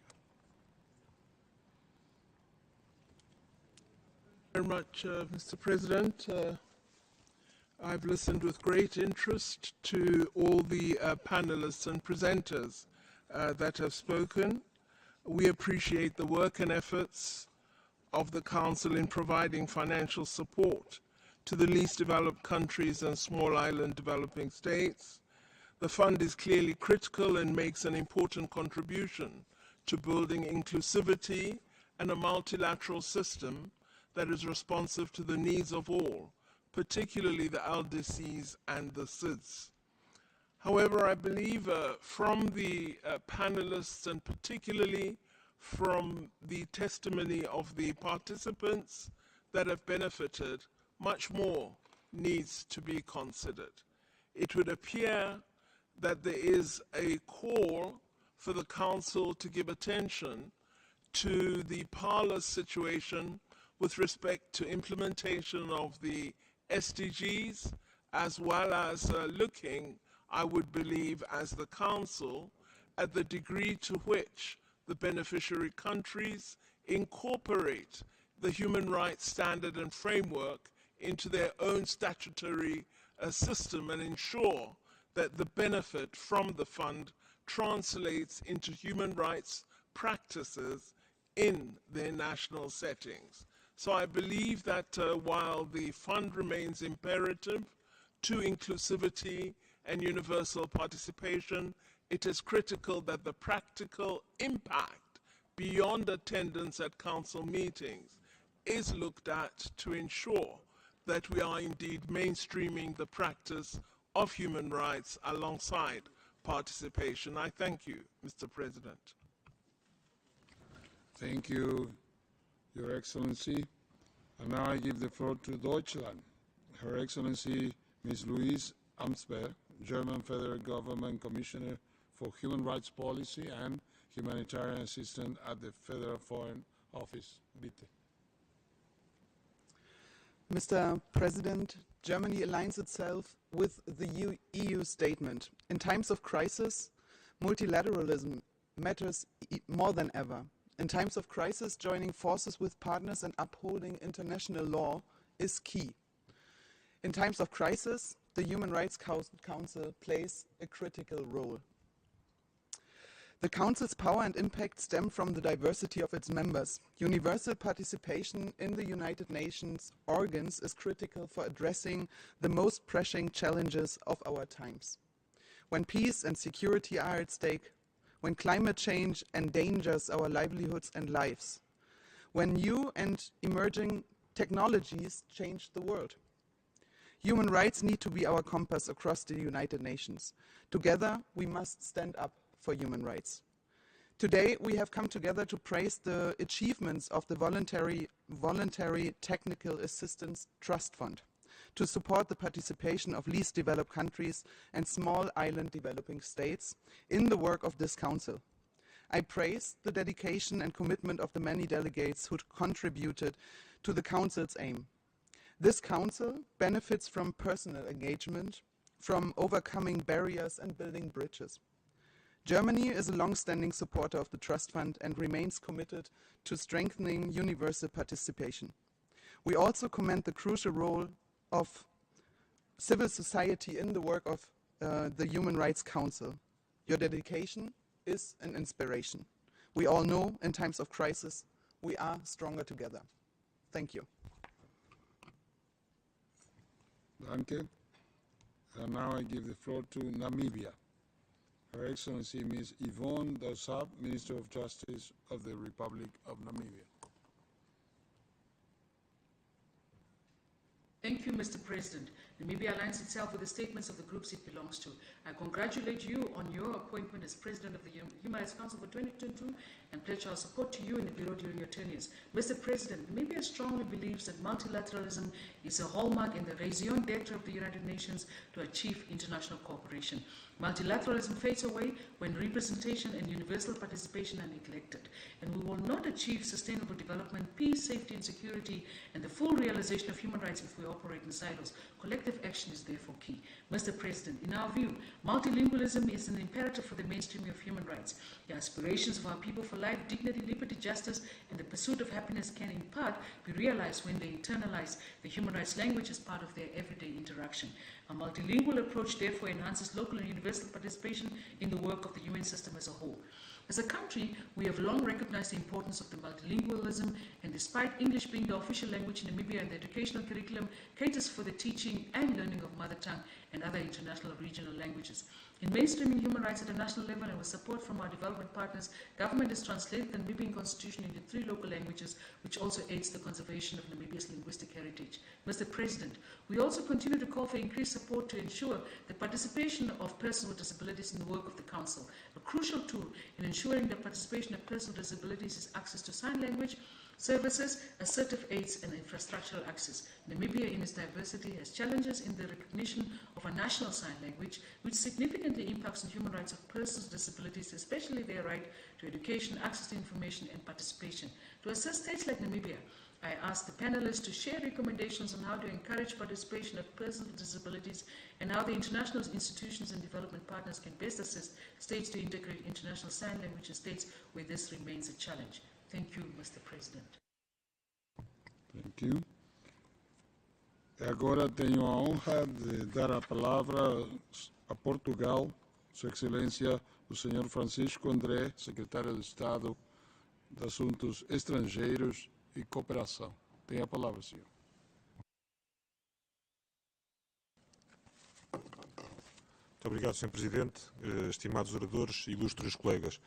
Very much, Mr. President. I've listened with great interest to all the panelists and presenters that have spoken. We appreciate the work and efforts of the Council in providing financial support to the least developed countries and small island developing states. The fund is clearly critical and makes an important contribution to building inclusivity and a multilateral system that is responsive to the needs of all, particularly the LDCs and the SIDS. However, I believe from the panelists and particularly from the testimony of the participants that have benefited, much more needs to be considered. It would appear that there is a call for the Council to give attention to the parlous situation with respect to implementation of the SDGs, as well as looking, I would believe, as the Council, at the degree to which the beneficiary countries incorporate the human rights standard and framework into their own statutory system and ensure that the benefit from the fund translates into human rights practices in their national settings. So I believe that while the fund remains imperative to inclusivity and universal participation, it is critical that the practical impact beyond attendance at council meetings is looked at to ensure that we are indeed mainstreaming the practice of human rights alongside participation. I thank you, Mr. President. Thank you, Your Excellency. And now I give the floor to Deutschland. Her Excellency, Ms. Louise Amtsberg, German Federal Government Commissioner for Human Rights Policy and Humanitarian Assistant at the Federal Foreign Office. Bitte. Mr. President, Germany aligns itself with the EU statement. In times of crisis, multilateralism matters more than ever. In times of crisis, joining forces with partners and upholding international law is key. In times of crisis, the Human Rights Council plays a critical role. The Council's power and impact stem from the diversity of its members. Universal participation in the United Nations organs is critical for addressing the most pressing challenges of our times. When peace and security are at stake, when climate change endangers our livelihoods and lives, when new and emerging technologies change the world. Human rights need to be our compass across the United Nations. Together, we must stand up for human rights. Today, we have come together to praise the achievements of the Voluntary Technical Assistance Trust Fund, to support the participation of least developed countries and small island developing states in the work of this Council. I praise the dedication and commitment of the many delegates who contributed to the Council's aim. This Council benefits from personal engagement, from overcoming barriers and building bridges. Germany is a long-standing supporter of the Trust Fund and remains committed to strengthening universal participation. We also commend the crucial role of civil society in the work of the Human Rights Council. Your dedication is an inspiration. We all know in times of crisis, we are stronger together. Thank you. Danke. And now I give the floor to Namibia. Her Excellency Ms. Yvonne Dausab, Minister of Justice of the Republic of Namibia. Thank you, Mr. President. Namibia aligns itself with the statements of the groups it belongs to. I congratulate you on your appointment as President of the Human Rights Council for 2022 and pledge our support to you in the Bureau during your tenures. Mr. President, Namibia strongly believes that multilateralism is a hallmark in the raison d'etre of the United Nations to achieve international cooperation. Multilateralism fades away when representation and universal participation are neglected, and we will not achieve sustainable development, peace, safety and security, and the full realization of human rights if we operate in silos. Collective action is therefore key. Mr. President, in our view, multilingualism is an imperative for the mainstreaming of human rights. The aspirations of our people for life, dignity, liberty, justice, and the pursuit of happiness can in part be realized when they internalize the human rights language as part of their everyday interaction. A multilingual approach therefore enhances local and universal participation in the work of the UN system as a whole. As a country, we have long recognized the importance of the multilingualism, and despite English being the official language in Namibia and the educational curriculum caters for the teaching and learning of mother tongue and other international regional languages. In mainstreaming human rights at a national level and with support from our development partners, government has translated the Namibian constitution into 3 local languages, which also aids the conservation of Namibia's linguistic heritage. Mr. President, we also continue to call for increased support to ensure the participation of persons with disabilities in the work of the Council. A crucial tool in ensuring the participation of persons with disabilities is access to sign language, services, assertive aids, and infrastructural access. Namibia, in its diversity, has challenges in the recognition of a national sign language, which significantly impacts on human rights of persons with disabilities, especially their right to education, access to information, and participation. To assist states like Namibia, I ask the panelists to share recommendations on how to encourage participation of persons with disabilities and how the international institutions and development partners can best assist states to integrate international sign language in states where this remains a challenge. Thank you, Mr. President. Thank you. Agora tenho a honra de dar a palavra a Portugal, Sua Excelência, o Sr. Francisco André, Secretário de Estado de Assuntos Estrangeiros e Cooperação. Tem a palavra, senhor. Muito obrigado, Sr. Presidente, estimados oradores e ilustres colegas.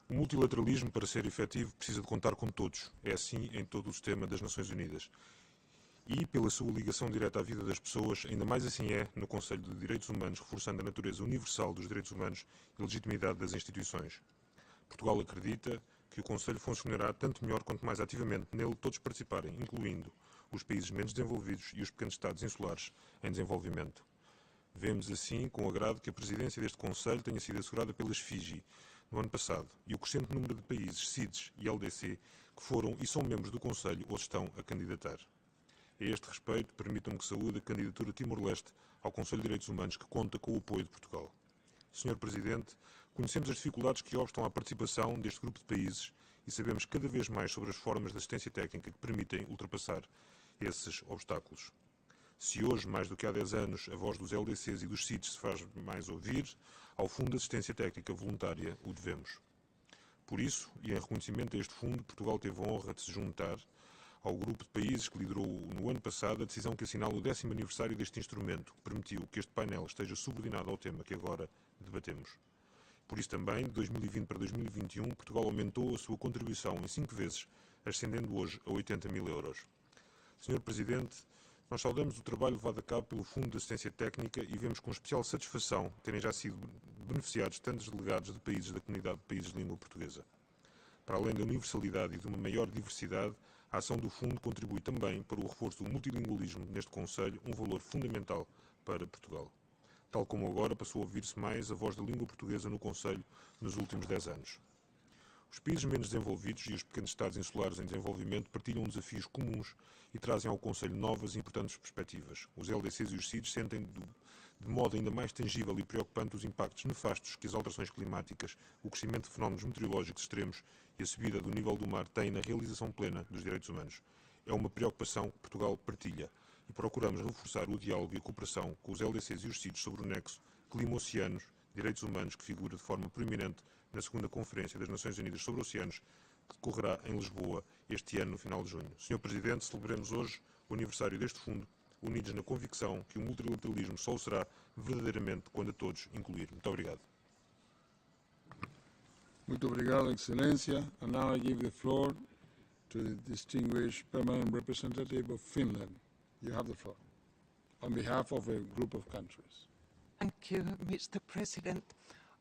O multilateralismo, para ser efetivo, precisa de contar com todos. É assim em todo o sistema das Nações Unidas. E, pela sua ligação direta à vida das pessoas, ainda mais assim é no Conselho de Direitos Humanos, reforçando a natureza universal dos direitos humanos e a legitimidade das instituições. Portugal acredita que o Conselho funcionará tanto melhor quanto mais ativamente nele todos participarem, incluindo os países menos desenvolvidos e os pequenos Estados insulares em desenvolvimento. Vemos assim com agrado que a presidência deste Conselho tenha sido assegurada pelas Fiji no ano passado e o crescente número de países, CIDs e LDC, que foram e são membros do Conselho ou estão a candidatar. A este respeito, permitam-me que saúde a candidatura de Timor-Leste ao Conselho de Direitos Humanos, que conta com o apoio de Portugal. Sr. Presidente, conhecemos as dificuldades que obstam à participação deste grupo de países e sabemos cada vez mais sobre as formas de assistência técnica que permitem ultrapassar esses obstáculos. Se hoje, mais do que há 10 anos, a voz dos LDCs e dos CIDs se faz mais ouvir, ao Fundo de Assistência Técnica Voluntária o devemos. Por isso, e em reconhecimento a este fundo, Portugal teve a honra de se juntar ao grupo de países que liderou no ano passado a decisão que assinala o 10º aniversário deste instrumento, que permitiu que este painel esteja subordinado ao tema que agora debatemos. Por isso também, de 2020 para 2021, Portugal aumentou a sua contribuição em 5 vezes, ascendendo hoje a 80 mil euros. Sr. Presidente, nós saudamos o trabalho levado a cabo pelo Fundo de Assistência Técnica e vemos com especial satisfação terem já sido beneficiados tantos delegados de países da comunidade de países de língua portuguesa. Para além da universalidade e de uma maior diversidade, a ação do Fundo contribui também para o reforço do multilingualismo neste Conselho, um valor fundamental para Portugal. Tal como agora passou a ouvir-se mais a voz da língua portuguesa no Conselho nos últimos 10 anos. Os países menos desenvolvidos e os pequenos Estados insulares em desenvolvimento partilham desafios comuns e trazem ao Conselho novas e importantes perspectivas. Os LDCs e os CIDs sentem de modo ainda mais tangível e preocupante os impactos nefastos que as alterações climáticas, o crescimento de fenómenos meteorológicos extremos e a subida do nível do mar têm na realização plena dos direitos humanos. É uma preocupação que Portugal partilha e procuramos reforçar o diálogo e a cooperação com os LDCs e os CIDs sobre o nexo clima-oceanos, direitos humanos, que figura de forma proeminente na 2ª Conferência das Nações Unidas sobre Oceanos, que decorrerá em Lisboa este ano, no final de junho. Sr. Presidente, celebremos hoje o aniversário deste fundo, unidos na convicção que o multilateralismo só o será verdadeiramente quando a todos incluir. Muito obrigado. Muito obrigado, Excelência. And now I give the floor to the distinguished permanent representative of Finland. You have the floor, on behalf of a group of countries. Thank you, Mr. President.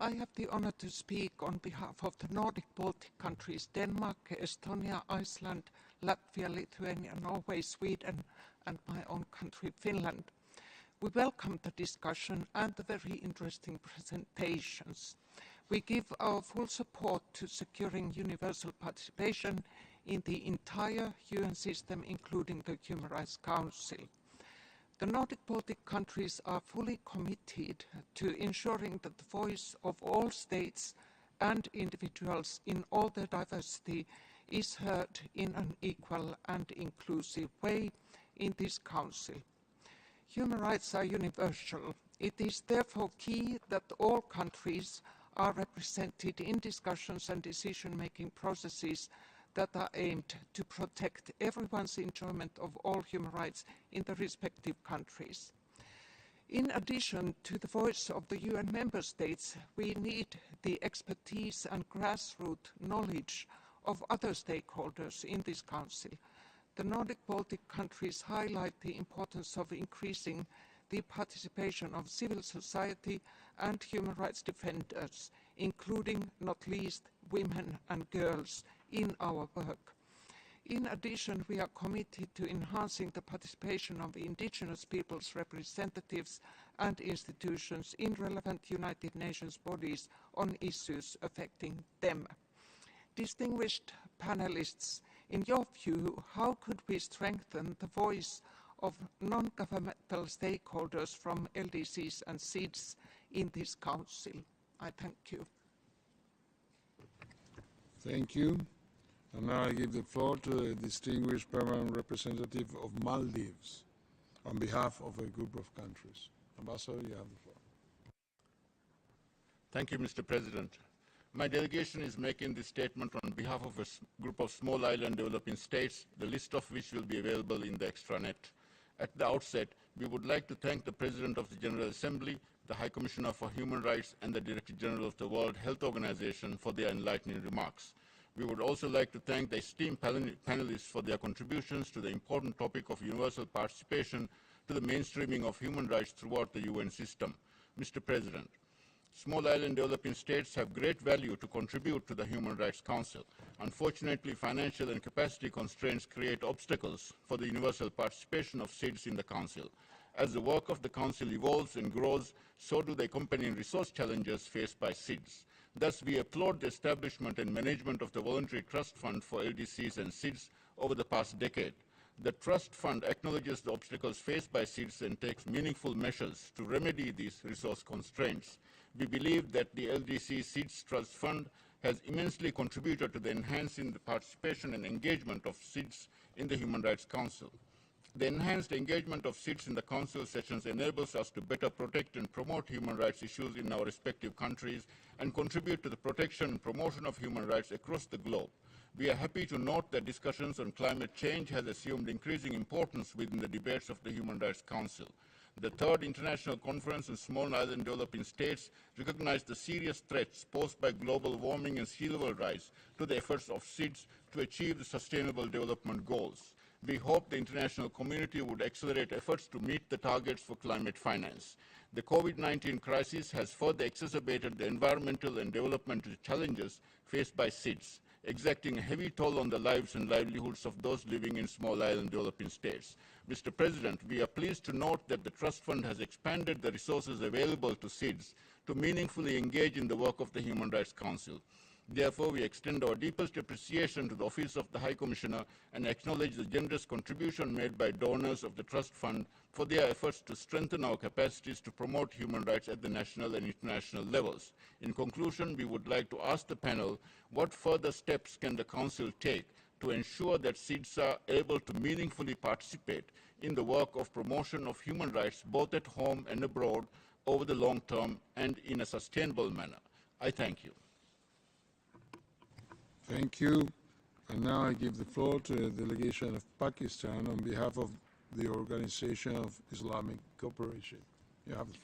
I have the honor to speak on behalf of the Nordic-Baltic countries, Denmark, Estonia, Iceland, Latvia, Lithuania, Norway, Sweden, and my own country, Finland. We welcome the discussion and the very interesting presentations. We give our full support to securing universal participation in the entire UN system, including the Human Rights Council. The Nordic-Baltic countries are fully committed to ensuring that the voice of all states and individuals in all their diversity is heard in an equal and inclusive way in this Council. Human rights are universal. It is therefore key that all countries are represented in discussions and decision-making processes that are aimed to protect everyone's enjoyment of all human rights in the respective countries. In addition to the voice of the UN member states, we need the expertise and grassroots knowledge of other stakeholders in this Council. The Nordic-Baltic countries highlight the importance of increasing the participation of civil society and human rights defenders, including, not least, women and girls, in our work. In addition, we are committed to enhancing the participation of indigenous peoples' representatives and institutions in relevant United Nations bodies on issues affecting them. Distinguished panelists, in your view, how could we strengthen the voice of non-governmental stakeholders from LDCs and CIDs in this Council? I thank you. Thank you. And now I give the floor to the distinguished permanent representative of Maldives on behalf of a group of countries. Ambassador, you have the floor. Thank you, Mr. President. My delegation is making this statement on behalf of a group of small island developing states, the list of which will be available in the extranet. At the outset, we would like to thank the President of the General Assembly, the High Commissioner for Human Rights, and the Director General of the World Health Organization for their enlightening remarks. We would also like to thank the esteemed panelists for their contributions to the important topic of universal participation to the mainstreaming of human rights throughout the UN system. Mr. President, small island developing states have great value to contribute to the Human Rights Council. Unfortunately, financial and capacity constraints create obstacles for the universal participation of SIDS in the Council. As the work of the Council evolves and grows, so do the accompanying resource challenges faced by SIDS. Thus, we applaud the establishment and management of the Voluntary Trust Fund for LDCs and SIDS over the past decade. The Trust Fund acknowledges the obstacles faced by SIDS and takes meaningful measures to remedy these resource constraints. We believe that the LDC SIDS Trust Fund has immensely contributed to the enhancing the participation and engagement of SIDS in the Human Rights Council. The enhanced engagement of SIDS in the Council sessions enables us to better protect and promote human rights issues in our respective countries and contribute to the protection and promotion of human rights across the globe. We are happy to note that discussions on climate change has assumed increasing importance within the debates of the Human Rights Council. The Third International Conference on Small Island Developing States recognized the serious threats posed by global warming and sea level rise to the efforts of SIDS to achieve the Sustainable Development Goals. We hope the international community would accelerate efforts to meet the targets for climate finance. The COVID-19 crisis has further exacerbated the environmental and developmental challenges faced by SIDS, exacting a heavy toll on the lives and livelihoods of those living in small island developing states. Mr. President, we are pleased to note that the Trust Fund has expanded the resources available to SIDS to meaningfully engage in the work of the Human Rights Council. Therefore, we extend our deepest appreciation to the Office of the High Commissioner and acknowledge the generous contribution made by donors of the Trust Fund for their efforts to strengthen our capacities to promote human rights at the national and international levels. In conclusion, we would like to ask the panel, what further steps can the Council take to ensure that SIDS are able to meaningfully participate in the work of promotion of human rights both at home and abroad over the long term and in a sustainable manner? I thank you. Thank you. And now I give the floor to the delegation of Pakistan on behalf of the Organization of Islamic Cooperation. You have the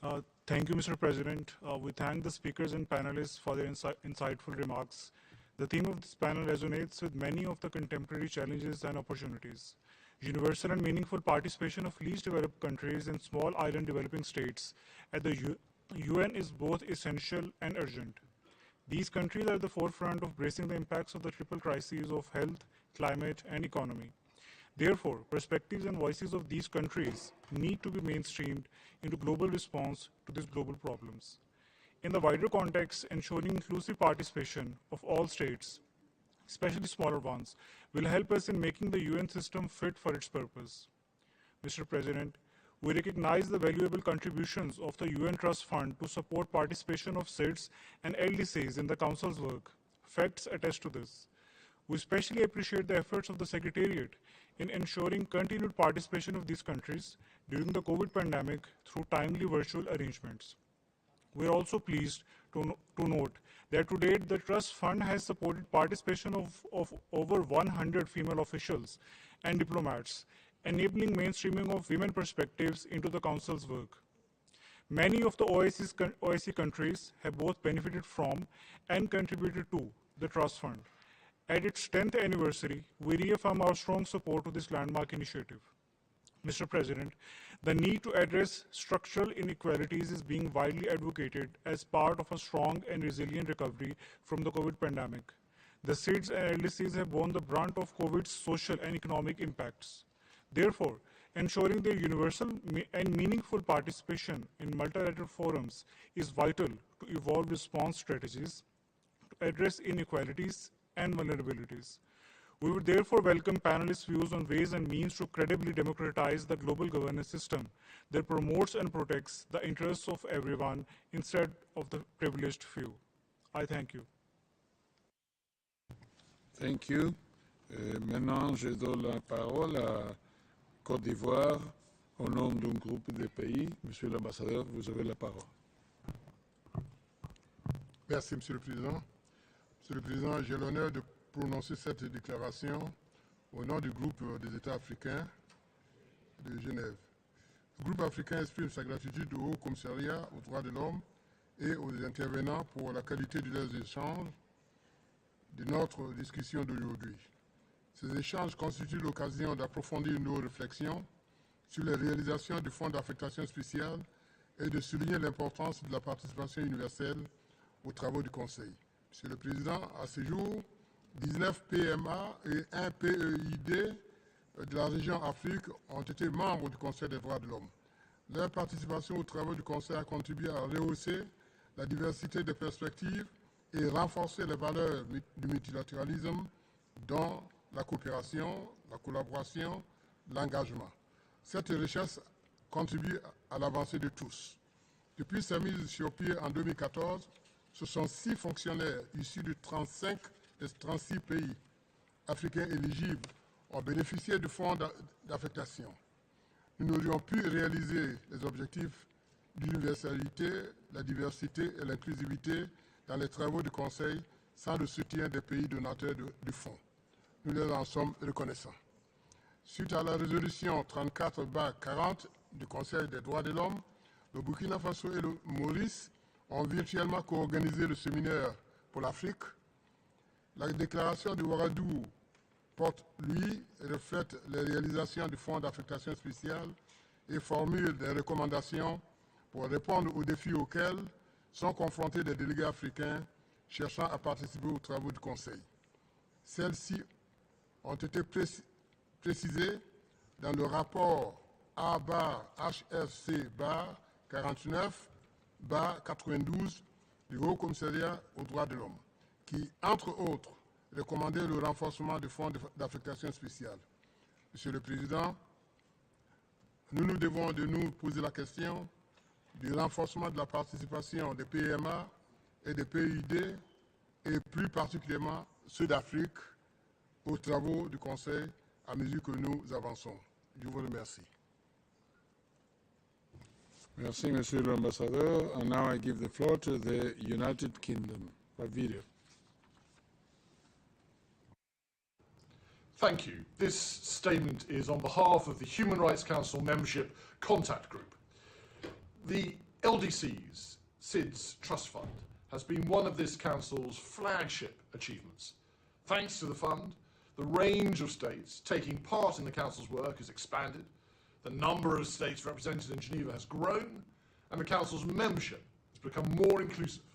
floor. Thank you, Mr. President. We thank the speakers and panelists for their insightful remarks. The theme of this panel resonates with many of the contemporary challenges and opportunities. Universal and meaningful participation of least developed countries and small island developing states at the UN is both essential and urgent. These countries are at the forefront of bracing the impacts of the triple crises of health, climate, and economy. Therefore, perspectives and voices of these countries need to be mainstreamed into global response to these global problems. In the wider context, ensuring inclusive participation of all states, especially smaller ones, will help us in making the UN system fit for its purpose. Mr. President, we recognize the valuable contributions of the UN Trust Fund to support participation of SIDS and LDCs in the Council's work. Facts attest to this. We especially appreciate the efforts of the Secretariat in ensuring continued participation of these countries during the COVID pandemic through timely virtual arrangements. We are also pleased to note that to date, the Trust Fund has supported participation of over 100 female officials and diplomats, enabling mainstreaming of women perspectives into the Council's work. Many of the OIC countries have both benefited from and contributed to the Trust Fund. At its 10th anniversary, we reaffirm our strong support to this landmark initiative. Mr. President, the need to address structural inequalities is being widely advocated as part of a strong and resilient recovery from the COVID pandemic. The SIDS and LDCs have borne the brunt of COVID's social and economic impacts. Therefore, ensuring their universal and meaningful participation in multilateral forums is vital to evolve response strategies to address inequalities and vulnerabilities. We would therefore welcome panelists' views on ways and means to credibly democratize the global governance system that promotes and protects the interests of everyone instead of the privileged few. I thank you. Thank you. Maintenant, je donne la parole à Côte d'Ivoire au nom d'un groupe de pays. Monsieur l'ambassadeur, vous avez la parole. Merci, Monsieur le Président. Monsieur le Président, j'ai l'honneur de prononcer cette déclaration au nom du groupe des États africains de Genève. Le groupe africain exprime sa gratitude au Haut Commissariat aux droits de l'homme et aux intervenants pour la qualité de leurs échanges de notre discussion d'aujourd'hui. Ces échanges constituent l'occasion d'approfondir nos réflexions sur les réalisations du Fonds d'affectation spéciale et de souligner l'importance de la participation universelle aux travaux du Conseil. Monsieur le Président, à ce jour, 19 PMA et 1 PEID de la région Afrique ont été membres du Conseil des droits de l'homme. Leur participation aux travaux du Conseil a contribué à rehausser la diversité des perspectives et renforcer les valeurs du multilatéralisme, dont la coopération, la collaboration, l'engagement. Cette richesse contribue à l'avancée de tous. Depuis sa mise sur pied en 2014, ce sont 6 fonctionnaires issus de 35 des 36 pays africains éligibles ont bénéficié du fonds d'affectation. Nous n'aurions pu réaliser les objectifs d'universalité, la diversité et l'inclusivité dans les travaux du Conseil sans le soutien des pays donateurs du fonds. Nous leur en sommes reconnaissants. Suite à la résolution 34/40 du Conseil des droits de l'homme, le Burkina Faso et le Maurice ont virtuellement co-organisé le séminaire pour l'Afrique. La déclaration de Ouagadougou porte, lui, reflète les réalisations du Fonds d'affectation spéciale et formule des recommandations pour répondre aux défis auxquels sont confrontés les délégués africains cherchant à participer aux travaux du Conseil. Celles-ci ont été précisées dans le rapport A/HRC/49/92 du Haut Commissariat aux droits de l'homme, qui, entre autres, recommandait le renforcement du fonds d'affectation spéciale. Monsieur le Président, nous nous devons de nous poser la question du renforcement de la participation des PMA et des PID, et plus particulièrement ceux d'Afrique, aux travaux du Conseil à mesure que nous avançons. Je vous remercie. Merci, Monsieur l'Ambassadeur. And now I give the floor to the United Kingdom. By video. Thank you. This statement is on behalf of the Human Rights Council Membership Contact Group. The LDC's SIDS Trust Fund has been one of this Council's flagship achievements. Thanks to the fund, the range of states taking part in the Council's work has expanded, the number of states represented in Geneva has grown, and the Council's membership has become more inclusive,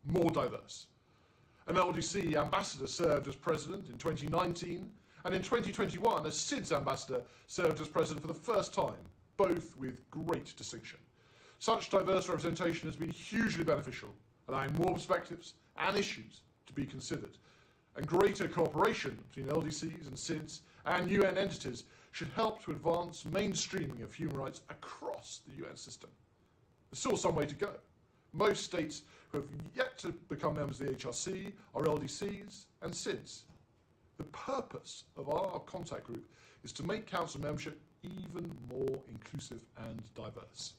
more diverse. An LDC ambassador served as president in 2019, and in 2021, a SIDS ambassador served as president for the first time, both with great distinction. Such diverse representation has been hugely beneficial, allowing more perspectives and issues to be considered. And greater cooperation between LDCs and SIDS and UN entities should help to advance mainstreaming of human rights across the UN system. There's still some way to go. Most states who have yet to become members of the HRC are LDCs and SIDS. The purpose of our contact group is to make Council membership even more inclusive and diverse.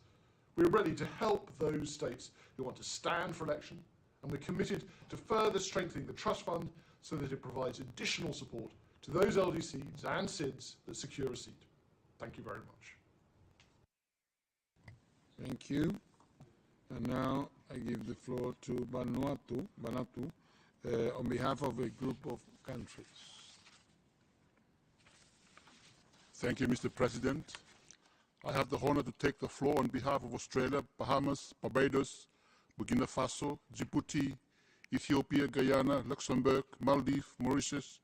We're ready to help those states who want to stand for election, and we're committed to further strengthening the Trust Fund so that it provides additional support to those LDCs and SIDS that secure a seat. Thank you very much. Thank you. And now I give the floor to Vanuatu on behalf of a group of countries. Thank you, Mr. President. I have the honor to take the floor on behalf of Australia, Bahamas, Barbados, Burkina Faso, Djibouti, Ethiopia, Guyana, Luxembourg, Maldives, Mauritius,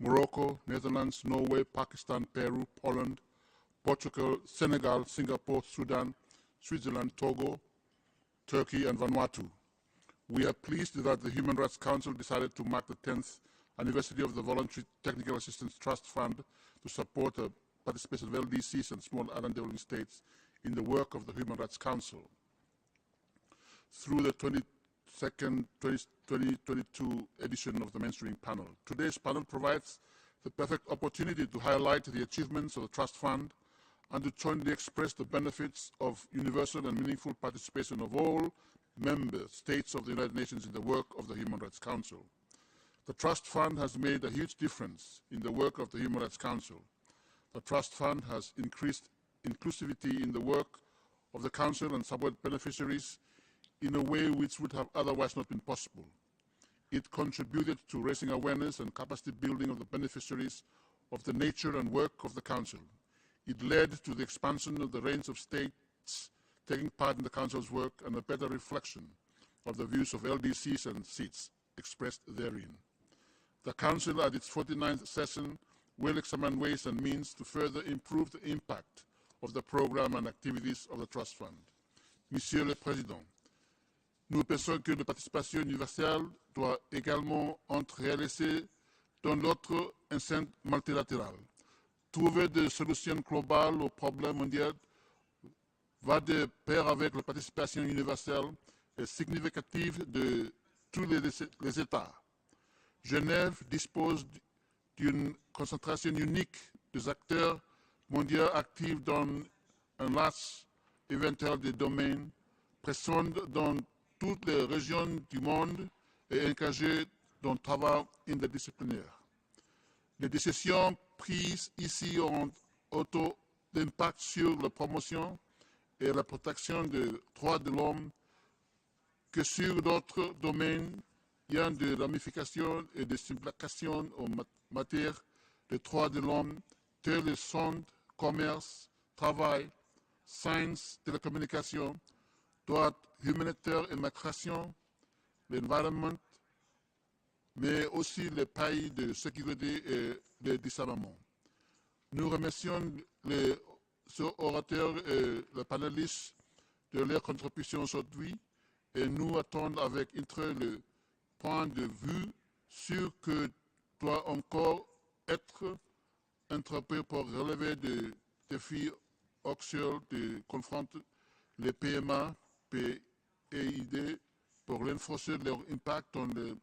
Morocco, Netherlands, Norway, Pakistan, Peru, Poland, Portugal, Senegal, Singapore, Sudan, Switzerland, Togo, Turkey, and Vanuatu. We are pleased that the Human Rights Council decided to mark the 10th anniversary of the Voluntary Technical Assistance Trust Fund to support the participation of LDCs and small island developing states in the work of the Human Rights Council. Through the 2022 edition of the Mainstreaming Panel. Today's panel provides the perfect opportunity to highlight the achievements of the Trust Fund and to jointly express the benefits of universal and meaningful participation of all member states of the United Nations in the work of the Human Rights Council. The Trust Fund has made a huge difference in the work of the Human Rights Council. The Trust Fund has increased inclusivity in the work of the Council and support beneficiaries in a way which would have otherwise not been possible. It contributed to raising awareness and capacity building of the beneficiaries of the nature and work of the Council. It led to the expansion of the range of states taking part in the Council's work and a better reflection of the views of LDCs and seats expressed therein. The Council, at its 49th session, will examine ways and means to further improve the impact of the programme and activities of the Trust Fund. Monsieur le Président, nous pensons que la participation universelle doit également être réalisée dans l'autre enceinte multilatérale. Trouver des solutions globales aux problèmes mondiaux va de pair avec la participation universelle et significative de tous les États. Genève dispose d'une concentration unique des acteurs mondiaux actifs dans un large éventail de domaines, présents dans toutes les régions du monde et engagés dans le travail interdisciplinaire. Les décisions prises ici ont autant d'impact sur la promotion et la protection des droits de l'homme que sur d'autres domaines ayant des ramifications et des implications en matière de droits de l'homme tels que santé, commerce, travail, sciences, télécommunications, droits humanitaires et migration, l'environnement, mais aussi les pays de sécurité et de disarmement. Nous remercions les orateurs et les panélistes de leur contribution aujourd'hui et nous attendons avec intérêt le point de vue sur ce que doit encore être entrepris pour relever des défis actuels de confronter les PMA, PID pour renforcer leur impact dans le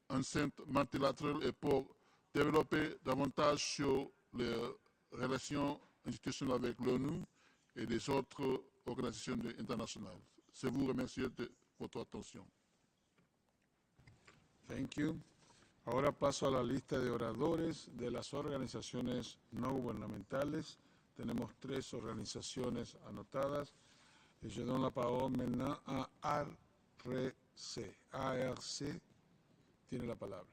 enceinte multilatérale et pour développer davantage sur les relations institutionnelles avec l'ONU et les autres organisations internationales. Je vous remercie de votre attention. Thank you. Ahora paso a la lista de oradores de las organizaciones no gubernamentales. Tenemos 3 organizaciones anotadas. Et je donne la parole maintenant à ARC. ARC tiene la palabra.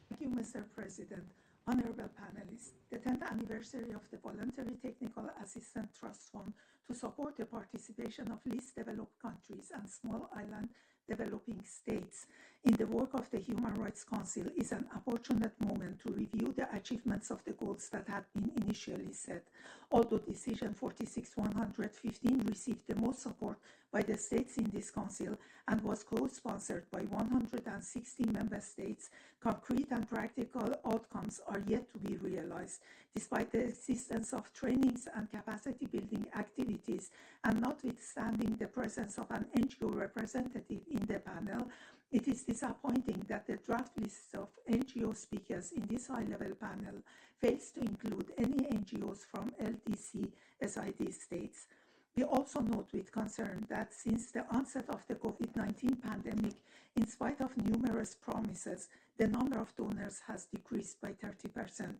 Thank you, Mr. President. Honorable panelists, the 10th anniversary of the Voluntary Technical Assistance Trust Fund to support the participation of least developed countries and small island developing states in the work of the Human Rights Council is an opportune moment to review the achievements of the goals that had been initially set. Although Decision 46-115 received the most support by the states in this council and was co-sponsored by 160 member states, concrete and practical outcomes are yet to be realized. Despite the existence of trainings and capacity building activities and notwithstanding the presence of an NGO representative in the panel, it is disappointing that the draft list of NGO speakers in this high-level panel fails to include any NGOs from LDC SID states. We also note with concern that since the onset of the COVID-19 pandemic, in spite of numerous promises, the number of donors has decreased by 30%.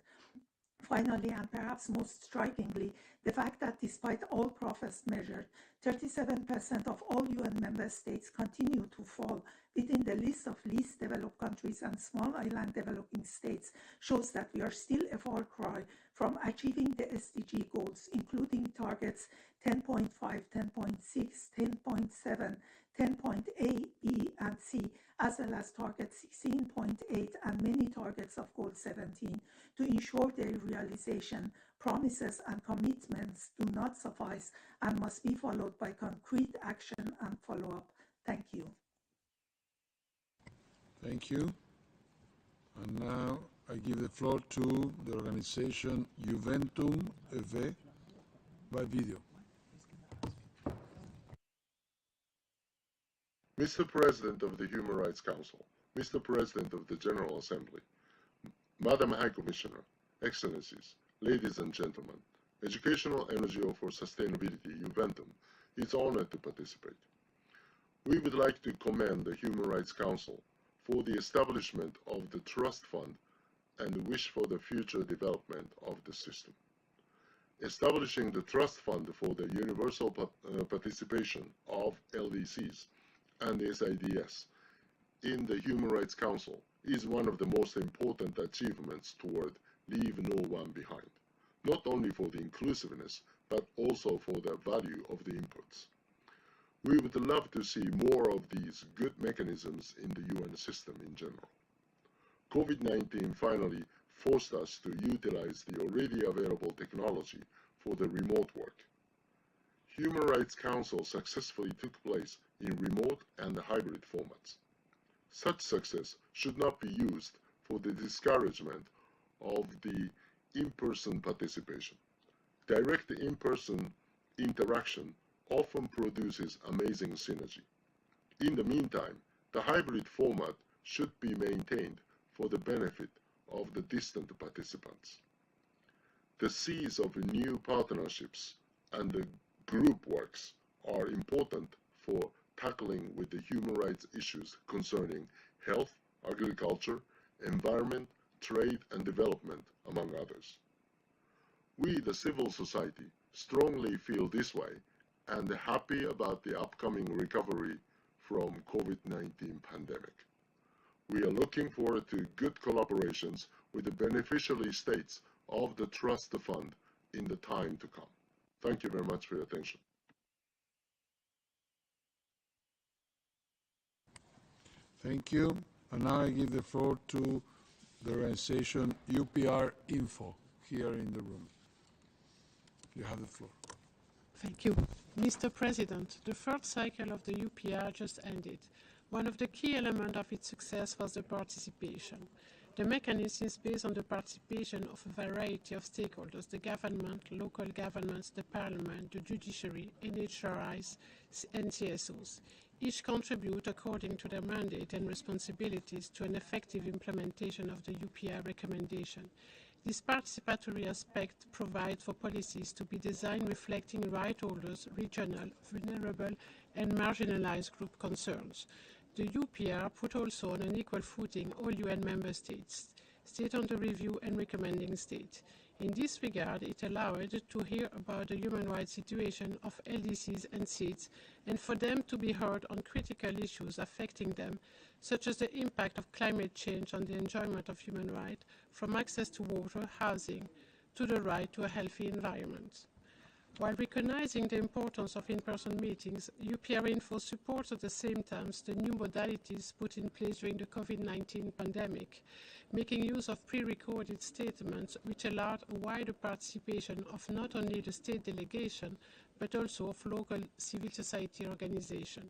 Finally, and perhaps most strikingly, the fact that despite all professed measures, 37% of all UN member states continue to fall within the list of least developed countries and small island developing states shows that we are still a far cry from achieving the SDG goals, including targets 10.5, 10.6, 10.7, 10.A, B, and C, as well as target 16.8 and many targets of Goal 17. To ensure their realization, promises and commitments do not suffice and must be followed by concrete action and follow-up. Thank you. Thank you. And now I give the floor to the organization Juventum EV by video. Mr. President of the Human Rights Council, Mr. President of the General Assembly, Madam High Commissioner, Excellencies, ladies and gentlemen, Educational NGO for Sustainability, Inventum, is honored to participate. We would like to commend the Human Rights Council for the establishment of the Trust Fund and wish for the future development of the system. Establishing the Trust Fund for the universal participation of LDCs and SIDS in the Human Rights Council is one of the most important achievements toward Leave No One Behind, not only for the inclusiveness, but also for the value of the inputs. We would love to see more of these good mechanisms in the UN system in general. COVID-19 finally forced us to utilize the already available technology for the remote work. Human Rights Council successfully took place in remote and hybrid formats. Such success should not be used for the discouragement of the in-person participation. Direct in-person interaction often produces amazing synergy. In the meantime, the hybrid format should be maintained for the benefit of the distant participants. The seeds of new partnerships and the group works are important for tackling with the human rights issues concerning health, agriculture, environment, trade and development, among others. We, the civil society, strongly feel this way and are happy about the upcoming recovery from COVID-19 pandemic. We are looking forward to good collaborations with the beneficiary states of the Trust Fund in the time to come. Thank you very much for your attention. Thank you. And now I give the floor to the organization UPR Info here in the room. You have the floor. Thank you. Mr. President, the third cycle of the UPR just ended. One of the key elements of its success was the participation. The mechanism is based on the participation of a variety of stakeholders, the government, local governments, the parliament, the judiciary, NHRIs, and CSOs. Each contribute according to their mandate and responsibilities to an effective implementation of the UPR recommendation. This participatory aspect provides for policies to be designed reflecting right holders, regional, vulnerable, and marginalized group concerns. The UPR put also on an equal footing all UN member states, state on the review and recommending state. In this regard, it allowed to hear about the human rights situation of LDCs and states and for them to be heard on critical issues affecting them, such as the impact of climate change on the enjoyment of human rights, from access to water, housing, to the right to a healthy environment. While recognizing the importance of in-person meetings, UPR Info supports at the same time the new modalities put in place during the COVID-19 pandemic, making use of pre-recorded statements which allowed a wider participation of not only the state delegation, but also of local civil society organizations.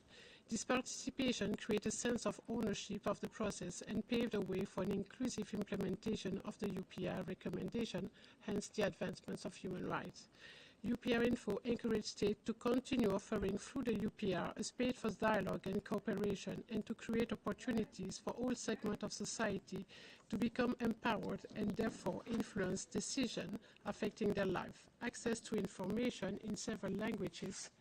This participation created a sense of ownership of the process and paved the way for an inclusive implementation of the UPR recommendation, hence the advancements of human rights. UPR Info encouraged states to continue offering through the UPR a space for dialogue and cooperation and to create opportunities for all segments of society to become empowered and therefore influence decisions affecting their life. Access to information in several languages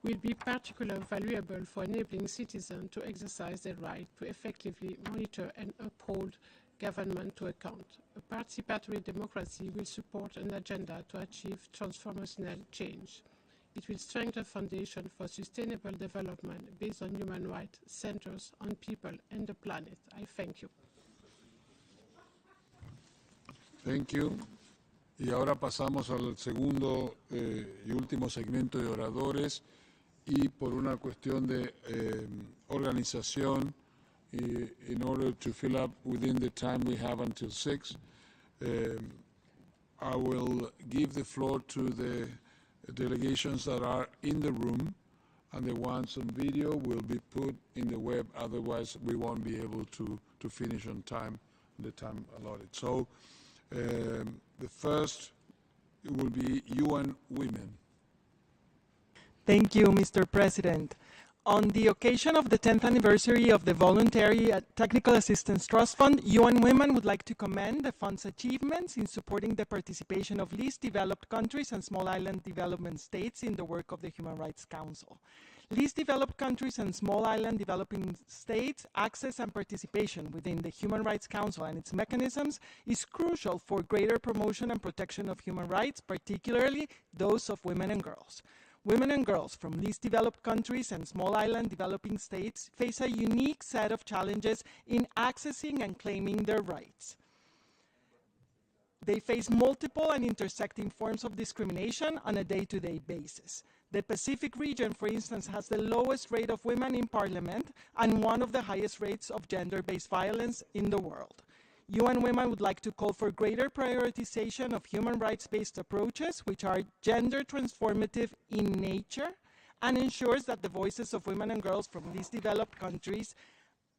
will be particularly valuable for enabling citizens to exercise their right to effectively monitor and uphold government to account. A participatory democracy will support an agenda to achieve transformational change. It will strengthen the foundation for sustainable development based on human rights, centers on people and the planet. I thank you. Thank you. Y ahora pasamos al segundo y último segmento de oradores y por una cuestión de organización, in order to fill up within the time we have until 6, I will give the floor to the delegations that are in the room, and the ones on video will be put in the web, otherwise we won't be able to finish on time, the time allotted. So the first will be UN Women. Thank you, Mr. President. On the occasion of the 10th anniversary of the Voluntary Technical Assistance Trust Fund, UN Women would like to commend the fund's achievements in supporting the participation of least developed countries and small island development states in the work of the Human Rights Council. Least developed countries and small island developing states' access and participation within the Human Rights Council and its mechanisms is crucial for greater promotion and protection of human rights, particularly those of women and girls. Women and girls from least developed countries and small island developing states face a unique set of challenges in accessing and claiming their rights. They face multiple and intersecting forms of discrimination on a day-to-day basis. The Pacific region, for instance, has the lowest rate of women in parliament and one of the highest rates of gender-based violence in the world. UN Women would like to call for greater prioritization of human rights-based approaches, which are gender transformative in nature, and ensures that the voices of women and girls from least developed countries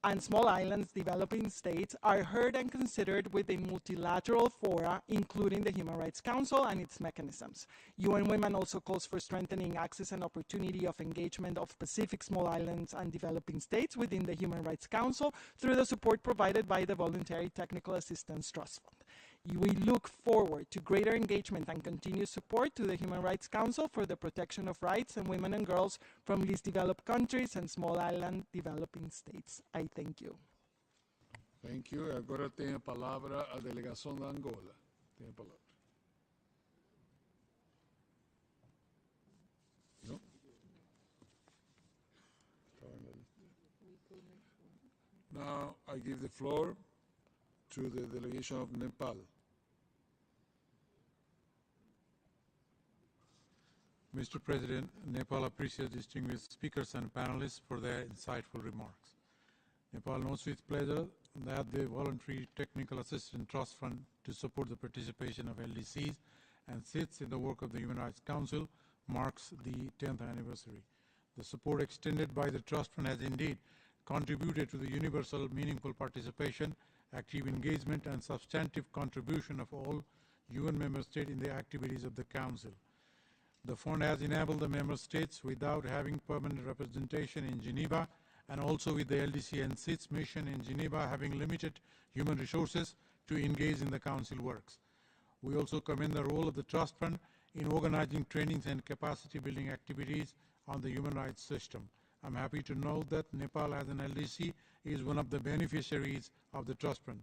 and small islands developing states are heard and considered within multilateral fora, including the Human Rights Council and its mechanisms. UN Women also calls for strengthening access and opportunity of engagement of Pacific small islands and developing states within the Human Rights Council through the support provided by the Voluntary Technical Assistance Trust Fund. We look forward to greater engagement and continued support to the Human Rights Council for the protection of rights and women and girls from least developed countries and small island developing states. I thank you. Thank you. Agora tem a palavra a delegação da Angola. Tem a palavra. No? Now I give the floor to the delegation of Nepal. Mr. President, Nepal appreciates distinguished speakers and panelists for their insightful remarks. Nepal notes with pleasure that the Voluntary Technical Assistance Trust Fund to support the participation of LDCs and SITs in the work of the Human Rights Council marks the 10th anniversary. The support extended by the Trust Fund has indeed contributed to the universal, meaningful participation, active engagement, and substantive contribution of all UN member states in the activities of the Council. The fund has enabled the member states without having permanent representation in Geneva, and also with the LDC and SITS mission in Geneva having limited human resources to engage in the Council works. We also commend the role of the Trust Fund in organizing trainings and capacity building activities on the human rights system. I'm happy to note that Nepal as an LDC is one of the beneficiaries of the Trust Fund.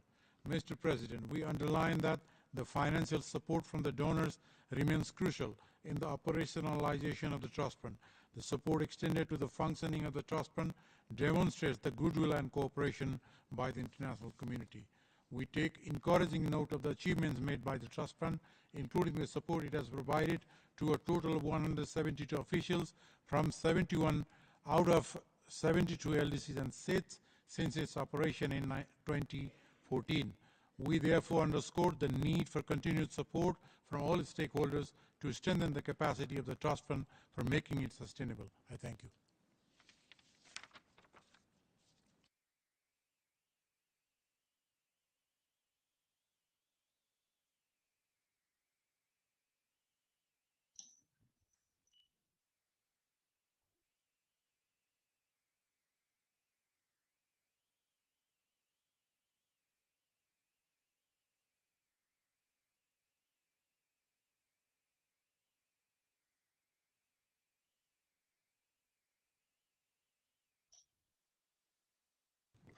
Mr. President, we underline that the financial support from the donors remains crucial in the operationalization of the Trust Fund. The support extended to the functioning of the Trust Fund demonstrates the goodwill and cooperation by the international community. We take encouraging note of the achievements made by the Trust Fund, including the support it has provided to a total of 172 officials from 71 out of 72 LDCs and SITs since its operation in 2014. We therefore underscore the need for continued support from all its stakeholders to strengthen the capacity of the Trust Fund for making it sustainable. I thank you.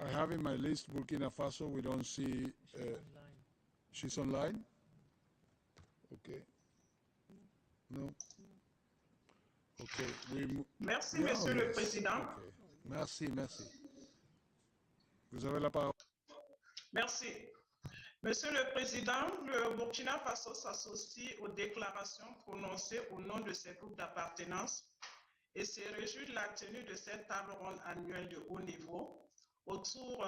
I have in my list Burkina Faso. We don't see. She's online. Okay. No. Okay. Merci, Monsieur le Président. Okay. Merci, merci. Vous avez la parole. Merci. Monsieur le Président, le Burkina Faso s'associe aux déclarations prononcées au nom de ses groupes d'appartenance et se réjouit de la tenue de cette table ronde annuelle de haut niveau autour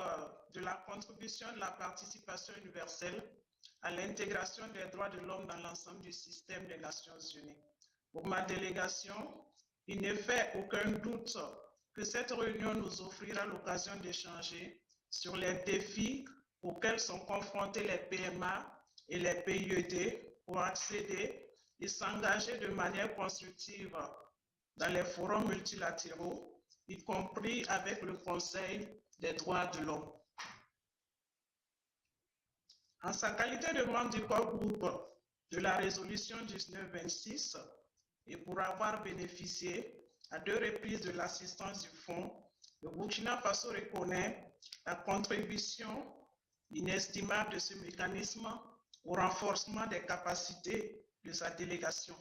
de la contribution de la participation universelle à l'intégration des droits de l'homme dans l'ensemble du système des Nations Unies. Pour ma délégation, il ne fait aucun doute que cette réunion nous offrira l'occasion d'échanger sur les défis auxquels sont confrontés les PMA et les PIED pour accéder et s'engager de manière constructive dans les forums multilatéraux y compris avec le Conseil des droits de l'homme. En sa qualité de membre du corps groupe de la résolution 1926 et pour avoir bénéficié à 2 reprises de l'assistance du Fonds, le Burkina Faso reconnaît la contribution inestimable de ce mécanisme au renforcement des capacités de sa délégation.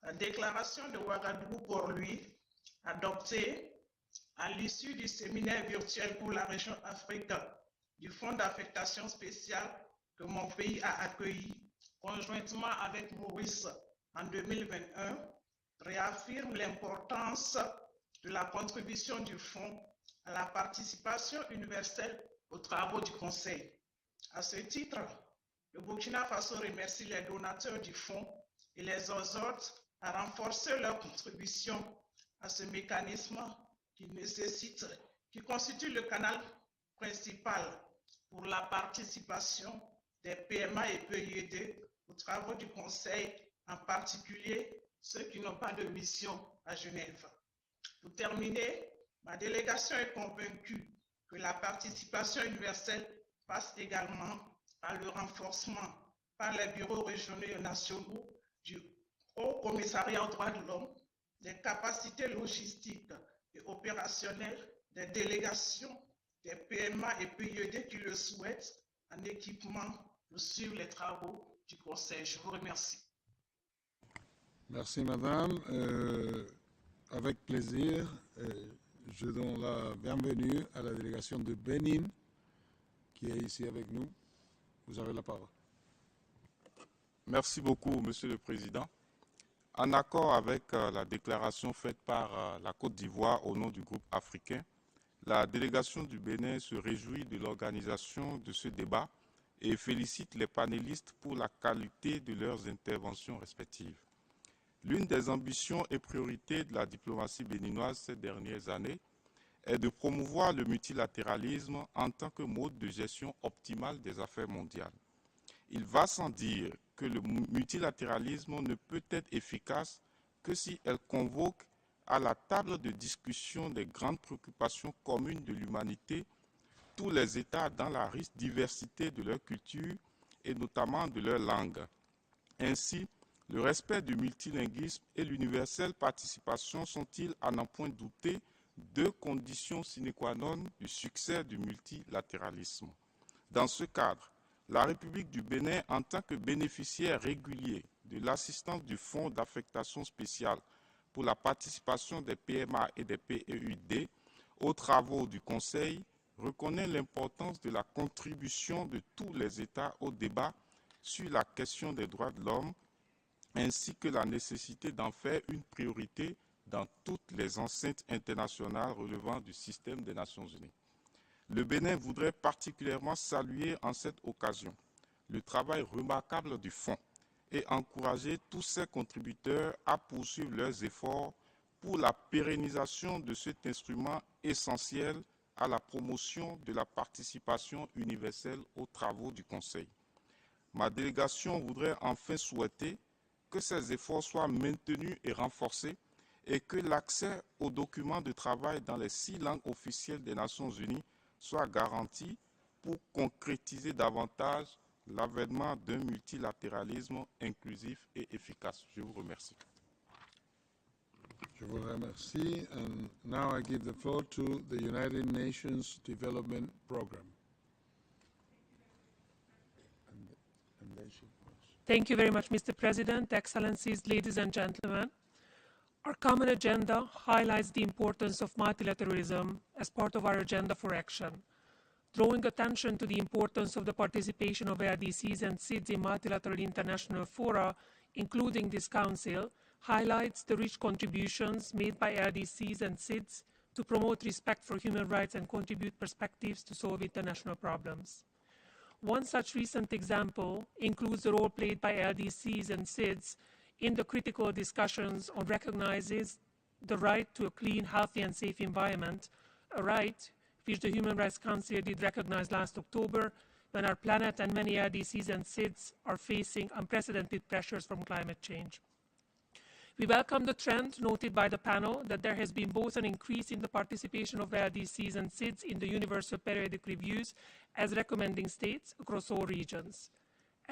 La déclaration de Ouagadougou pour lui, adoptée à l'issue du séminaire virtuel pour la région Afrique du Fonds d'affectation spéciale que mon pays a accueilli conjointement avec Maurice en 2021, réaffirme l'importance de la contribution du Fonds à la participation universelle aux travaux du Conseil. À ce titre, le Burkina Faso remercie les donateurs du Fonds et les exhorte à renforcer leur contribution à ce mécanisme qui constitue le canal principal pour la participation des PMA et PIED aux travaux du Conseil, en particulier ceux qui n'ont pas de mission à Genève. Pour terminer, ma délégation est convaincue que la participation universelle passe également par le renforcement par les bureaux régionaux et nationaux du Haut Commissariat aux droits de l'homme, des capacités logistiques et opérationnelles des délégations, des PMA et PIED qui le souhaitent en équipement pour suivre les travaux du Conseil. Je vous remercie. Merci, Madame. Avec plaisir, je donne la bienvenue à la délégation de Bénin qui est ici avec nous. Vous avez la parole. Merci beaucoup, Monsieur le Président. En accord avec la déclaration faite par la Côte d'Ivoire au nom du groupe africain, la délégation du Bénin se réjouit de l'organisation de ce débat et félicite les panélistes pour la qualité de leurs interventions respectives. L'une des ambitions et priorités de la diplomatie béninoise ces dernières années est de promouvoir le multilatéralisme en tant que mode de gestion optimale des affaires mondiales. Il va sans dire que le multilatéralisme ne peut être efficace que si elle convoque à la table de discussion des grandes préoccupations communes de l'humanité tous les États dans la riche diversité de leur culture et notamment de leur langue. Ainsi, le respect du multilinguisme et l'universelle participation sont-ils, à n'en point douter, 2 conditions sine qua non du succès du multilatéralisme. Dans ce cadre, la République du Bénin, en tant que bénéficiaire régulier de l'assistance du Fonds d'affectation spéciale pour la participation des PMA et des PEUD aux travaux du Conseil, reconnaît l'importance de la contribution de tous les États au débat sur la question des droits de l'homme, ainsi que la nécessité d'en faire une priorité dans toutes les enceintes internationales relevant du système des Nations Unies. Le Bénin voudrait particulièrement saluer en cette occasion le travail remarquable du Fonds et encourager tous ses contributeurs à poursuivre leurs efforts pour la pérennisation de cet instrument essentiel à la promotion de la participation universelle aux travaux du Conseil. Ma délégation voudrait enfin souhaiter que ces efforts soient maintenus et renforcés et que l'accès aux documents de travail dans les 6 langues officielles des Nations Unies soit garanti pour concrétiser davantage l'avènement d'un multilatéralisme inclusif et efficace. Je vous remercie. Je vous remercie. And now I give the floor to the United Nations Development Program. Thank you very much, Mr. President, Excellencies, ladies and gentlemen. Our common agenda highlights the importance of multilateralism as part of our agenda for action. Drawing attention to the importance of the participation of RDCs and SIDS in multilateral international fora, including this Council, highlights the rich contributions made by RDCs and SIDS to promote respect for human rights and contribute perspectives to solve international problems. One such recent example includes the role played by LDCs and SIDS in the critical discussions on recognizes the right to a clean, healthy and safe environment, a right which the Human Rights Council did recognize last October when our planet and many LDCs and SIDS are facing unprecedented pressures from climate change. We welcome the trend noted by the panel that there has been both an increase in the participation of LDCs and SIDS in the Universal Periodic Reviews as recommending states across all regions.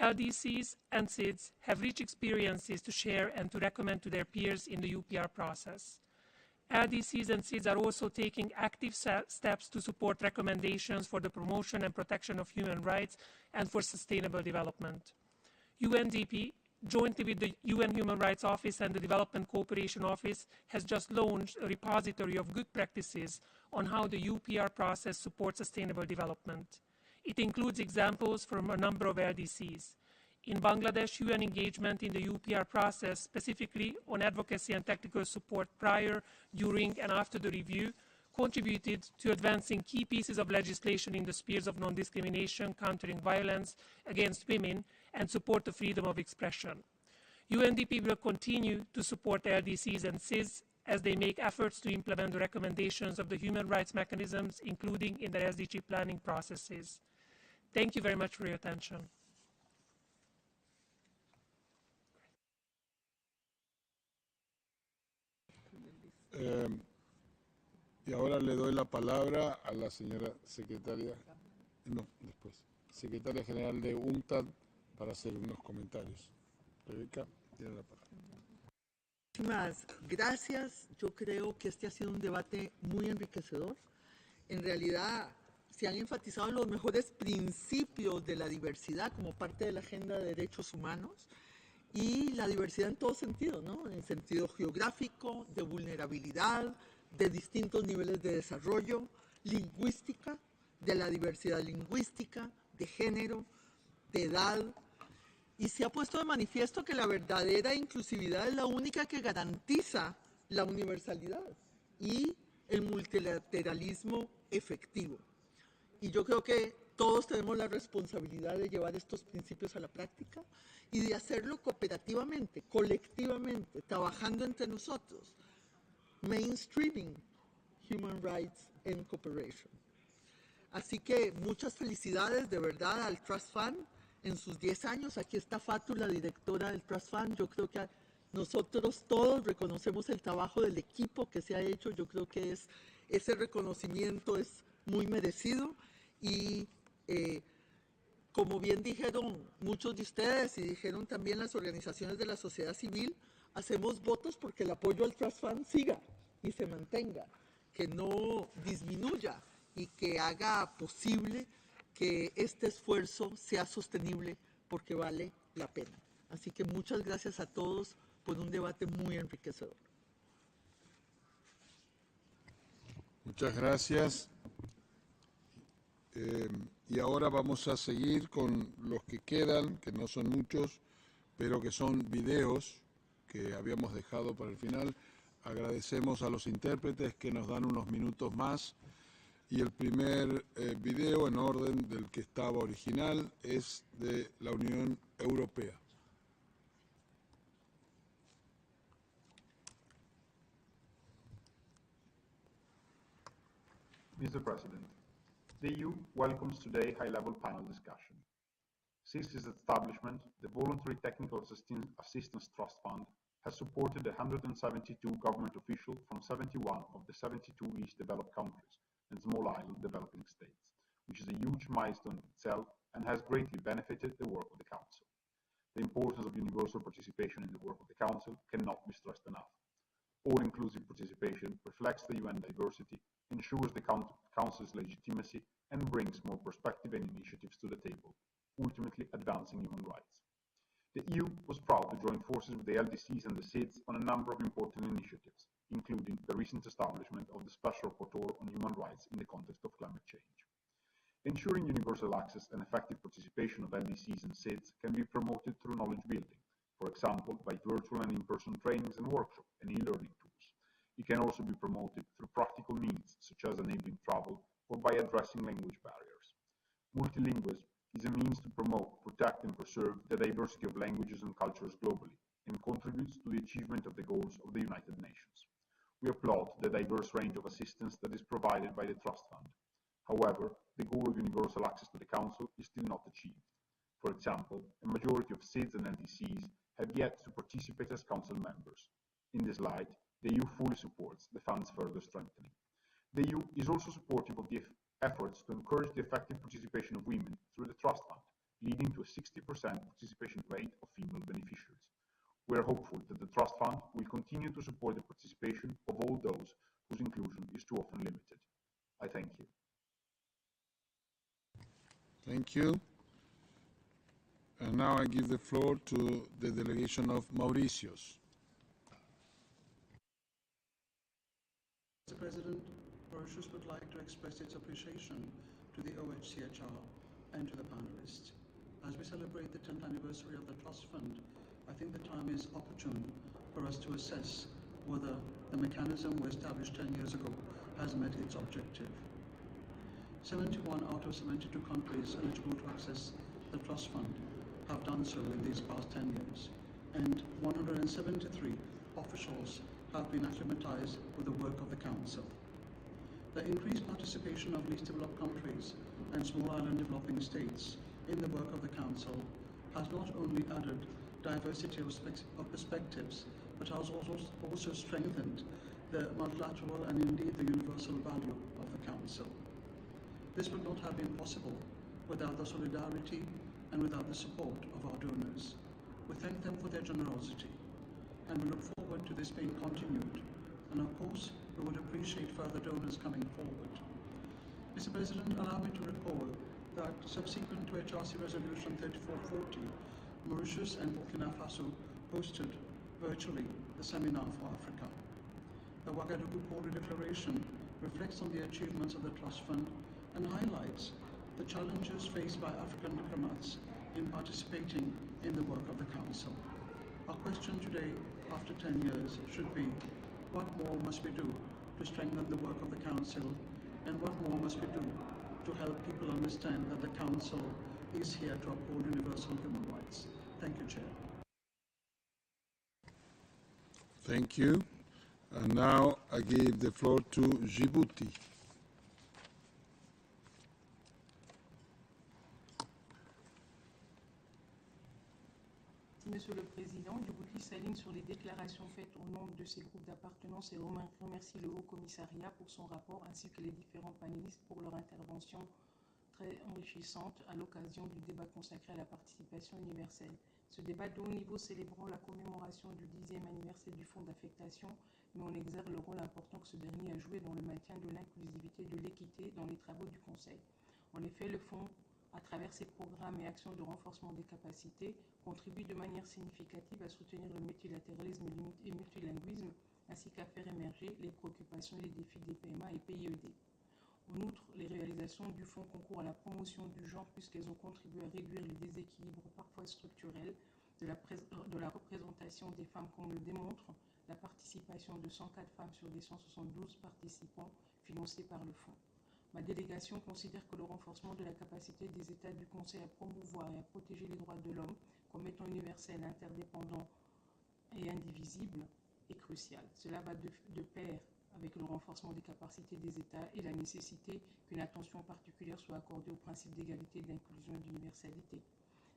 LDCs and SIDS have rich experiences to share and to recommend to their peers in the UPR process. LDCs and SIDS are also taking active steps to support recommendations for the promotion and protection of human rights and for sustainable development. UNDP, jointly with the UN Human Rights Office and the Development Cooperation Office, has just launched a repository of good practices on how the UPR process supports sustainable development. It includes examples from a number of LDCs. In Bangladesh, UN engagement in the UPR process, specifically on advocacy and technical support prior, during, and after the review, contributed to advancing key pieces of legislation in the spheres of non-discrimination, countering violence against women, and support the freedom of expression. UNDP will continue to support LDCs and SIDS as they make efforts to implement the recommendations of the human rights mechanisms, including in their SDG planning processes. Thank you very much for your attention. Y ahora le doy la palabra a la señora secretaria, secretaria general de UNCTAD para hacer unos comentarios. Rebeca, tiene la palabra. Muchísimas gracias. Yo creo que este ha sido un debate muy enriquecedor. En realidad se han enfatizado los mejores principios de la diversidad como parte de la Agenda de Derechos Humanos y la diversidad en todo sentido, ¿no? En sentido geográfico, de vulnerabilidad, de distintos niveles de desarrollo, lingüística, de la diversidad lingüística, de género, de edad. Y se ha puesto de manifiesto que la verdadera inclusividad es la única que garantiza la universalidad y el multilateralismo efectivo. Y yo creo que todos tenemos la responsabilidad de llevar estos principios a la práctica y de hacerlo cooperativamente, colectivamente, trabajando entre nosotros. Mainstreaming Human Rights and Cooperation. Así que muchas felicidades de verdad al Trust Fund en sus 10 años. Aquí está Fatu, la directora del Trust Fund. Yo creo que nosotros todos reconocemos el trabajo del equipo que se ha hecho. Yo creo que ese reconocimiento es muy merecido y como bien dijeron muchos de ustedes y dijeron también las organizaciones de la sociedad civil, hacemos votos porque el apoyo al Trust Fund siga y se mantenga, que no disminuya y que haga posible que este esfuerzo sea sostenible porque vale la pena. Así que muchas gracias a todos por un debate muy enriquecedor. Muchas gracias. Y ahora vamos a seguir con los que quedan, que no son muchos, pero que son videos que habíamos dejado para el final. Agradecemos a los intérpretes que nos dan unos minutos más. Y el primer video, en orden del que estaba original, es de la Unión Europea. Mr. President, the EU welcomes today's high-level panel discussion. Since its establishment, the Voluntary Technical Assistance Trust Fund has supported 172 government officials from 71 of the 72 least developed countries and small island developing states, which is a huge milestone in itself and has greatly benefited the work of the Council. The importance of universal participation in the work of the Council cannot be stressed enough. All-inclusive participation reflects the UN diversity, ensures the Council's legitimacy, and brings more perspective and initiatives to the table, ultimately advancing human rights. The EU was proud to join forces with the LDCs and the SIDS on a number of important initiatives, including the recent establishment of the Special Rapporteur on Human Rights in the context of climate change. Ensuring universal access and effective participation of LDCs and SIDS can be promoted through knowledge building, for example, by virtual and in-person trainings and workshops and e-learning tools. It can also be promoted through practical means, such as enabling travel or by addressing language barriers. Multilingualism is a means to promote, protect, and preserve the diversity of languages and cultures globally, and contributes to the achievement of the goals of the United Nations. We applaud the diverse range of assistance that is provided by the Trust Fund. However, the goal of universal access to the Council is still not achieved. For example, a majority of SIDS and LDCs have yet to participate as Council members. In this light, the EU fully supports the fund's further strengthening. The EU is also supportive of the efforts to encourage the effective participation of women through the Trust Fund, leading to a 60% participation rate of female beneficiaries. We are hopeful that the Trust Fund will continue to support the participation of all those whose inclusion is too often limited. I thank you. Thank you. And now I give the floor to the delegation of Mauritius. Mr. President, Mauritius would like to express its appreciation to the OHCHR and to the panelists. As we celebrate the 10th anniversary of the Trust Fund, I think the time is opportune for us to assess whether the mechanism we established 10 years ago has met its objective. 71 out of 72 countries eligible to access the Trust Fund have done so in these past 10 years, and 173 officials have been acclimatized with the work of the Council. The increased participation of least developed countries and small island developing states in the work of the Council has not only added diversity of perspectives, but has also strengthened the multilateral and indeed the universal value of the Council. This would not have been possible without the solidarity and without the support of our donors. We thank them for their generosity, and we look forward to this being continued. And of course, we would appreciate further donors coming forward. Mr. President, allow me to recall that subsequent to HRC Resolution 3440, Mauritius and Burkina Faso hosted virtually the Seminar for Africa. The Ouagadougou Quarterly Declaration reflects on the achievements of the Trust Fund and highlights the challenges faced by African diplomats in participating in the work of the Council. Our question today, after 10 years, should be, what more must we do to strengthen the work of the Council, and what more must we do to help people understand that the Council is here to uphold universal human rights? Thank you, Chair. Thank you. And now I give the floor to Djibouti. Monsieur le Président, Djibouti s'aligne sur les déclarations faites au nom de ses groupes d'appartenance et remercie le Haut Commissariat pour son rapport ainsi que les différents panélistes pour leur intervention très enrichissante à l'occasion du débat consacré à la participation universelle. Ce débat de haut niveau célébrant la commémoration du 10e anniversaire du Fonds d'affectation met en exergue le rôle important que ce dernier a joué dans le maintien de l'inclusivité et de l'équité dans les travaux du Conseil. En effet, le Fonds, à travers ses programmes et actions de renforcement des capacités, contribue de manière significative à soutenir le multilatéralisme et le multilinguisme, ainsi qu'à faire émerger les préoccupations et les défis des PMA et PIED. En outre, les réalisations du Fonds concourent à la promotion du genre puisqu'elles ont contribué à réduire les déséquilibres parfois structurels de la représentation des femmes, comme le démontre la participation de 104 femmes sur les 172 participants financés par le Fonds. Ma délégation considère que le renforcement de la capacité des États du Conseil à promouvoir et à protéger les droits de l'homme comme étant universel, interdépendant et indivisible est crucial. Cela va de pair avec le renforcement des capacités des États et la nécessité qu'une attention particulière soit accordée au principe d'égalité, d'inclusion et d'universalité.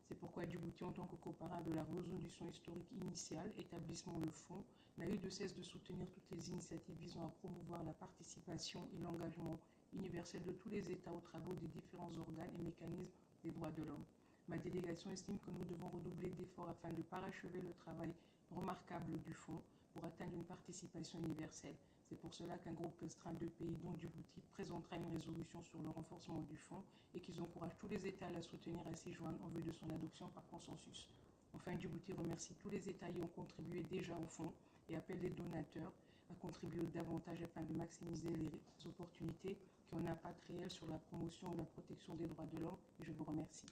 C'est pourquoi Djibouti, en tant que coparent de la résolution historique initiale, établissement le Fonds, n'a eu de cesse de soutenir toutes les initiatives visant à promouvoir la participation et l'engagement universel de tous les États aux travaux des différents organes et mécanismes des droits de l'homme. Ma délégation estime que nous devons redoubler d'efforts afin de parachever le travail remarquable du Fonds pour atteindre une participation universelle. C'est pour cela qu'un groupe restreint de pays, dont Djibouti, présentera une résolution sur le renforcement du Fonds et qu'ils encouragent tous les États à la soutenir et à s'y joindre en vue de son adoption par consensus. Enfin, Djibouti remercie tous les États ayant contribué déjà au Fonds et appelle les donateurs à contribuer davantage afin de maximiser les opportunités qui ont un impact réel sur la promotion et la protection des droits de l'homme. Et je vous remercie.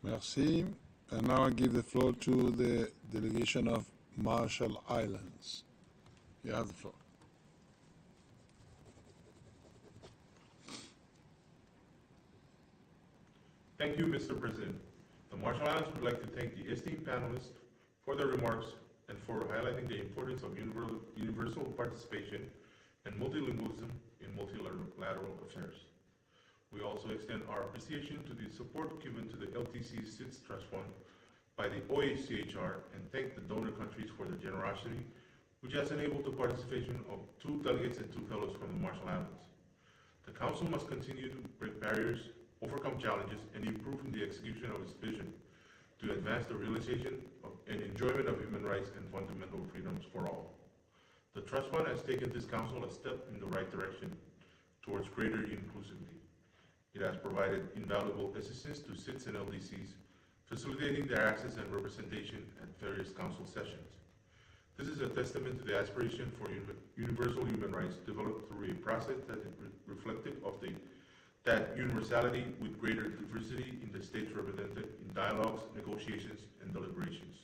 Merci. And now I give the floor to the delegation of Marshall Islands. You have the floor. Thank you, Mr. President. The Marshall Islands would like to thank the esteemed panelists for their remarks and for highlighting the importance of universal participation and multilingualism in multilateral affairs. We also extend our appreciation to the support given to the LTC SIDS Trust Fund by the OHCHR and thank the donor countries for their generosity, which has enabled the participation of 2 delegates and 2 fellows from the Marshall Islands. The Council must continue to break barriers, overcome challenges, and improve in the execution of its vision to advance the realization and enjoyment of human rights and fundamental freedoms for all. The Trust Fund has taken this Council a step in the right direction towards greater inclusivity. It has provided invaluable assistance to SIDS and LDCs, facilitating their access and representation at various Council sessions. This is a testament to the aspiration for universal human rights developed through a process that is reflective of that universality with greater diversity in the states represented in dialogues, negotiations, and deliberations.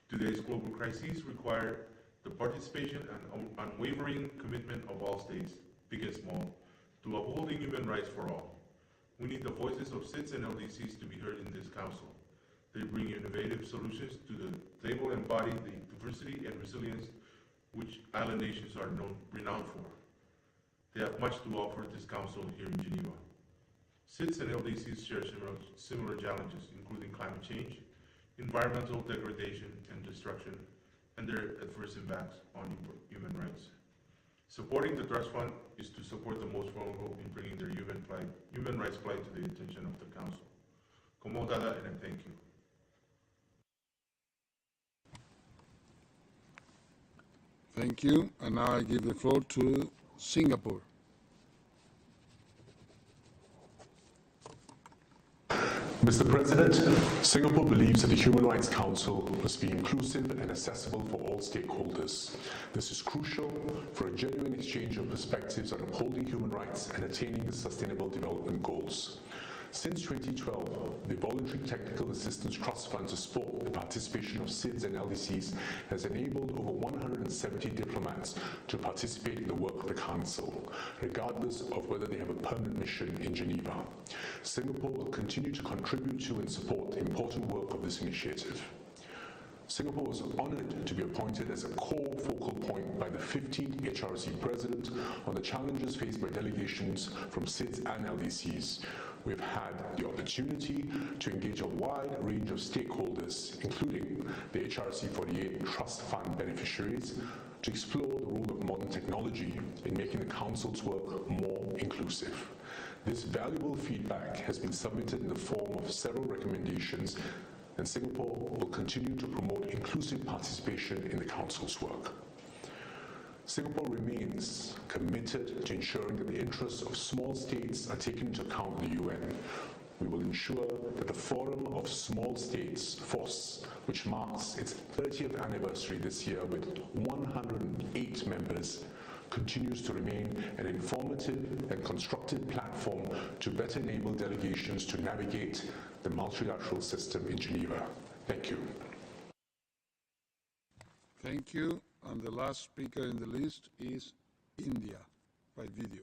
Today's global crises require the participation and unwavering commitment of all states, big and small, to upholding human rights for all. We need the voices of SIDS and LDCs to be heard in this Council. They bring innovative solutions to the table and embody the diversity and resilience which island nations are renowned for. They have much to offer this Council here in Geneva. SIDS and LDCs share similar challenges, including climate change, environmental degradation and destruction, and their adverse impacts on human rights. Supporting the Trust Fund is to support the most vulnerable in bringing their human rights plight to the attention of the Council. Como dada, and I thank you. Thank you. And now I give the floor to Singapore. Mr. President, Singapore believes that the Human Rights Council must be inclusive and accessible for all stakeholders. This is crucial for a genuine exchange of perspectives on upholding human rights and attaining the Sustainable Development Goals. Since 2012, the Voluntary Technical Assistance Trust Fund to support the participation of SIDS and LDCs has enabled over 170 diplomats to participate in the work of the Council, regardless of whether they have a permanent mission in Geneva. Singapore will continue to contribute to and support the important work of this initiative. Singapore was honored to be appointed as a core focal point by the 15th HRC President on the challenges faced by delegations from SIDS and LDCs. We've had the opportunity to engage a wide range of stakeholders, including the HRC 48 Trust Fund beneficiaries, to explore the role of modern technology in making the Council's work more inclusive. This valuable feedback has been submitted in the form of several recommendations, and Singapore will continue to promote inclusive participation in the Council's work. Singapore remains committed to ensuring that the interests of small states are taken into account in the UN. We will ensure that the Forum of Small States, FOSS, which marks its 30th anniversary this year with 108 members, continues to remain an informative and constructive platform to better enable delegations to navigate the multilateral system in Geneva. Thank you. Thank you. And the last speaker in the list is India by video.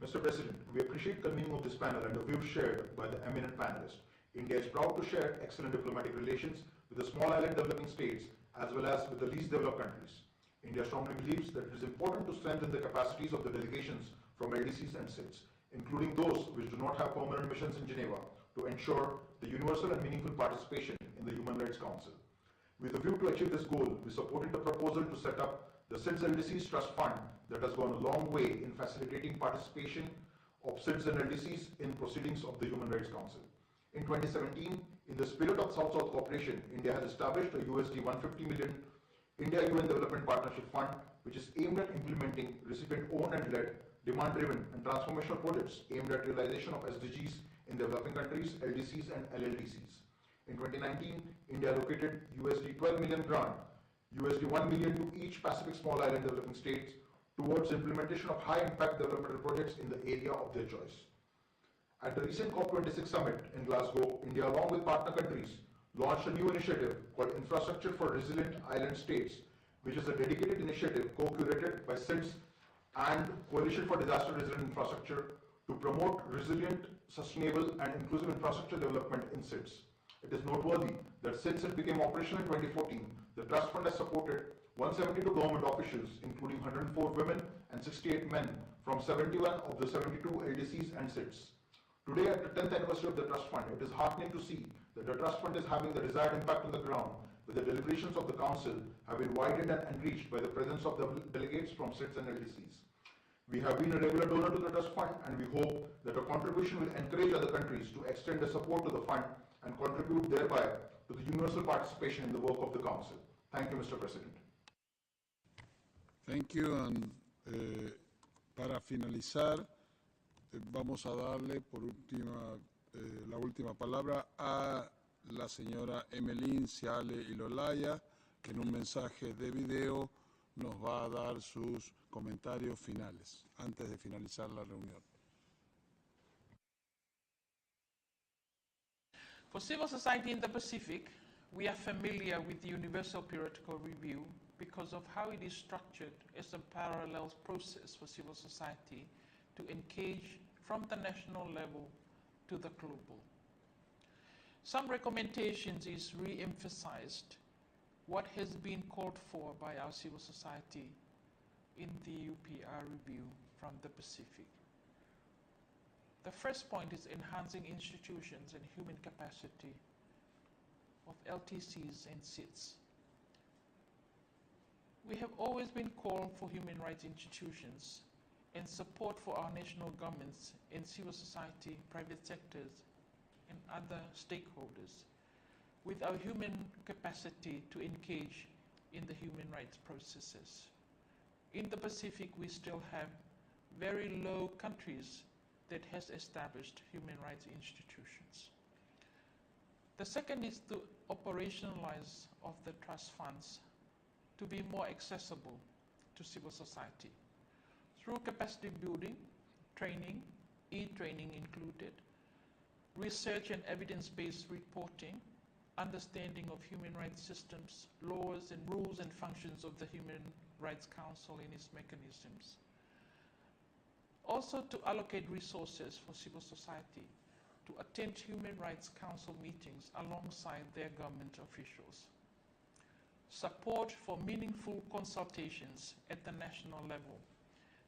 Mr. President, we appreciate the convening of this panel and the views shared by the eminent panelists. India is proud to share excellent diplomatic relations with the small island developing states as well as with the least developed countries. India strongly believes that it is important to strengthen the capacities of the delegations from LDCs and SIDS, including those which do not have permanent missions in Geneva, to ensure the universal and meaningful participation in the Human Rights Council. With a view to achieve this goal, we supported the proposal to set up the SIDS LDCs Trust Fund that has gone a long way in facilitating participation of SIDS and LDCs in proceedings of the Human Rights Council. In 2017, in the spirit of South-South cooperation, India has established a USD 150 million India-UN Development Partnership Fund, which is aimed at implementing recipient-owned and led, demand-driven and transformational projects aimed at realization of SDGs in developing countries, LDCs and LLDCs. In 2019, India allocated USD 12 million grant, USD 1 million to each Pacific small island developing states towards implementation of high-impact developmental projects in the area of their choice. At the recent COP26 summit in Glasgow, India, along with partner countries, launched a new initiative called Infrastructure for Resilient Island States, which is a dedicated initiative co-curated by SIDS and Coalition for Disaster Resilient Infrastructure to promote resilient, sustainable and inclusive infrastructure development in SIDS. It is noteworthy that since it became operational in 2014, the Trust Fund has supported 172 government officials, including 104 women and 68 men from 71 of the 72 LDCs and SIDS. Today, at the 10th anniversary of the Trust Fund, it is heartening to see that the Trust Fund is having the desired impact on the ground, where the deliberations of the Council have been widened and enriched by the presence of the delegates from SIDS and LDCs. We have been a regular donor to the Trust Fund, and we hope that our contribution will encourage other countries to extend their support to the Fund and contribute thereby to the universal participation in the work of the Council. Thank you, Mr. President. Thank you. And, para finalizar, vamos a darle por la última palabra a la señora Emeline Siale Ilolaya, que en un mensaje de video nos va a dar sus comentarios finales antes de finalizar la reunión. For civil society in the Pacific, we are familiar with the Universal Periodical Review because of how it is structured as a parallel process for civil society to engage from the national level to the global. Some recommendations is re-emphasized what has been called for by our civil society in the UPR review from the Pacific. The first point is enhancing institutions and human capacity of LTCs and SIDS. We have always been called for human rights institutions and support for our national governments and civil society, private sectors, and other stakeholders with our human capacity to engage in the human rights processes. In the Pacific, we still have very low countries that has established human rights institutions. The second is to operationalize of the trust funds to be more accessible to civil society through capacity building, training, e-training included, research and evidence-based reporting, understanding of human rights systems, laws and rules and functions of the Human Rights Council and its mechanisms. Also to allocate resources for civil society to attend Human Rights Council meetings alongside their government officials. Support for meaningful consultations at the national level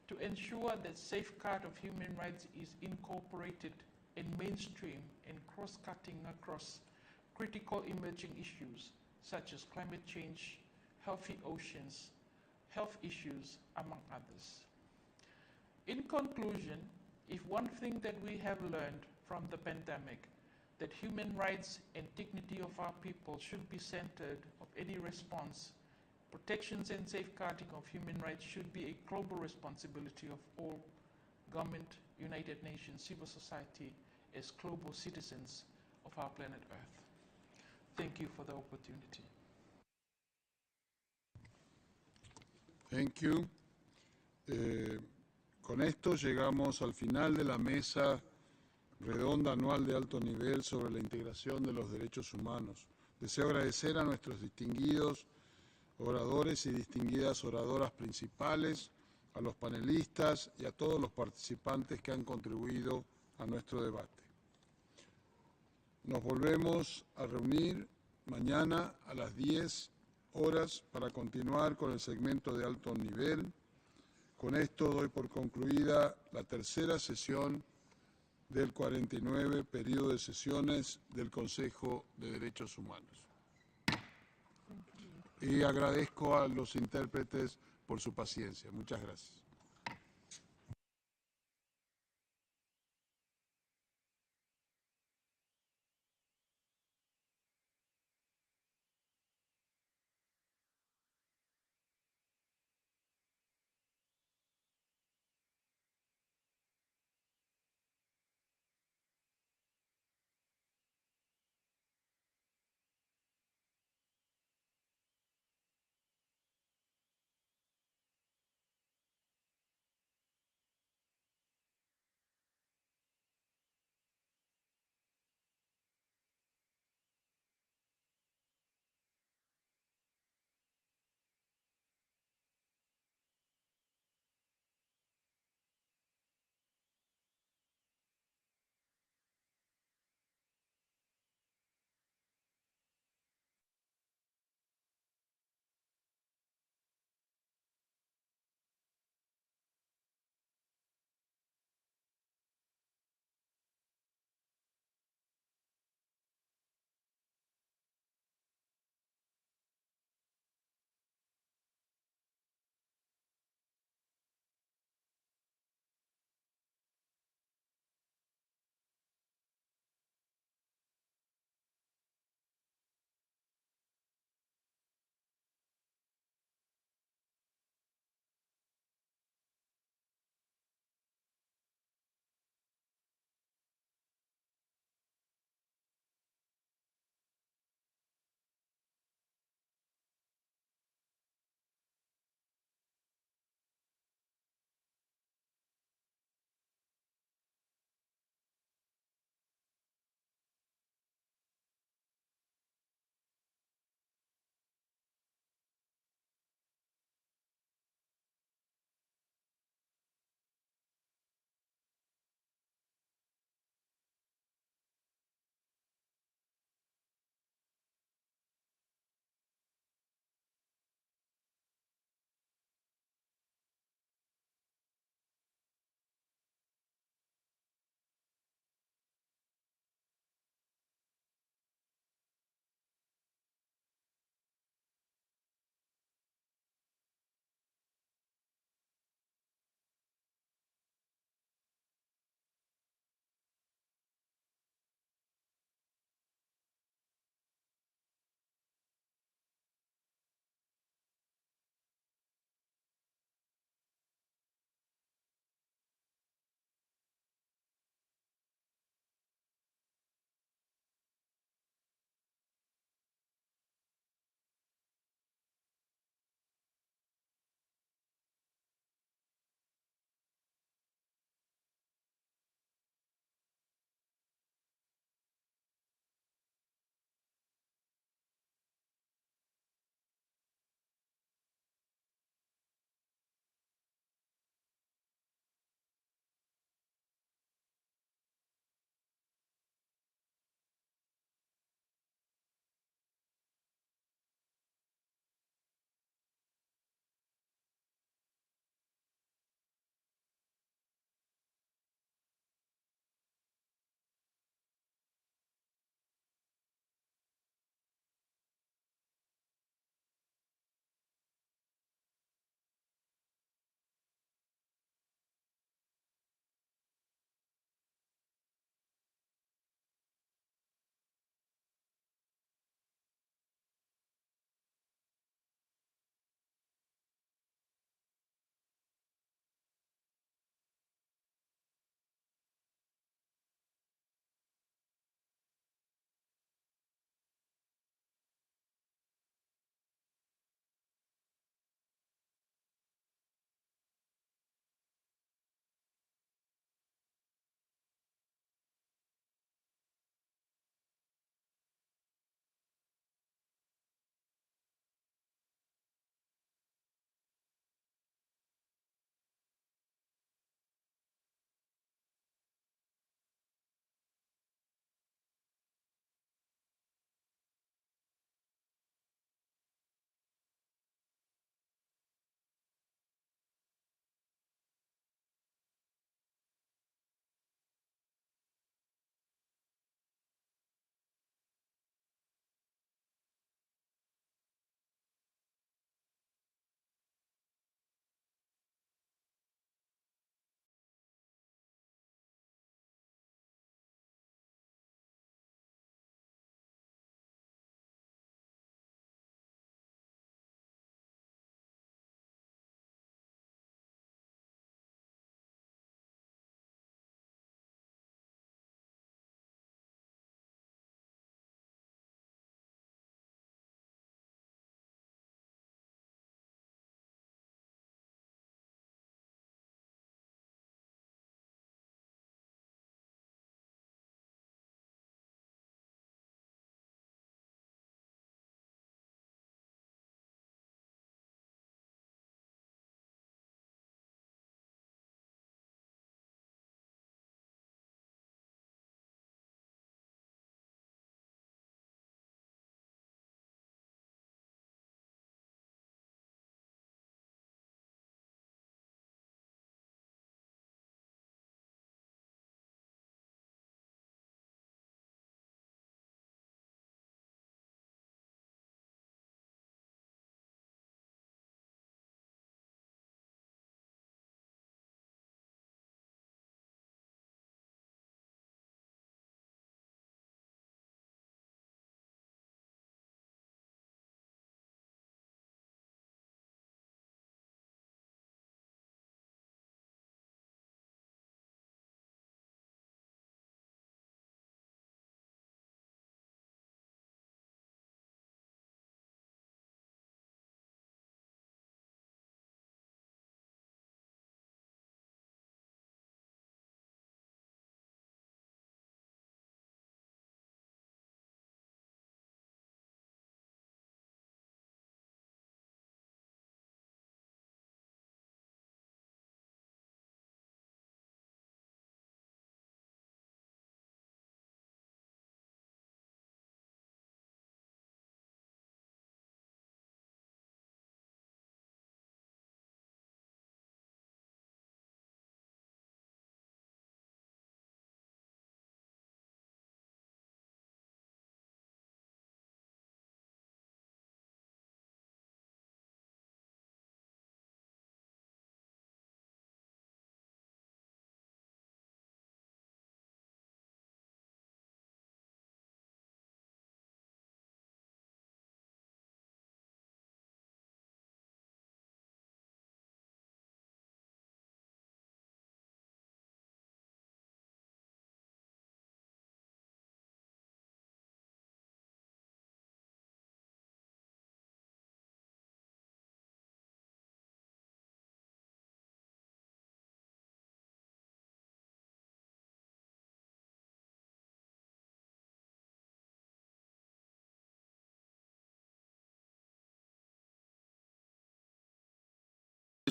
to ensure that safeguard of human rights is incorporated in mainstream and cross-cutting across critical emerging issues such as climate change, healthy oceans, health issues, among others. In conclusion, if one thing that we have learned from the pandemic, that human rights and dignity of our people should be centered of any response, protections and safeguarding of human rights should be a global responsibility of all government, United Nations, civil society, as global citizens of our planet Earth. Thank you for the opportunity. Thank you. Con esto llegamos al final de la mesa redonda anual de alto nivel sobre la integración de los derechos humanos. Deseo agradecer a nuestros distinguidos oradores y distinguidas oradoras principales, a los panelistas y a todos los participantes que han contribuido a nuestro debate. Nos volvemos a reunir mañana a las 10 horas para continuar con el segmento de alto nivel. Con esto doy por concluida la tercera sesión del 49 periodo de sesiones del Consejo de Derechos Humanos. Y agradezco a los intérpretes por su paciencia. Muchas gracias.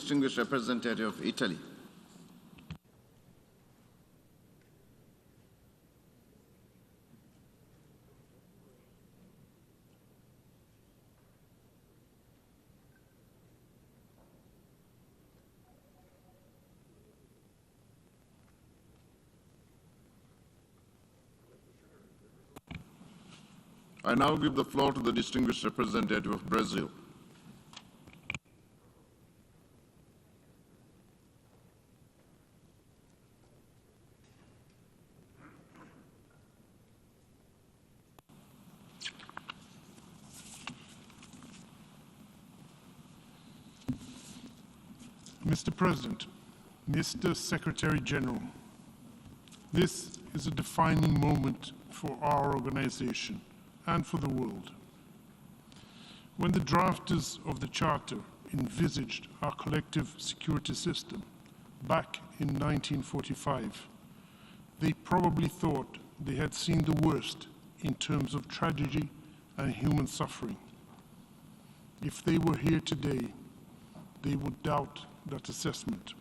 distinguished representative of Italy. I now give the floor to the distinguished representative of Brazil. Mr. President, Mr. Secretary General, this is a defining moment for our organization and for the world. When the drafters of the Charter envisaged our collective security system back in 1945, they probably thought they had seen the worst in terms of tragedy and human suffering. If they were here today, they would doubt that assessment.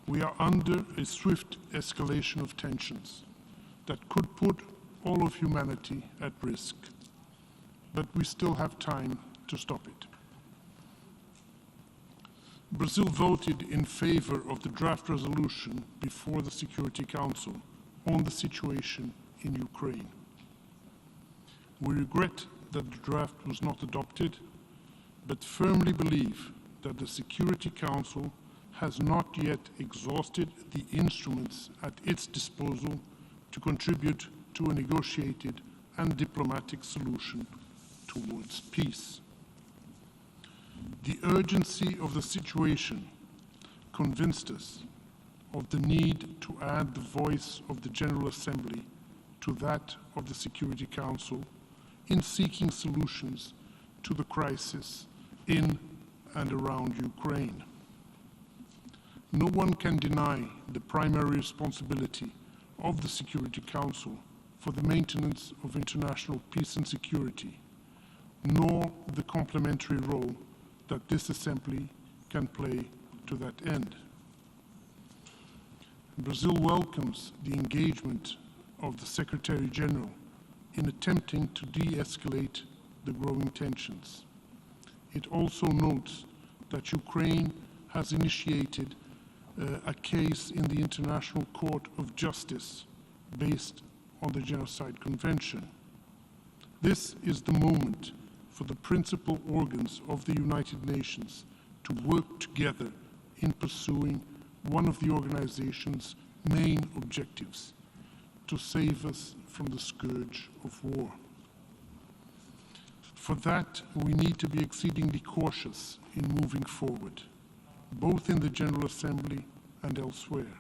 We are under a swift escalation of tensions that could put all of humanity at risk, but we still have time to stop it. Brazil voted in favor of the draft resolution before the Security Council on the situation in Ukraine. We regret that the draft was not adopted, but firmly believe that the Security Council has not yet exhausted the instruments at its disposal to contribute to a negotiated and diplomatic solution towards peace. The urgency of the situation convinced us of the need to add the voice of the General Assembly to that of the Security Council in seeking solutions to the crisis in and around Ukraine. No one can deny the primary responsibility of the Security Council for the maintenance of international peace and security, nor the complementary role that this Assembly can play to that end. Brazil welcomes the engagement of the Secretary General in attempting to de-escalate the growing tensions. It also notes that Ukraine has initiated a case in the International Court of Justice based on the Genocide Convention. This is the moment for the principal organs of the United Nations to work together in pursuing one of the organization's main objectives, to save us from the scourge of war. For that, we need to be exceedingly cautious in moving forward, both in the General Assembly and elsewhere.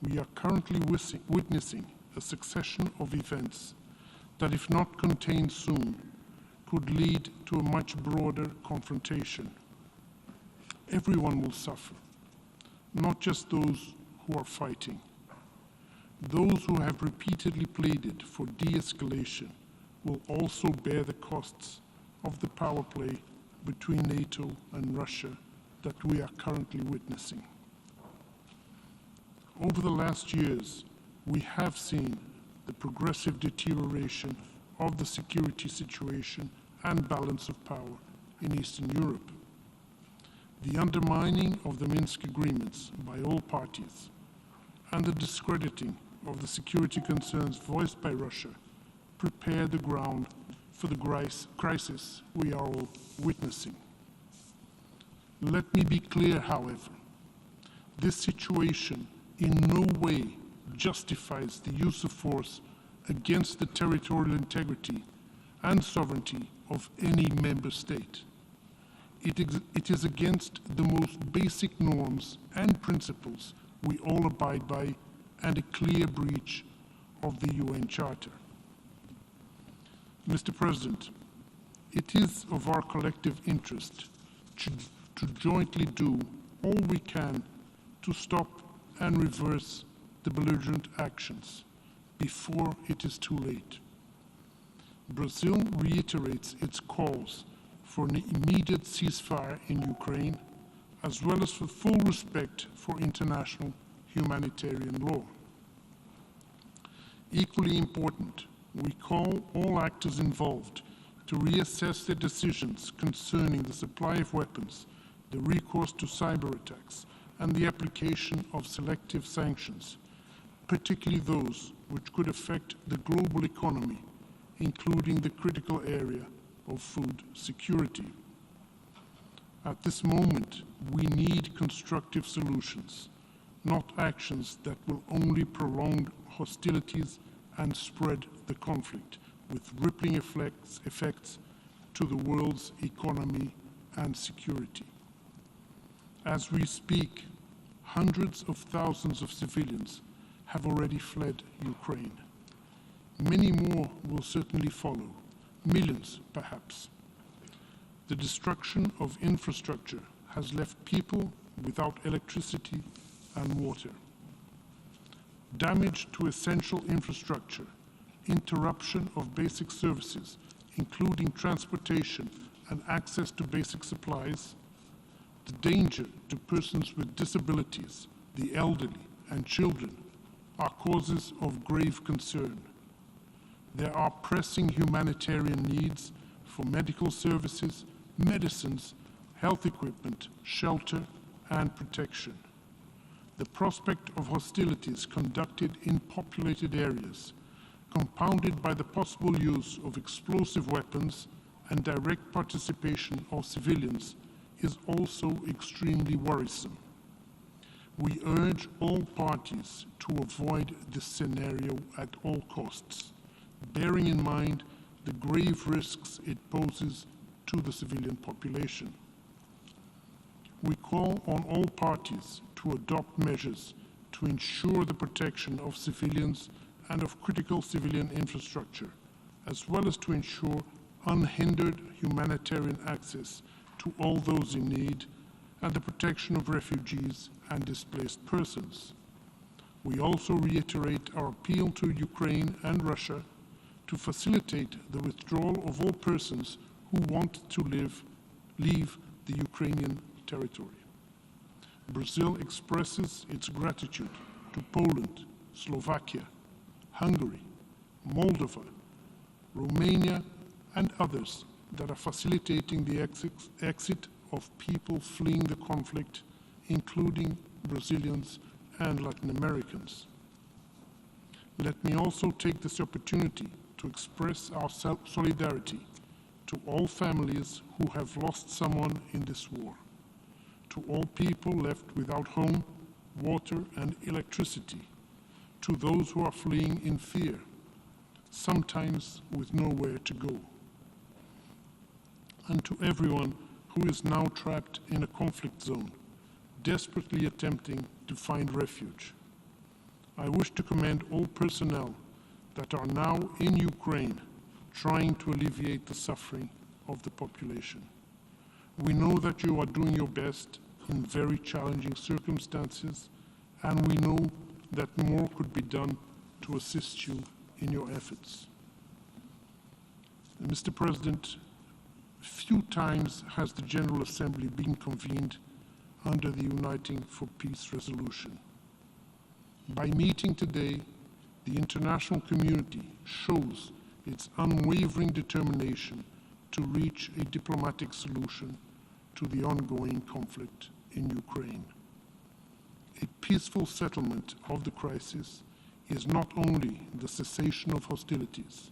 We are currently witnessing a succession of events that, if not contained soon, could lead to a much broader confrontation. Everyone will suffer, not just those who are fighting. Those who have repeatedly pleaded for de-escalation will also bear the costs of the power play between NATO and Russia that we are currently witnessing. Over the last years, we have seen the progressive deterioration of the security situation and balance of power in Eastern Europe. The undermining of the Minsk agreements by all parties and the discrediting of the security concerns voiced by Russia prepare the ground for the crisis we are all witnessing. Let me be clear, however, this situation in no way justifies the use of force against the territorial integrity and sovereignty of any member state. It is against the most basic norms and principles we all abide by and a clear breach of the UN Charter. Mr. President, it is of our collective interest to jointly do all we can to stop and reverse the belligerent actions before it is too late. Brazil reiterates its calls for an immediate ceasefire in Ukraine, as well as for full respect for international humanitarian law. Equally important, we call all actors involved to reassess their decisions concerning the supply of weapons, the recourse to cyber attacks, and the application of selective sanctions, particularly those which could affect the global economy, including the critical area of food security. At this moment, we need constructive solutions, not actions that will only prolong hostilities and spread the conflict, with rippling effects to the world's economy and security. As we speak, hundreds of thousands of civilians have already fled Ukraine. Many more will certainly follow, millions perhaps. The destruction of infrastructure has left people without electricity and water. Damage to essential infrastructure, interruption of basic services, including transportation and access to basic supplies, the danger to persons with disabilities, the elderly, and children are causes of grave concern. There are pressing humanitarian needs for medical services, medicines, health equipment, shelter, and protection. The prospect of hostilities conducted in populated areas, compounded by the possible use of explosive weapons and direct participation of civilians, is also extremely worrisome. We urge all parties to avoid this scenario at all costs, bearing in mind the grave risks it poses to the civilian population. We call on all parties to adopt measures to ensure the protection of civilians and of critical civilian infrastructure, as well as to ensure unhindered humanitarian access to all those in need and the protection of refugees and displaced persons. We also reiterate our appeal to Ukraine and Russia to facilitate the withdrawal of all persons who want to leave the Ukrainian territory. Brazil expresses its gratitude to Poland, Slovakia, Hungary, Moldova, Romania, and others that are facilitating the exit of people fleeing the conflict, including Brazilians and Latin Americans. Let me also take this opportunity to express our solidarity to all families who have lost someone in this war, to all people left without home, water, and electricity, to those who are fleeing in fear, sometimes with nowhere to go, and to everyone who is now trapped in a conflict zone, desperately attempting to find refuge. I wish to commend all personnel that are now in Ukraine trying to alleviate the suffering of the population. We know that you are doing your best in very challenging circumstances, and we know that more could be done to assist you in your efforts. Mr. President, few times has the General Assembly been convened under the Uniting for Peace resolution. By meeting today, the international community shows its unwavering determination to reach a diplomatic solution to the ongoing conflict in Ukraine. A peaceful settlement of the crisis is not only the cessation of hostilities,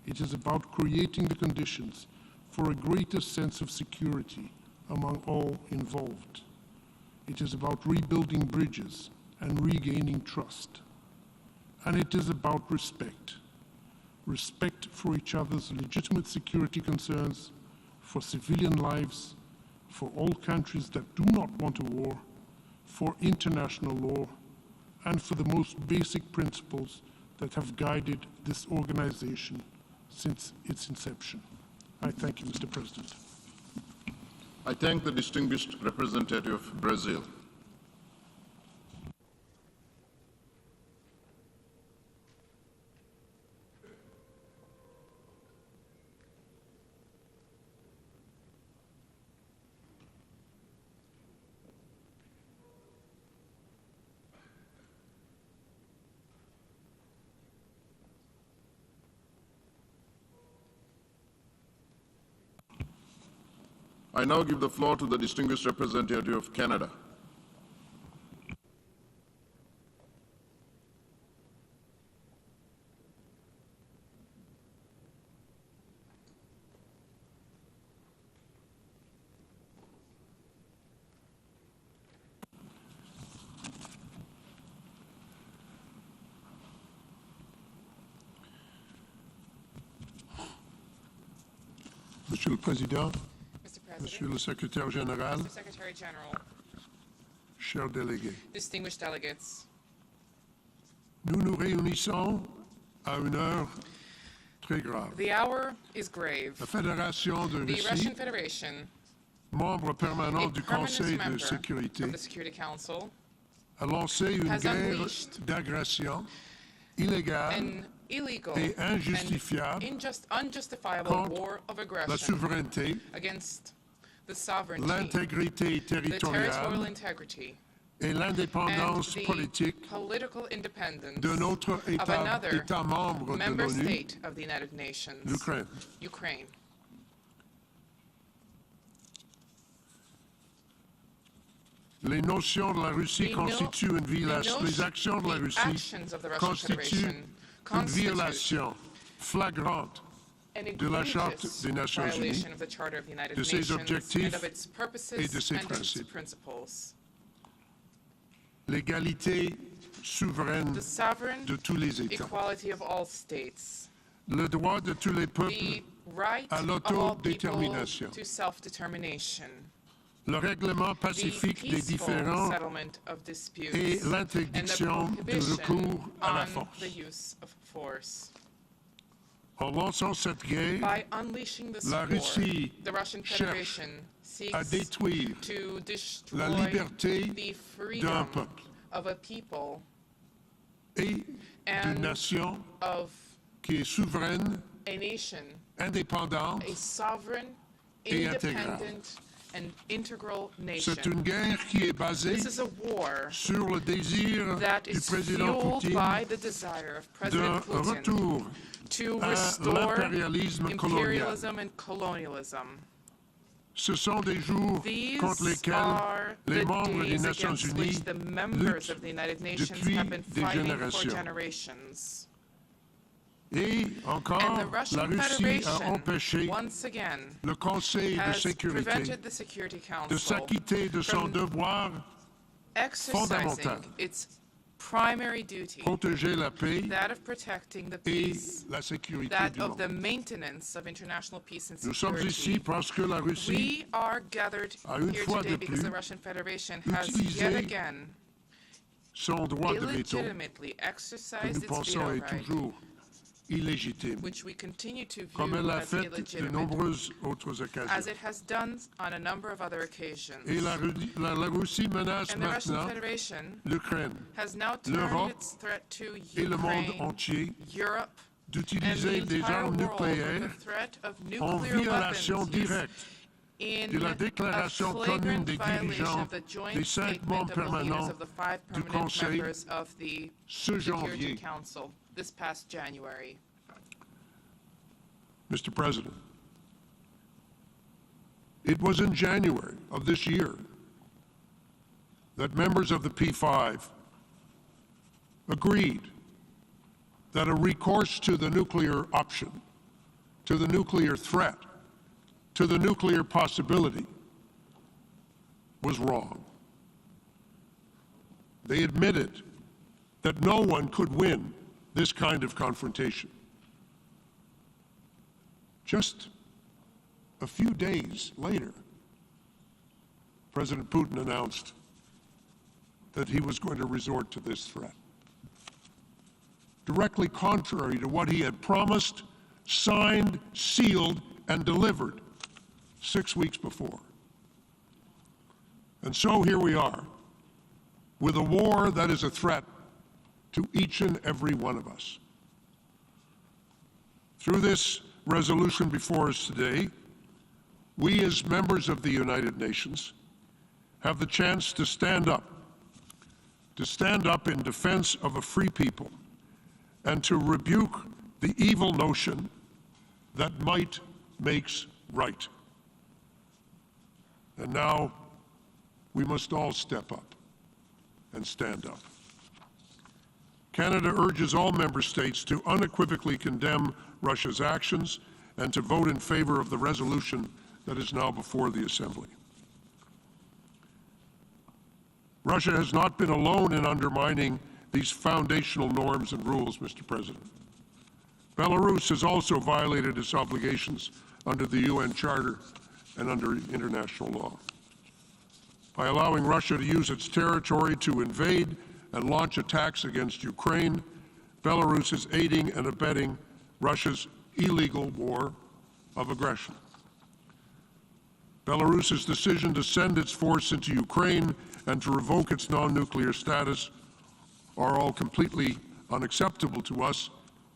it is about creating the conditions for a greater sense of security among all involved. It is about rebuilding bridges and regaining trust. And it is about respect. Respect for each other's legitimate security concerns, for civilian lives, for all countries that do not want a war, for international law, and for the most basic principles that have guided this organization since its inception. I thank you, Mr. President. I thank the distinguished representative of Brazil. I now give the floor to the distinguished representative of Canada. Monsieur le Président, Mr. President, Monsieur le Secrétaire Général, Mr. Secretary General, chers délégués, distinguished delegates, nous nous réunissons à une heure très grave. the hour is grave. La Fédération de The Russie, Russian Federation, membre permanent a du permanent Conseil de member sécurité, of the Security Council, a lancé une has guerre unleashed d'agression illégale an illegal et and injustifiable unjustifiable contre war of la aggression souveraineté, against the sovereignty, l'intégrité the territorial territoriale integrity, et and l'indépendance the politique political independence de notre of État another membre de member l'ONU, state of the United Nations, l'Ukraine. Ukraine. Les notions de la Russie The constituent une violation. Les notion- actions de la the Russie actions of the Russian constituent Federation une constitute violation flagrante an de la Charte egregious des Nations Unies, violation of the Charter of the United de ses Nations objectifs and of its purposes et de ses and its principes. principles. L'égalité souveraine The sovereign de tous les États, equality of all states, le droit de tous les the peuples right à of all people l'autodétermination, to self-determination, le règlement the pacifique des peaceful différends settlement of disputes, et and the l'interdiction du prohibition recours à la on force. the use of force. En lançant cette guerre, By unleashing this la war, Russie the Russian cherche Federation à seeks détruire to destroy la liberté the d'un freedom peuple of a people et d'une and nation of qui est souveraine, a nation, indépendante a sovereign, et intégrale. independent, and integral nation. C'est une guerre qui est basée This is a war sur le désir that du is président fueled Poutine by the desire of d'un President Putin retour to à restore l'impérialisme colonial. imperialism and colonialism. Ce sont des jours These contre lesquels are les the membres des days Nations against Unies which the members luttent of the United Nations depuis have been des fighting for générations. generations. Et And encore, the Russian la Russie a Federation, empêché once again, le Conseil de has sécurité prevented the Security de Council s'acquitter de son from devoir exercising fondamental, its primary duty, protéger la paix that of protecting the et peace, la sécurité that du of the monde. maintenance of international peace and Nous sommes ici security. parce que la Russie We are gathered a une here fois today de because the plus Russian Federation has utilisé yet again son droit de veto, illegitimately que exercised nous its pensons veto est right, toujours illégitime, which we continue to comme view elle l'a as fait de illegitimate, nombreuses autres as occasions. it has done on a number of other occasions. Et la Russie menace And the Russian maintenant Federation l'Ukraine, has now turned l'Europe its threat to et le monde Ukraine, entier Europe, and d'utiliser the des entire armes world with nucléaires the threat of en nuclear violation weapons use directe in de la a déclaration flagrant commune des violation dirigeants of the joint des 5 statement membres of the leaders permanents of the 5 du permanent Conseil members of the ce Security janvier. Council this past January. Mr. President, it was in January of this year that members of the P5 agreed that a recourse to the nuclear option, to the nuclear threat, to the nuclear possibility was wrong. They admitted that no one could win this kind of confrontation. Just a few days later, President Putin announced that he was going to resort to this threat, directly contrary to what he had promised, signed, sealed, and delivered 6 weeks before. And so here we are, with a war that is a threat to each and every one of us. Through this resolution before us today, we as members of the United Nations have the chance to stand up in defense of a free people and to rebuke the evil notion that might makes right. And now we must all step up and stand up. Canada urges all member states to unequivocally condemn Russia's actions and to vote in favor of the resolution that is now before the Assembly. Russia has not been alone in undermining these foundational norms and rules, Mr. President. Belarus has also violated its obligations under the UN Charter and under international law. By allowing Russia to use its territory to invade and launch attacks against Ukraine, Belarus is aiding and abetting Russia's illegal war of aggression. Belarus's decision to send its force into Ukraine and to revoke its non-nuclear status are all completely unacceptable to us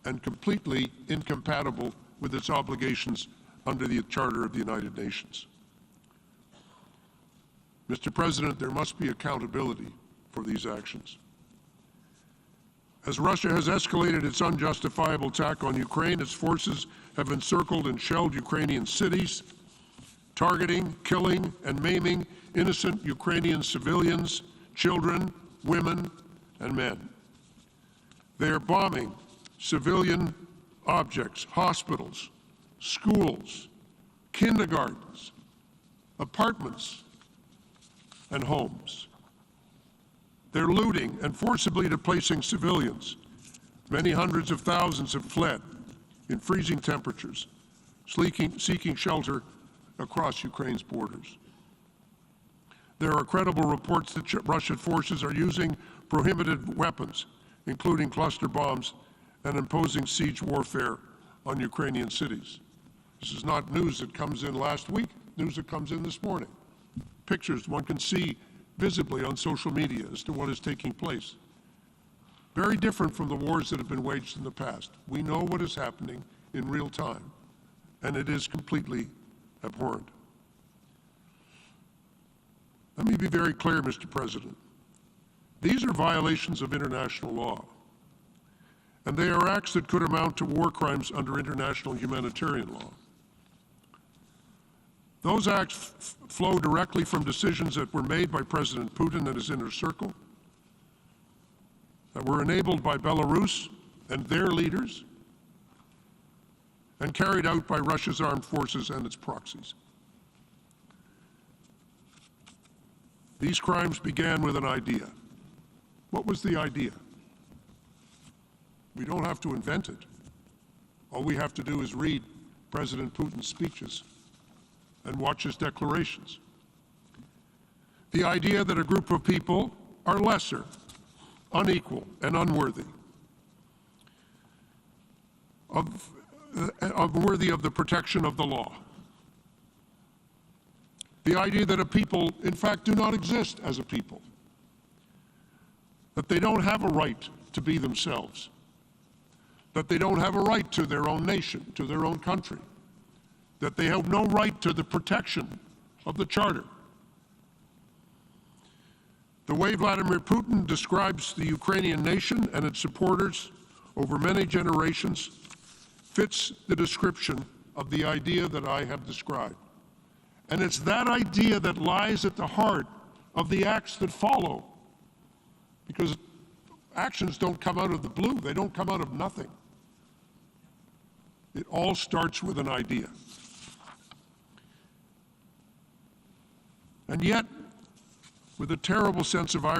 and completely incompatible with its obligations under the Charter of the United Nations. Mr. President, there must be accountability for these actions. As Russia has escalated its unjustifiable attack on Ukraine, its forces have encircled and shelled Ukrainian cities, targeting, killing, and maiming innocent Ukrainian civilians, children, women, and men. They are bombing civilian objects, hospitals, schools, kindergartens, apartments, and homes. They're looting and forcibly displacing civilians. Many hundreds of thousands have fled in freezing temperatures, seeking shelter across Ukraine's borders. There are credible reports that Russian forces are using prohibited weapons, including cluster bombs, and imposing siege warfare on Ukrainian cities. This is not news that comes in last week, news that comes in this morning. Pictures one can see visibly on social media as to what is taking place. Very different from the wars that have been waged in the past. We know what is happening in real time, and it is completely abhorrent. Let me be very clear, Mr. President. These are violations of international law, and they are acts that could amount to war crimes under international humanitarian law. Those acts flow directly from decisions that were made by President Putin and his inner circle, that were enabled by Belarus and their leaders, and carried out by Russia's armed forces and its proxies. These crimes began with an idea. What was the idea? We don't have to invent it. All we have to do is read President Putin's speeches and watch his declarations. The idea that a group of people are lesser, unequal, and unworthy, worthy of the protection of the law. The idea that a people, in fact, do not exist as a people, that they don't have a right to be themselves, that they don't have a right to their own nation, to their own country, that they have no right to the protection of the Charter. The way Vladimir Putin describes the Ukrainian nation and its supporters over many generations fits the description of the idea that I have described. And it's that idea that lies at the heart of the acts that follow. Because actions don't come out of the blue, they don't come out of nothing. It all starts with an idea. And yet, with a terrible sense of irony,